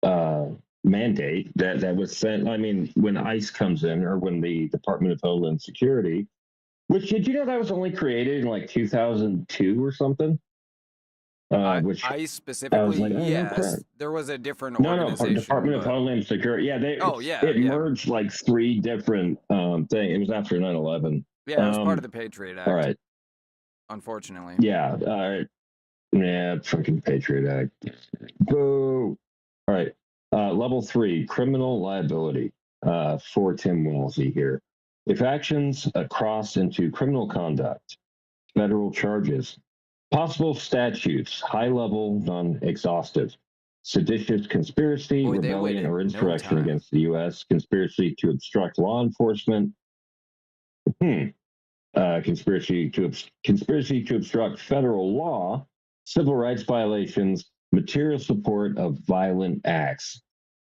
[SPEAKER 2] uh, mandate that was sent. I mean, when ICE comes in, or when the Department of Homeland Security, which did you know that was only created in like 2002 or something? Which
[SPEAKER 1] I
[SPEAKER 2] I was
[SPEAKER 1] specifically,
[SPEAKER 2] like, oh no, crap.
[SPEAKER 1] yes, there was a different
[SPEAKER 2] No,
[SPEAKER 1] organization,
[SPEAKER 2] Department of
[SPEAKER 1] but
[SPEAKER 2] Homeland Security. Yeah,
[SPEAKER 1] oh yeah,
[SPEAKER 2] it
[SPEAKER 1] yeah.
[SPEAKER 2] merged like three different things. It was after 9/11.
[SPEAKER 1] Yeah, it was part of the Patriot
[SPEAKER 2] All
[SPEAKER 1] Act,
[SPEAKER 2] right.
[SPEAKER 1] unfortunately.
[SPEAKER 2] Yeah. All right. Yeah, fucking Patriot Act. Boo. All right. Level three, criminal liability for Tim Walsey here. If actions cross into criminal conduct, federal charges, possible statutes, high level, non exhaustive, seditious conspiracy,
[SPEAKER 1] Boy, they
[SPEAKER 2] rebellion,
[SPEAKER 1] waited
[SPEAKER 2] or
[SPEAKER 1] no
[SPEAKER 2] insurrection
[SPEAKER 1] time.
[SPEAKER 2] against the U.S., conspiracy to obstruct law enforcement, conspiracy to obstruct federal law, civil rights violations, material support of violent acts.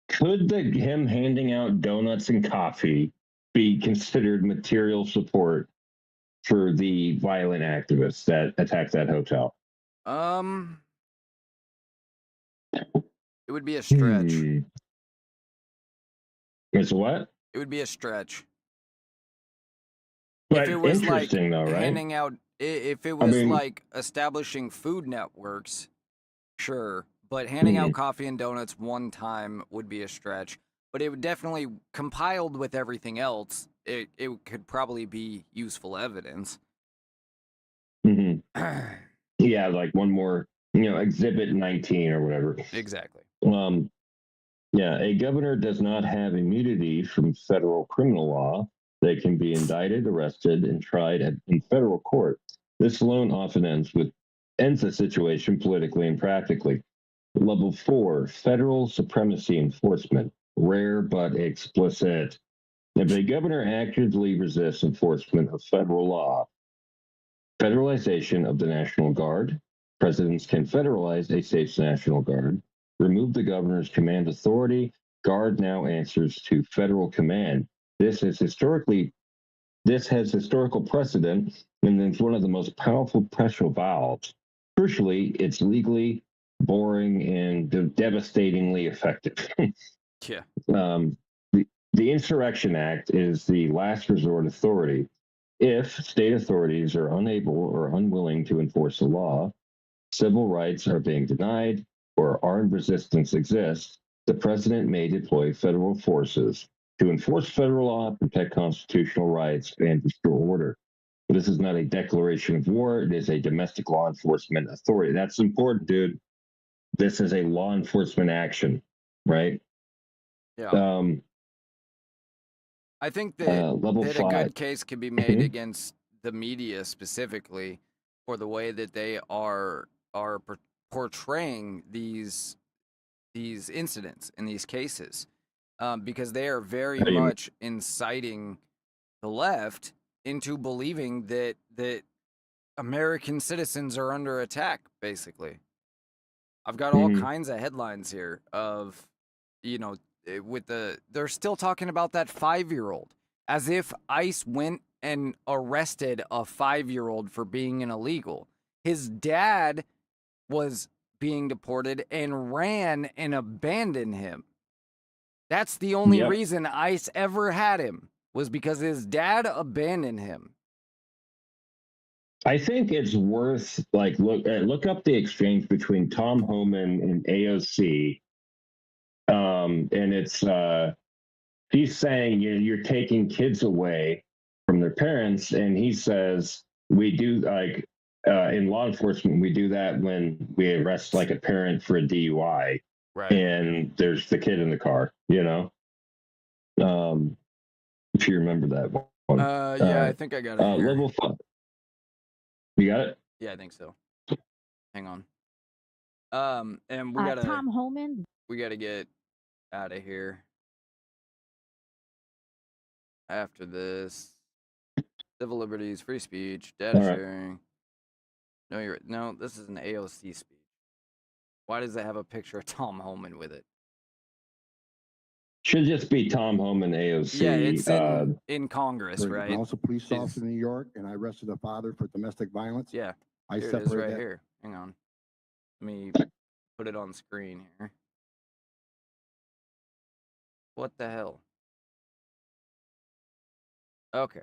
[SPEAKER 2] Could him handing out donuts and coffee be considered material support for the violent activists that attacked that hotel?
[SPEAKER 1] It would be a stretch.
[SPEAKER 2] It's what?
[SPEAKER 1] It would be a stretch.
[SPEAKER 2] But
[SPEAKER 1] if it was like
[SPEAKER 2] interesting though, right?
[SPEAKER 1] handing out, if it was like establishing food networks, sure. But handing out coffee and donuts one time would be a stretch. But it would definitely, compiled with everything else, it could probably be useful evidence.
[SPEAKER 2] Yeah, like one more, Exhibit 19 or whatever.
[SPEAKER 1] Exactly.
[SPEAKER 2] Yeah, a governor does not have immunity from federal criminal law. They can be indicted, arrested, and tried in federal court. This alone often ends the situation politically and practically. Level 4, federal supremacy enforcement, rare but explicit. If a governor actively resists enforcement of federal law, federalization of the National Guard, presidents can federalize a state's National Guard, remove the governor's command authority. Guard now answers to federal command. This has historical precedent, and it's one of the most powerful pressure valves. Crucially, it's legally boring and devastatingly effective.
[SPEAKER 1] Yeah.
[SPEAKER 2] The Insurrection Act is the last resort authority. If state authorities are unable or unwilling to enforce the law, civil rights are being denied, or armed resistance exists, the president may deploy federal forces to enforce federal law, protect constitutional rights, and restore order. This is not a declaration of war. It is a domestic law enforcement authority. That's important, dude. This is a law enforcement action, right?
[SPEAKER 1] Yeah. I think that, a good case could be made against the media specifically for the way that they are portraying these incidents in these cases, because they are very much inciting the left into believing that American citizens are under attack. Basically, I've got all kinds of headlines here of, they're still talking about that 5-year-old as if ICE went and arrested a 5-year-old for being an illegal. His dad was being deported and ran and abandoned him. That's the only reason ICE ever had him, was because his dad abandoned him.
[SPEAKER 2] I think it's worth look up the exchange between Tom Homan and AOC. And it's he's saying you're taking kids away from their parents, and he says we do in law enforcement we do that when we arrest a parent for a DUI,
[SPEAKER 1] right?
[SPEAKER 2] And there's the kid in the car, if you remember that one.
[SPEAKER 1] Yeah, I think I got it here.
[SPEAKER 2] Level 5. You got it?
[SPEAKER 1] Yeah, I think so. Hang on. And we gotta
[SPEAKER 3] Tom Homan.
[SPEAKER 1] We gotta get out of here after this. Civil liberties, free speech, data sharing. No, this is an AOC speech. Why does it have a picture of Tom Homan with it?
[SPEAKER 2] Should just be Tom Homan, AOC.
[SPEAKER 1] Yeah, it's in Congress, right?
[SPEAKER 4] I'm also a police officer in New York, and I arrested a father for domestic violence.
[SPEAKER 1] Yeah,
[SPEAKER 4] I
[SPEAKER 1] here it is right here. Hang on. Let me put it on screen here. What the hell? Okay.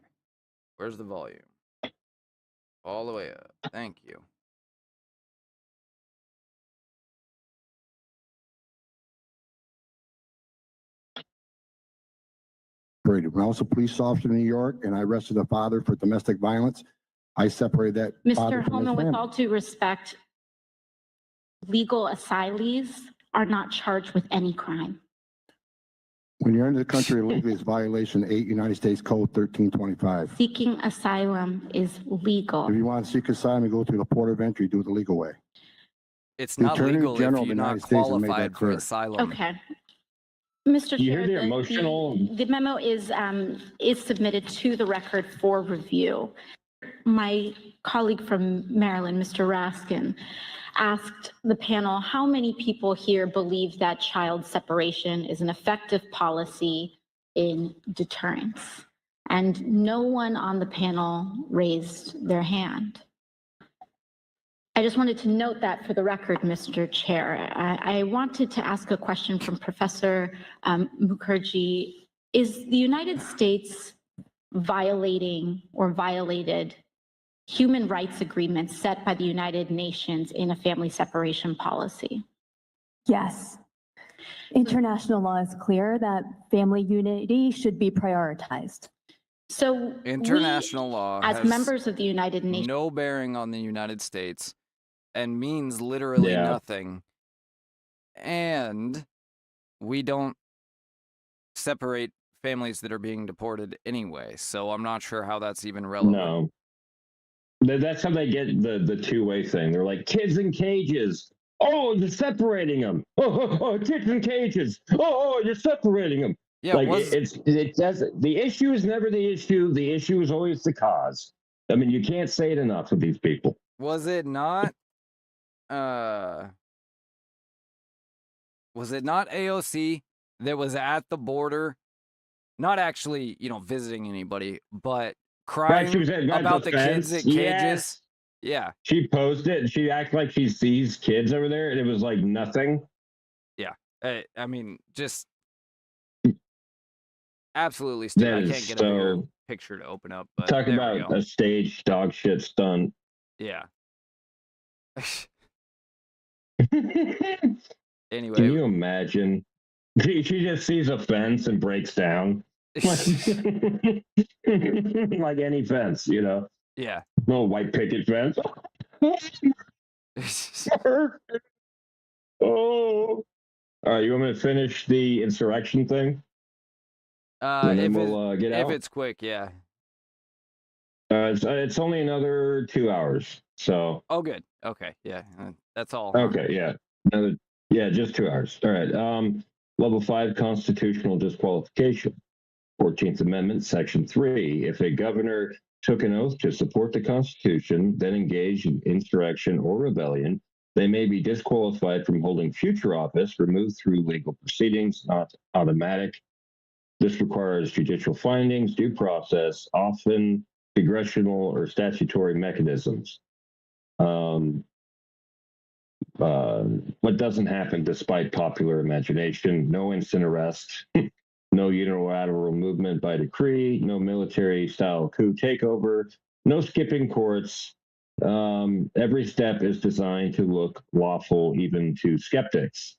[SPEAKER 1] Where's the volume? All the way up. Thank you.
[SPEAKER 4] I'm also a police officer in New York, and I arrested a father for domestic violence. I separated that father
[SPEAKER 3] Mr.
[SPEAKER 4] from
[SPEAKER 3] Homan,
[SPEAKER 4] his
[SPEAKER 3] with
[SPEAKER 4] family.
[SPEAKER 3] all due respect, legal asylees are not charged with any crime.
[SPEAKER 4] When you're in the country illegally, it's violation 8 United States Code 1325.
[SPEAKER 3] Seeking asylum is legal.
[SPEAKER 4] If you want to seek asylum, you go through the port of entry, do it the legal way.
[SPEAKER 1] It's not
[SPEAKER 4] Attorney
[SPEAKER 1] legal
[SPEAKER 4] General
[SPEAKER 1] if you're
[SPEAKER 4] of the
[SPEAKER 1] not
[SPEAKER 4] United States has made that
[SPEAKER 1] qualified for
[SPEAKER 4] clear.
[SPEAKER 1] asylum.
[SPEAKER 3] Okay. Mr.
[SPEAKER 2] You
[SPEAKER 3] Chair,
[SPEAKER 2] hear the emotional.
[SPEAKER 3] the memo is submitted to the record for review. My colleague from Maryland, Mr. Raskin, asked the panel how many people here believe that child separation is an effective policy in deterrence. And no one on the panel raised their hand. I just wanted to note that for the record, Mr. Chair. I wanted to ask a question from Professor Mukherjee. Is the United States violating or violated human rights agreements set by the United Nations in a family separation policy?
[SPEAKER 5] Yes. International law is clear that family unity should be prioritized.
[SPEAKER 3] So
[SPEAKER 1] international law
[SPEAKER 3] as
[SPEAKER 1] has
[SPEAKER 3] members of the United Nations,
[SPEAKER 1] no bearing on the United States and means literally nothing. And we don't separate families that are being deported anyway. So I'm not sure how that's even relevant.
[SPEAKER 2] No. That's how they get the two-way thing. They're like, kids in cages. Oh, you're separating them. Oh, kids in cages. Oh, you're separating them.
[SPEAKER 1] Yeah,
[SPEAKER 2] like it doesn't. The issue is never the issue. The issue is always the cause. I mean, you can't say it enough with these people.
[SPEAKER 1] Was it not? Was it not AOC that was at the border, not actually, visiting anybody, but crying about the kids at cages?
[SPEAKER 2] Yes.
[SPEAKER 1] Yeah.
[SPEAKER 2] She posted and she acted like she sees kids over there, and it was like nothing.
[SPEAKER 1] Yeah. I mean, just absolutely stupid. I can't get a bigger picture to open up. But
[SPEAKER 2] talk about a stage dog shit stunt.
[SPEAKER 1] Yeah. Anyway.
[SPEAKER 2] Can you imagine? She just sees a fence and breaks down. Like any fence,
[SPEAKER 1] Yeah.
[SPEAKER 2] No white picket fence. Oh. All right, you want me to finish the insurrection thing? And then we'll get out.
[SPEAKER 1] If it's quick, yeah.
[SPEAKER 2] It's only another 2 hours, so.
[SPEAKER 1] Oh, good. Okay, yeah, that's all.
[SPEAKER 2] Okay, yeah, just 2 hours. All right. Level 5 constitutional disqualification. 14th Amendment, Section 3. If a governor took an oath to support the Constitution, then engaged in insurrection or rebellion, they may be disqualified from holding future office, removed through legal proceedings, not automatic. This requires judicial findings, due process, often congressional or statutory mechanisms. What doesn't happen despite popular imagination? No instant arrest, no unilateral movement by decree, no military-style coup takeover, no skipping courts. Every step is designed to look lawful even to skeptics.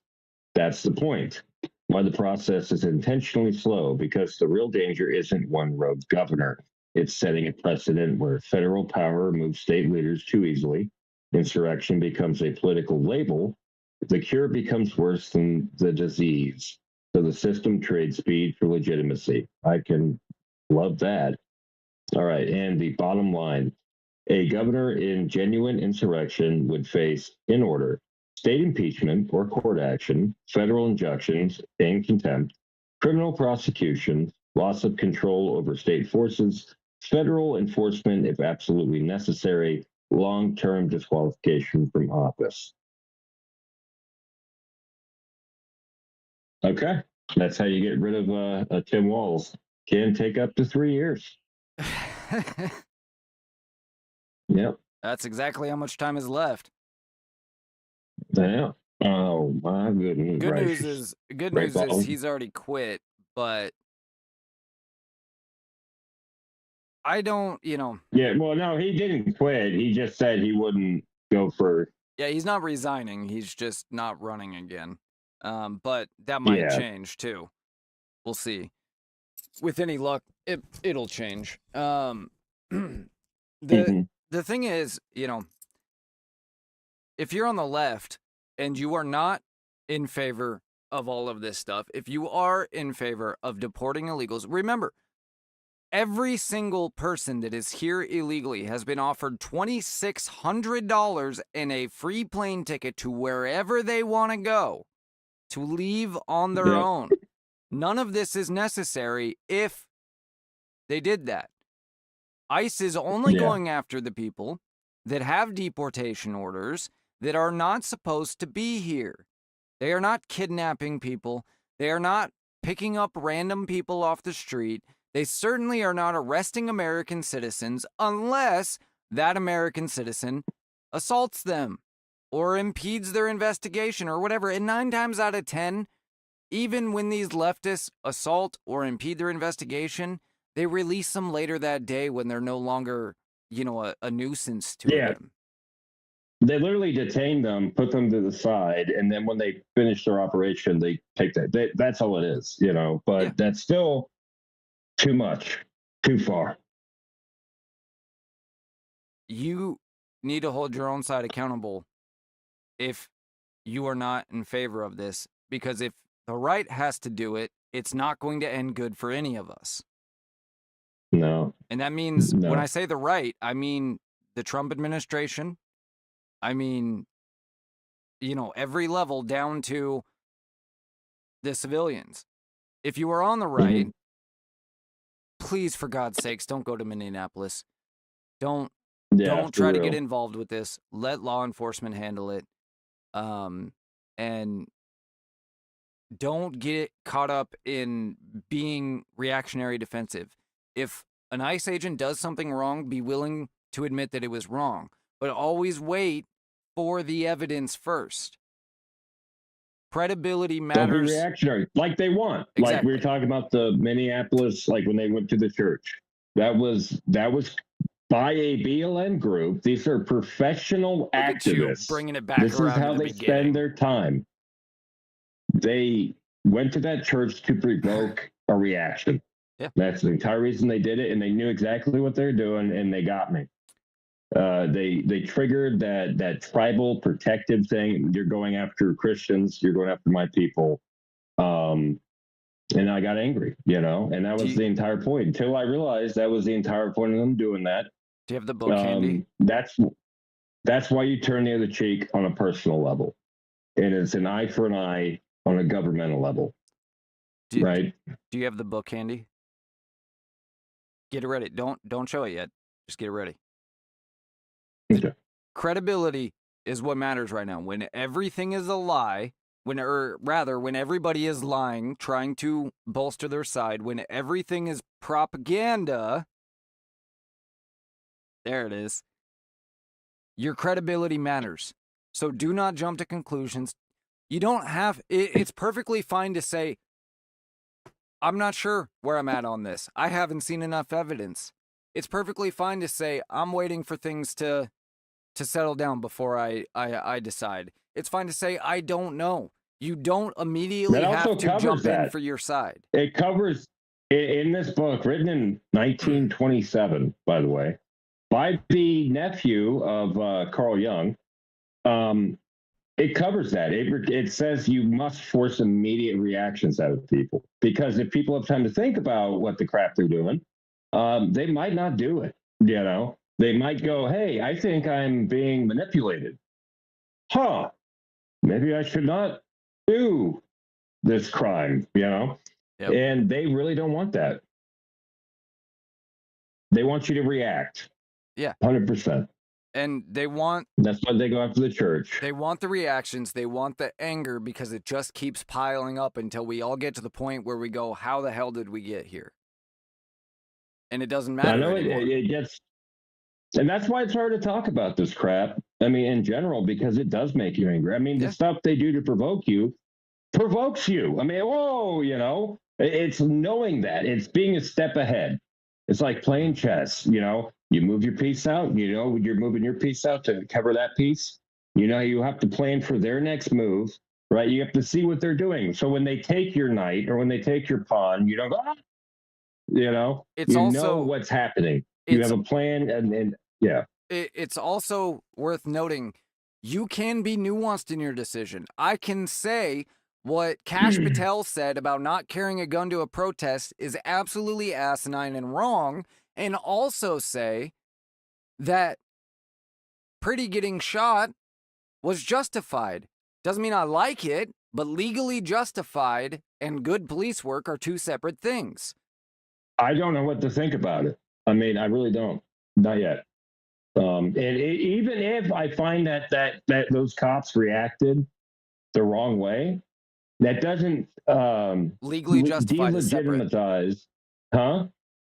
[SPEAKER 2] That's the point. Why the process is intentionally slow, because the real danger isn't one rogue governor. It's setting a precedent where federal power moves state leaders too easily. Insurrection becomes a political label. The cure becomes worse than the disease. So the system trades speed for legitimacy. I can love that. All right, and the bottom line. A governor in genuine insurrection would face, in order, state impeachment or court action, federal injunctions and contempt, criminal prosecution, loss of control over state forces, federal enforcement if absolutely necessary, long-term disqualification from office. Okay, that's how you get rid of Tim Walz. Can take up to 3 years. Yep.
[SPEAKER 1] That's exactly how much time is left.
[SPEAKER 2] Yeah. Oh my goodness.
[SPEAKER 1] Good news is he's already quit, but I don't,
[SPEAKER 2] Yeah, well, no, he didn't quit. He just said he wouldn't go for.
[SPEAKER 1] Yeah, he's not resigning. He's just not running again. But that might change too. We'll see. With any luck, it'll change. The thing is, if you're on the left and you are not in favor of all of this stuff, if you are in favor of deporting illegals, remember, every single person that is here illegally has been offered $2,600 and a free plane ticket to wherever they want to go to leave on their own. None of this is necessary if they did that. ICE is only going after the people that have deportation orders that are not supposed to be here. They are not kidnapping people. They are not picking up random people off the street. They certainly are not arresting American citizens unless that American citizen assaults them or impedes their investigation or whatever. And 9 times out of 10, even when these leftists assault or impede their investigation, they release them later that day when they're no longer, a nuisance to them.
[SPEAKER 2] They literally detain them, put them to the side, and then when they finish their operation, they take that. That's all it is, But that's still too much, too far.
[SPEAKER 1] You need to hold your own side accountable if you are not in favor of this, because if the right has to do it, it's not going to end good for any of us.
[SPEAKER 2] No.
[SPEAKER 1] And that means,
[SPEAKER 2] No.
[SPEAKER 1] when I say the right, I mean the Trump administration. I mean, every level down to the civilians. If you are on the right, please, for God's sakes, don't go to Minneapolis. Don't try to get involved with this. Let law enforcement handle it. And don't get caught up in being reactionary defensive. If an ICE agent does something wrong, be willing to admit that it was wrong, but always wait for the evidence first. Credibility matters.
[SPEAKER 2] Don't be reactionary, like they want.
[SPEAKER 1] Exactly.
[SPEAKER 2] Like we were talking about the Minneapolis, like when they went to the church. That was by a BLM group. These are professional activists.
[SPEAKER 1] Bringing it back.
[SPEAKER 2] This is how they spend their time. They went to that church to provoke a reaction.
[SPEAKER 1] Yeah.
[SPEAKER 2] That's the entire reason they did it, and they knew exactly what they're doing, and they got me. They triggered that tribal protective thing. You're going after Christians. You're going after my people. And I got angry, and that was the entire point. Until I realized that was the entire point of them doing that.
[SPEAKER 1] Do you have the book handy?
[SPEAKER 2] That's why you turn the other cheek on a personal level, and it's an eye for an eye on a governmental level. Right?
[SPEAKER 1] Do you have the book handy? Get it ready. Don't show it yet. Just get it ready.
[SPEAKER 2] Okay.
[SPEAKER 1] Credibility is what matters right now. When everything is a lie, when everybody is lying, trying to bolster their side, when everything is propaganda, there it is. Your credibility matters. So do not jump to conclusions. You don't have, it's perfectly fine to say, I'm not sure where I'm at on this. I haven't seen enough evidence. It's perfectly fine to say, I'm waiting for things to settle down before I decide. It's fine to say, I don't know. You don't immediately have to jump in for your side.
[SPEAKER 2] It covers, in this book, written in 1927, by the way, by the nephew of Carl Jung, it covers that. It says you must force immediate reactions out of people, because if people have time to think about what the crap they're doing, they might not do it. They might go, hey, I think I'm being manipulated. Maybe I should not do this crime, Yep. And they really don't want that. They want you to react.
[SPEAKER 1] Yeah.
[SPEAKER 2] 100%.
[SPEAKER 1] And
[SPEAKER 2] that's why they go after the church.
[SPEAKER 1] They want the reactions. They want the anger, because it just keeps piling up until we all get to the point where we go, how the hell did we get here? And it doesn't matter.
[SPEAKER 2] I know
[SPEAKER 1] anymore.
[SPEAKER 2] it gets, and that's why it's hard to talk about this crap. I mean, in general, because it does make you angry. I mean, the stuff they do to provoke you provokes you. I mean, it's knowing that. It's being a step ahead. It's like playing chess, You move your piece out, you're moving your piece out to cover that piece. You have to plan for their next move, right? You have to see what they're doing. So when they take your knight or when they take your pawn, you don't go, know what's happening. You have a plan, and yeah.
[SPEAKER 1] It's also worth noting, you can be nuanced in your decision. I can say what Kash Patel said about not carrying a gun to a protest is absolutely asinine and wrong, and also say that Pretty getting shot was justified. Doesn't mean I like it, but legally justified and good police work are two separate things.
[SPEAKER 2] I don't know what to think about it. I mean, I really don't. Not yet. And even if I find that those cops reacted the wrong way, that doesn't
[SPEAKER 1] legally justify
[SPEAKER 2] delegitimize,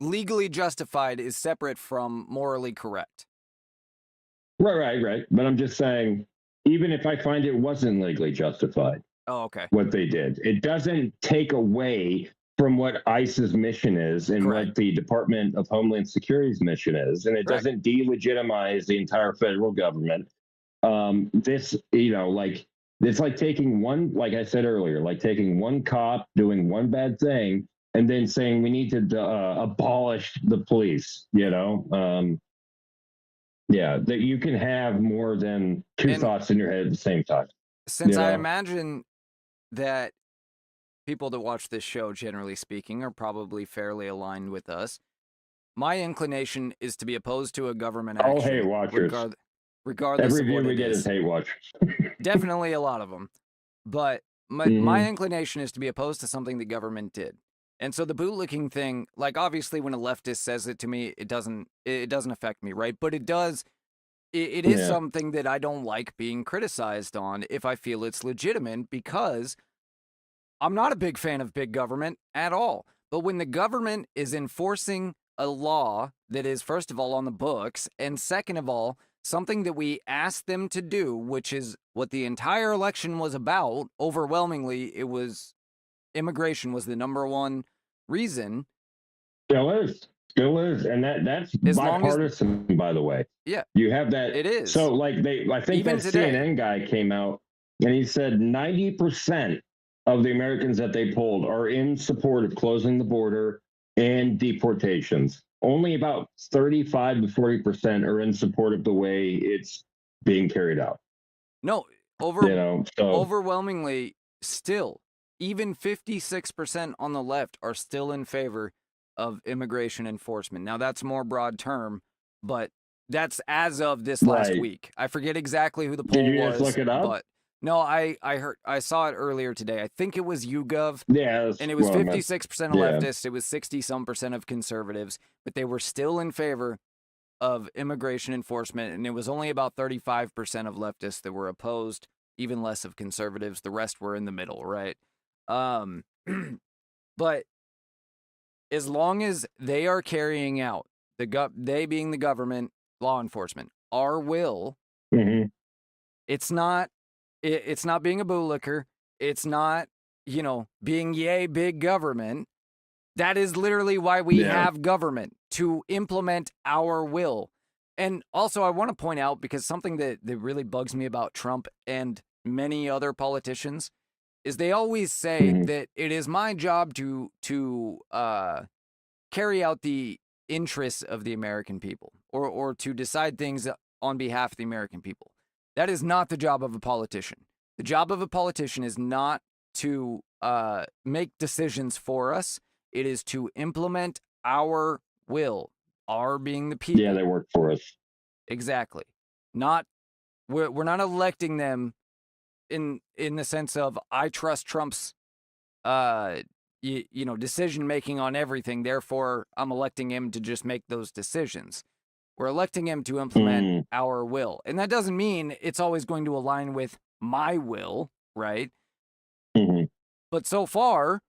[SPEAKER 1] legally justified is separate from morally correct.
[SPEAKER 2] Right. But I'm just saying, even if I find it wasn't legally justified,
[SPEAKER 1] Oh, okay.
[SPEAKER 2] what they did, it doesn't take away from what ICE's mission is and
[SPEAKER 1] Correct.
[SPEAKER 2] what the Department of Homeland Security's mission is, and it
[SPEAKER 1] Correct.
[SPEAKER 2] doesn't delegitimize the entire federal government. This, like, it's like taking one, like I said earlier, like taking one cop doing one bad thing and then saying we need to abolish the police. Yeah, that you can have more than two thoughts in your head at the same time.
[SPEAKER 1] Since I imagine that people that watch this show, generally speaking, are probably fairly aligned with us, my inclination is to be opposed to a government action.
[SPEAKER 2] All hate watchers.
[SPEAKER 1] Regardless
[SPEAKER 2] Every
[SPEAKER 1] of
[SPEAKER 2] view
[SPEAKER 1] what
[SPEAKER 2] we
[SPEAKER 1] it
[SPEAKER 2] get is hate watchers.
[SPEAKER 1] Definitely a lot of them. But my inclination is to be opposed to something the government did. And so the bootlicking thing, like, obviously when a leftist says it to me, it doesn't affect me, right? But it does. It is something that I don't like being criticized on if I feel it's legitimate, because I'm not a big fan of big government at all. But when the government is enforcing a law that is, first of all, on the books, and second of all, something that we asked them to do, which is what the entire election was about, overwhelmingly, it was immigration was the number one reason.
[SPEAKER 2] Still is. And that's bipartisan, by the way.
[SPEAKER 1] Yeah.
[SPEAKER 2] You have that.
[SPEAKER 1] It is.
[SPEAKER 2] So, like, I think
[SPEAKER 1] Even
[SPEAKER 2] that
[SPEAKER 1] today,
[SPEAKER 2] CNN guy came out and he said 90% of the Americans that they polled are in support of closing the border and deportations. Only about 35 to 40% are in support of the way it's being carried out.
[SPEAKER 1] No, overwhelmingly, still, even 56% on the left are still in favor of immigration enforcement. Now, that's more broad term, but that's as of this last week. I forget exactly who the poll was.
[SPEAKER 2] Did you just look it up?
[SPEAKER 1] But no, I saw it earlier today. I think it was YouGov.
[SPEAKER 2] Yeah.
[SPEAKER 1] And it was 56% of leftists. It was 60-some% of conservatives, but they were still in favor of immigration enforcement. And it was only about 35% of leftists that were opposed, even less of conservatives. The rest were in the middle, right? But as long as they are carrying out they being the government, law enforcement, our will, it's not being a bootlicker. It's not, being yay big government. That is literally why we have government, to implement our will. And also, I want to point out, because something that really bugs me about Trump and many other politicians is they always say that it is my job to carry out the interests of the American people, or to decide things on behalf of the American people. That is not the job of a politician. The job of a politician is not to make decisions for us. It is to implement our will, our being the people.
[SPEAKER 2] Yeah, they work for us.
[SPEAKER 1] Exactly. We're not electing them in the sense of, I trust Trump's decision making on everything, therefore I'm electing him to just make those decisions. We're electing him to implement our will. And that doesn't mean it's always going to align with my will, right? But so far,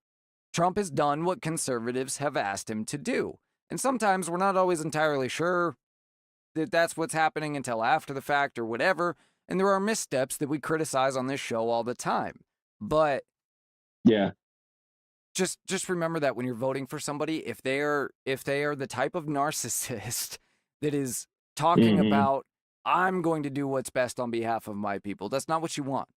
[SPEAKER 1] Trump has done what conservatives have asked him to do. And sometimes we're not always entirely sure that that's what's happening until after the fact or whatever. And there are missteps that we criticize on this show all the time. But just remember that when you're voting for somebody, if they are the type of narcissist that is talking about, I'm going to do what's best on behalf of my people, that's not what you want.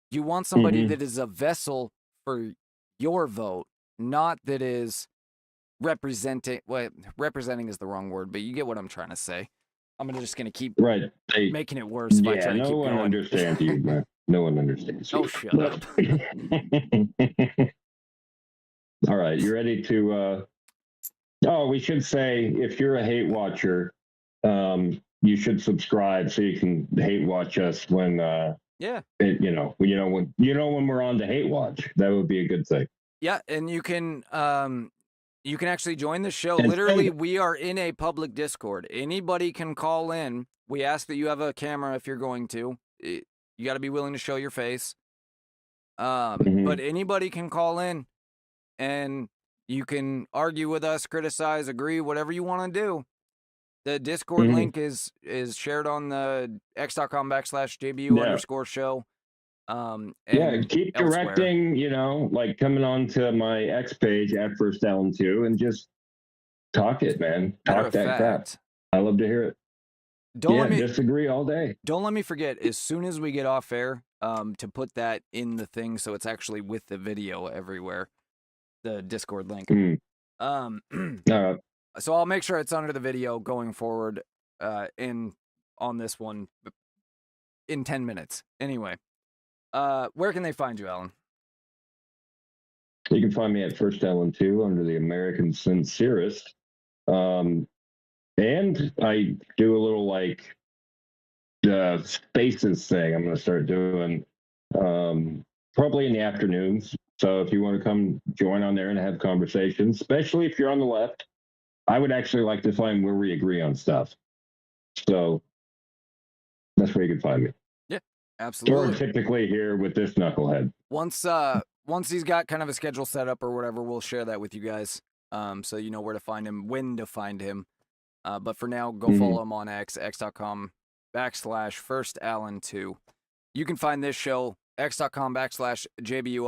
[SPEAKER 1] You want somebody that is a vessel for your vote, not that is representing. Well, representing is the wrong word, but you get what I'm trying to say. I'm just going to keep making it worse if I try to keep going.
[SPEAKER 2] No one understands you, man. No one understands you.
[SPEAKER 1] Oh, shut up.
[SPEAKER 2] All right, you ready to... we should say, if you're a hate watcher, you should subscribe so you can hate watch us when... when we're on the hate watch. That would be a good thing.
[SPEAKER 1] Yeah, and you can actually join the show. Literally, we are in a public Discord. Anybody can call in. We ask that you have a camera if you're going to. You got to be willing to show your face. But anybody can call in and, You can argue with us, criticize, agree, whatever you want to do. The Discord link is shared on the x.com/JBU
[SPEAKER 2] Yeah.
[SPEAKER 1] _show.
[SPEAKER 2] Yeah,
[SPEAKER 1] And
[SPEAKER 2] keep
[SPEAKER 1] elsewhere.
[SPEAKER 2] directing, like coming on to my X page at First Allen 2 and just talk it, man.
[SPEAKER 1] Matter
[SPEAKER 2] Talk
[SPEAKER 1] of
[SPEAKER 2] that crap.
[SPEAKER 1] fact,
[SPEAKER 2] I love to hear it. Disagree all day.
[SPEAKER 1] Don't let me forget, as soon as we get off air, to put that in the thing so it's actually with the video everywhere. The Discord link. So I'll make sure it's under the video going forward, on this one in 10 minutes. Anyway, where can they find you, Alan?
[SPEAKER 2] You can find me at First Allen 2 under the American Sincerest. And I do a little like spaces thing I'm going to start doing probably in the afternoons. So if you want to come join on there and have conversations, especially if you're on the left, I would actually like to find where we agree on stuff. So that's where you can find me.
[SPEAKER 1] Yeah, absolutely.
[SPEAKER 2] Or typically here with this knucklehead.
[SPEAKER 1] Once he's got kind of a schedule set up or whatever, we'll share that with you guys. So you know where to find him, when to find him. But for now, go follow him on x.com/firstallen2. You can find this show, x.com/JBU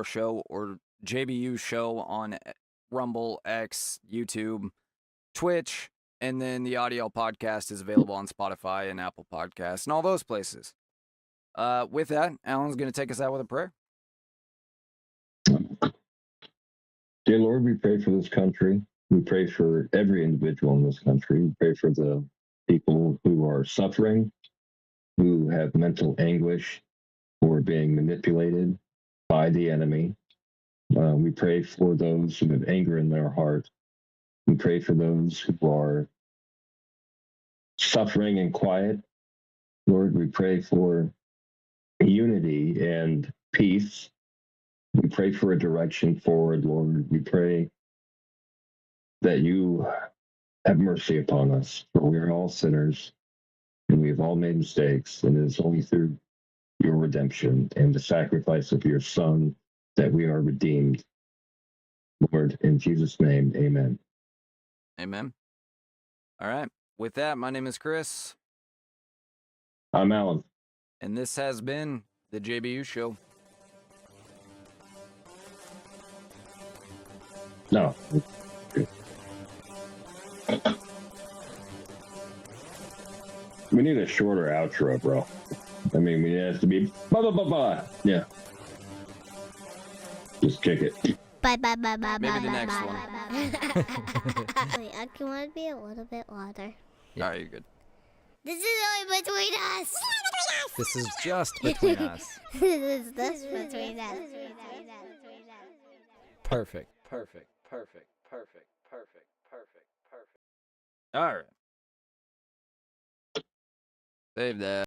[SPEAKER 1] _show or JBU show on Rumble, X, YouTube, Twitch, and then the audio podcast is available on Spotify and Apple Podcasts and all those places. With that, Alan's going to take us out with a prayer.
[SPEAKER 2] Dear Lord, we pray for this country. We pray for every individual in this country. We pray for the people who are suffering, who have mental anguish, who are being manipulated by the enemy. We pray for those who have anger in their heart. We pray for those who are suffering in quiet. Lord, we pray for unity and peace. We pray for a direction forward, Lord. We pray that you have mercy upon us, for we are all sinners and we have all made mistakes, and it is only through your redemption and the sacrifice of your Son that we are redeemed. Lord, in Jesus' name, amen.
[SPEAKER 1] Amen. All right. With that, my name is Chris.
[SPEAKER 2] I'm Alan.
[SPEAKER 1] And this has been the JBU Show.
[SPEAKER 2] No. We need a shorter outro, bro. I mean, it has to be blah, blah, blah, blah. Yeah. Just kick it.
[SPEAKER 6] Bye, bye, bye, bye,
[SPEAKER 1] Maybe
[SPEAKER 6] bye,
[SPEAKER 1] the
[SPEAKER 6] bye,
[SPEAKER 1] next
[SPEAKER 6] bye,
[SPEAKER 1] one.
[SPEAKER 6] bye, bye. Wait, I want to be a little bit louder.
[SPEAKER 1] All right, you're good.
[SPEAKER 6] This is only between us.
[SPEAKER 1] This is just between us.
[SPEAKER 6] This is just between us.
[SPEAKER 1] Perfect. Perfect. Perfect. Perfect. Perfect. Perfect. Perfect. All right. Save that.